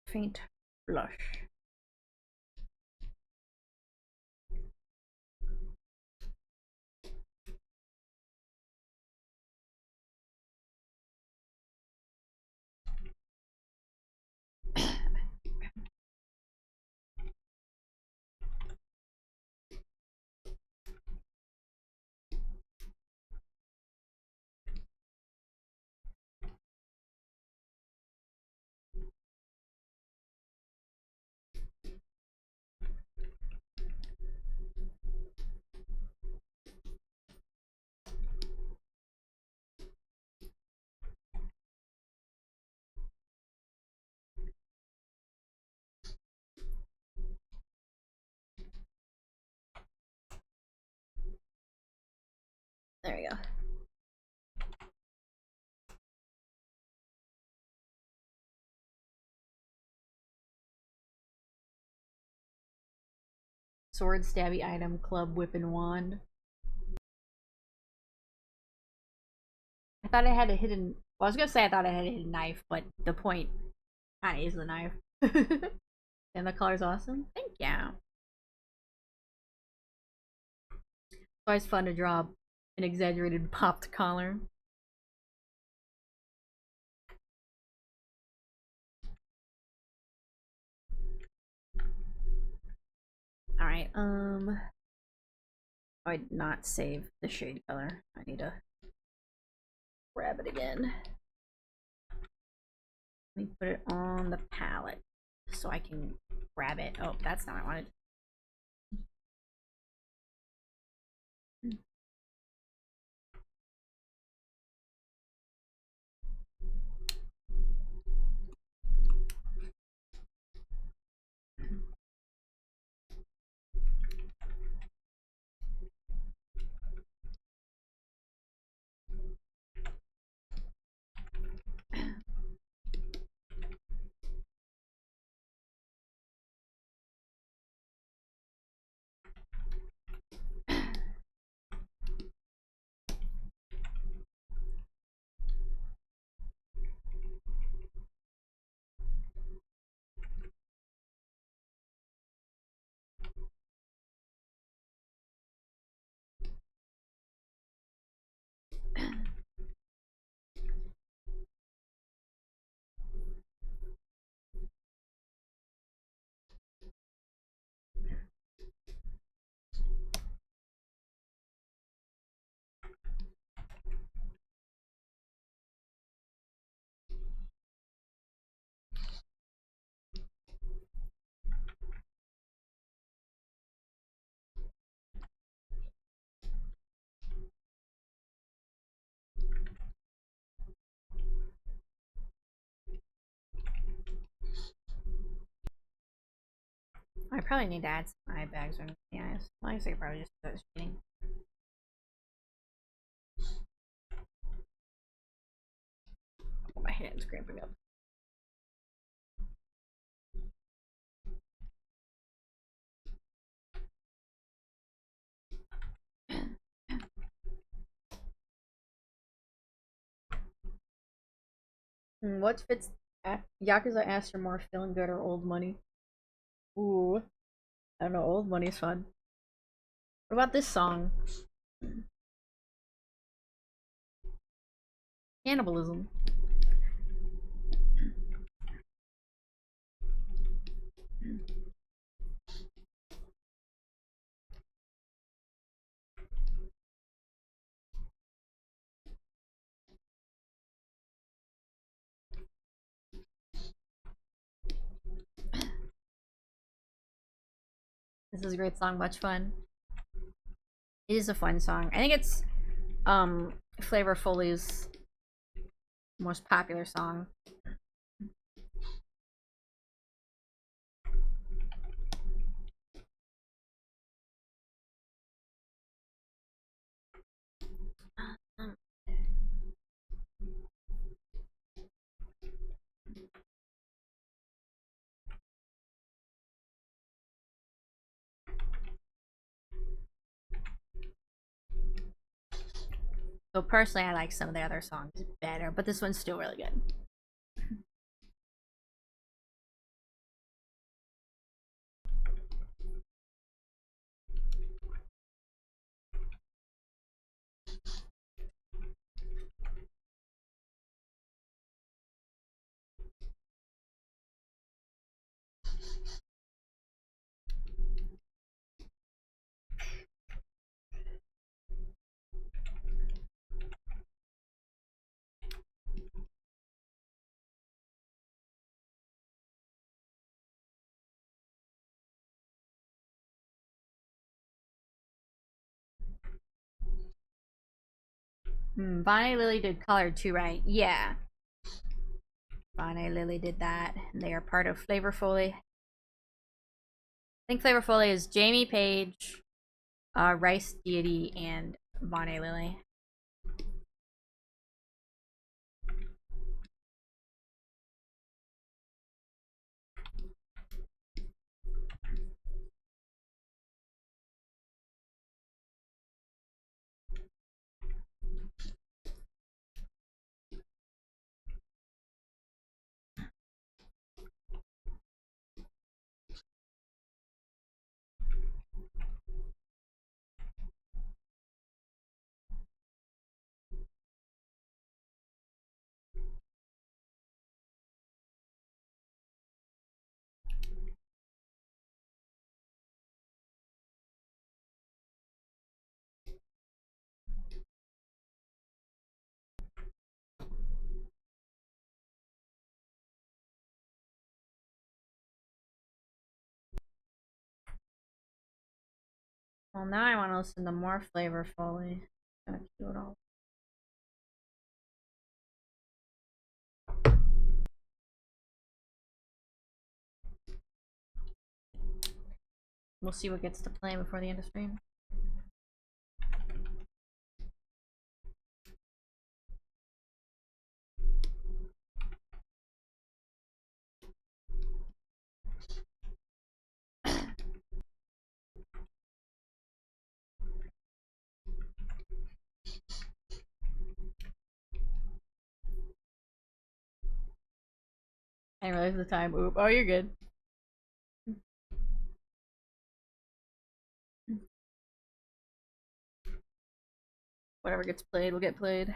faint blush. There we go. Sword, stabby item, club, whip, and wand. I thought I had a hidden Well, I was gonna say I thought I had a knife, but the point kind of is the knife. And the color's awesome. Thank you. It's always fun to draw an exaggerated popped collar. All right. I did not save the shade color. I need to grab it again. Let me put it on the palette so I can grab it. Oh, that's not what I wanted. I probably need to add some eye bags or the eyes. Well, I guess I could probably just do this shading. Oh, my hand's cramping up. What fits Yakuza asked for more feeling good or old money? Ooh, I don't know, old money's fun. What about this song? Cannibalism. This is a great song, much fun. It is a fun song. I think it's Flavor Foley's most popular song. So personally, I like some of the other songs better, but this one's still really good. Bonnie Lily did color too, right? Yeah. Bonnie Lily did that. They are part of Flavor Foley. I think Flavor Foley is Jamie Page, Rice Deity, and Bonnie Lily. Well, now I want to listen to more flavorfully. Gonna cue it all. We'll see what gets to play before the end of stream. I didn't realize the time. Oop. Oh, you're good. Whatever gets played will get played.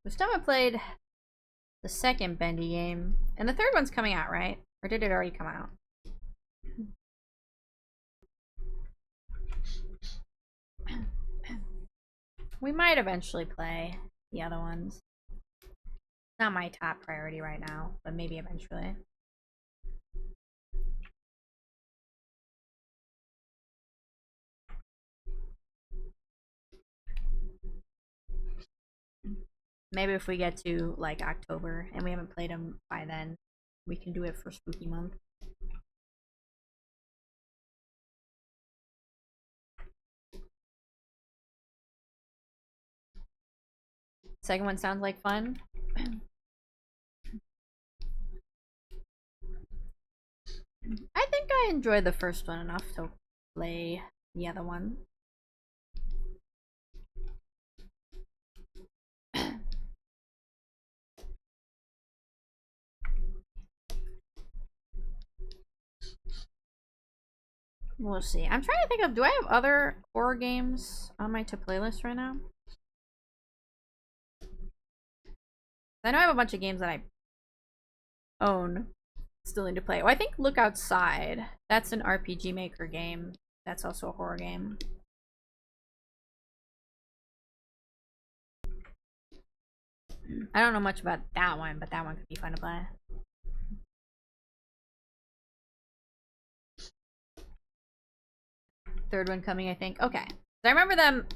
We still haven't played the second Bendy game. And the third one's coming out, right? Or did it already come out? We might eventually play the other ones. Not my top priority right now, but maybe eventually. Maybe if we get to like October and we haven't played them by then, we can do it for Spooky Month. Second one sounds like fun. I think I enjoyed the first one enough to play the other one. We'll see. I'm trying to think of, do I have other horror games on my to playlist right now? I know I have a bunch of games that I own. Still need to play. Oh, I think Look Outside. That's an RPG Maker game. That's also a horror game. I don't know much about that one, but that one could be fun to play. Third one coming, I think. Okay. I remember them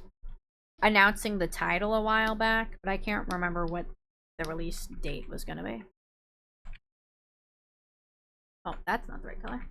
announcing the title a while back, but I can't remember what the release date was gonna be. Oh, that's not the right color.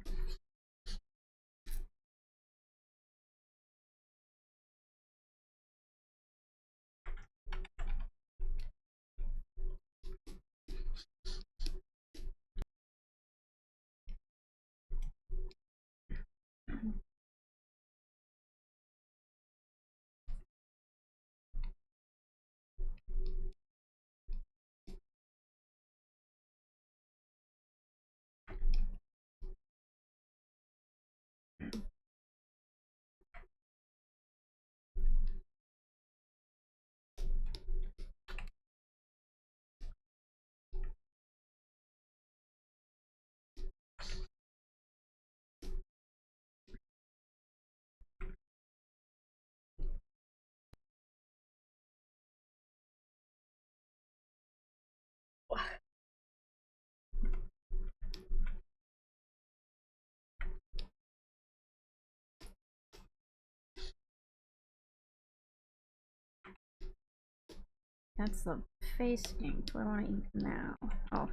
That's the face ink. What do I want to ink now? Oh,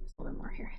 just a little bit more here.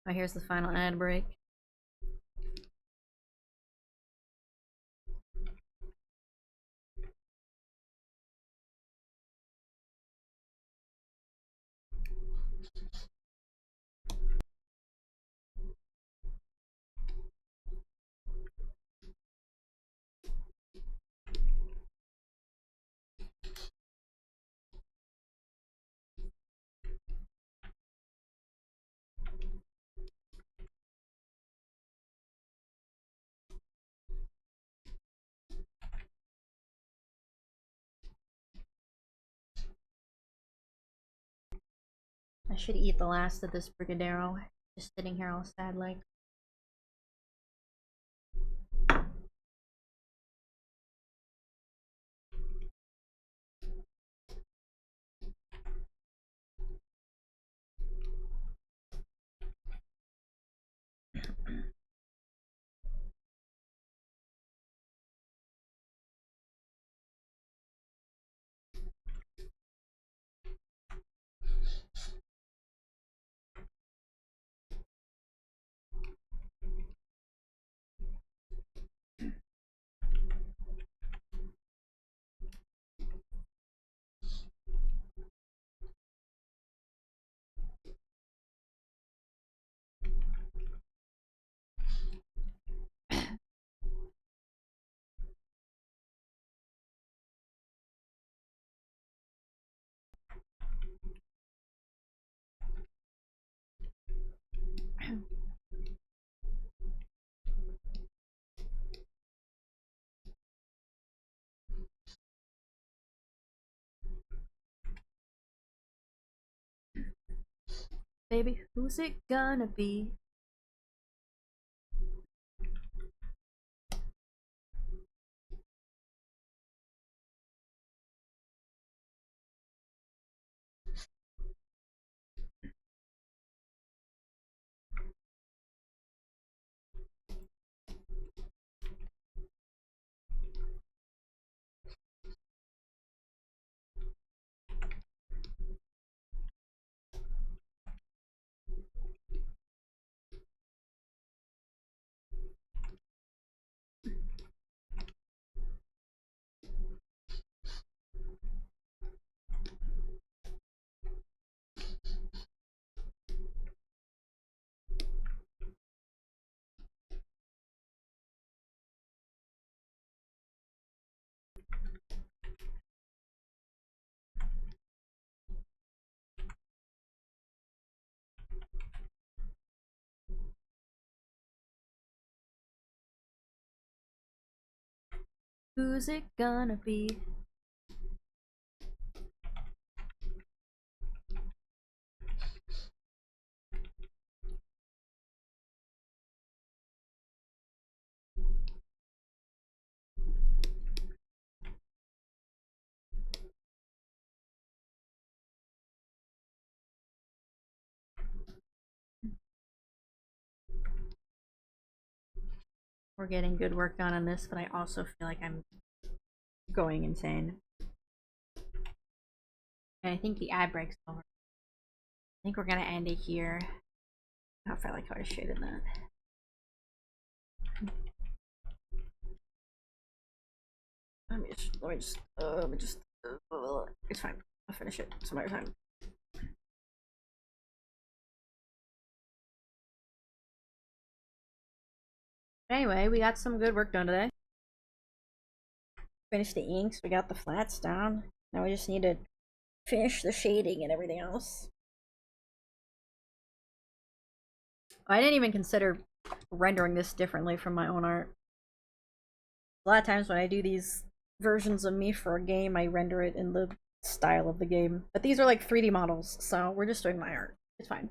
Oh, here's the final ad break. I should eat the last of this brigadeiro. Just sitting here all sad like. Baby, who's it gonna be? Who's it gonna be? We're getting good work done on this, but I also feel like I'm going insane. And I think the ad break's over. I think we're gonna end it here. I don't feel like how I shaded that. It's fine. I'll finish it some other time. Anyway, we got some good work done today. Finished the inks, we got the flats down. Now we just need to finish the shading and everything else. I didn't even consider rendering this differently from my own art. A lot of times when I do these versions of me for a game, I render it in the style of the game. But these are like 3D models, so we're just doing my art. It's fine.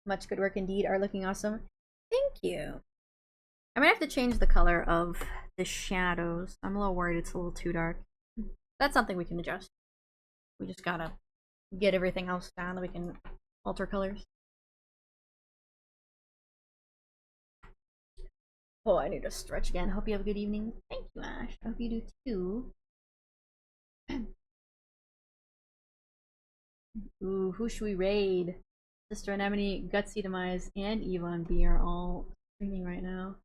Much good work indeed. Art looking awesome. Thank you. I might have to change the color of the shadows. I'm a little worried it's a little too dark. That's something we can adjust. We just gotta get everything else down that we can alter colors. Oh, I need to stretch again. Hope you have a good evening. Thank you, Ash. I hope you do too. Ooh, who should we raid? Sister Anemone, Gutsy Demise, and Yvonne B are all streaming right now.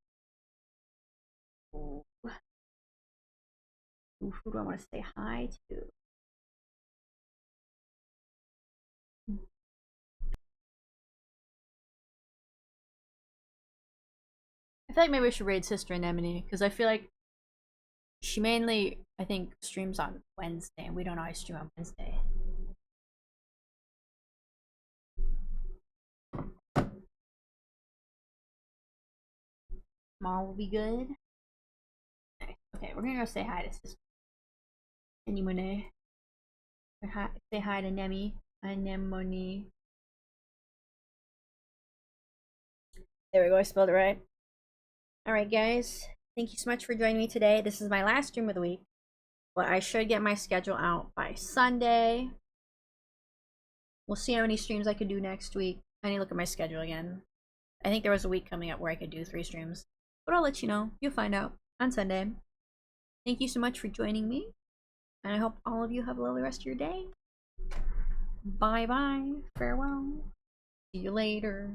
Ooh. Ooh, who do I want to say hi to? I feel like maybe we should raid Sister Anemone, because I feel like she mainly, I think, streams on Wednesday, and we don't always stream on Wednesday. Tomorrow will be good. Okay, we're gonna go say hi to Sister Anemone. Say hi to Nemi. Anemone. There we go, I spelled it right. Alright, guys. Thank you so much for joining me today. This is my last stream of the week, but I should get my schedule out by Sunday. We'll see how many streams I can do next week. I need to look at my schedule again. I think there was a week coming up where I could do 3 streams, but I'll let you know. You'll find out on Sunday. Thank you so much for joining me, and I hope all of you have a lovely rest of your day. Bye bye. Farewell. See you later.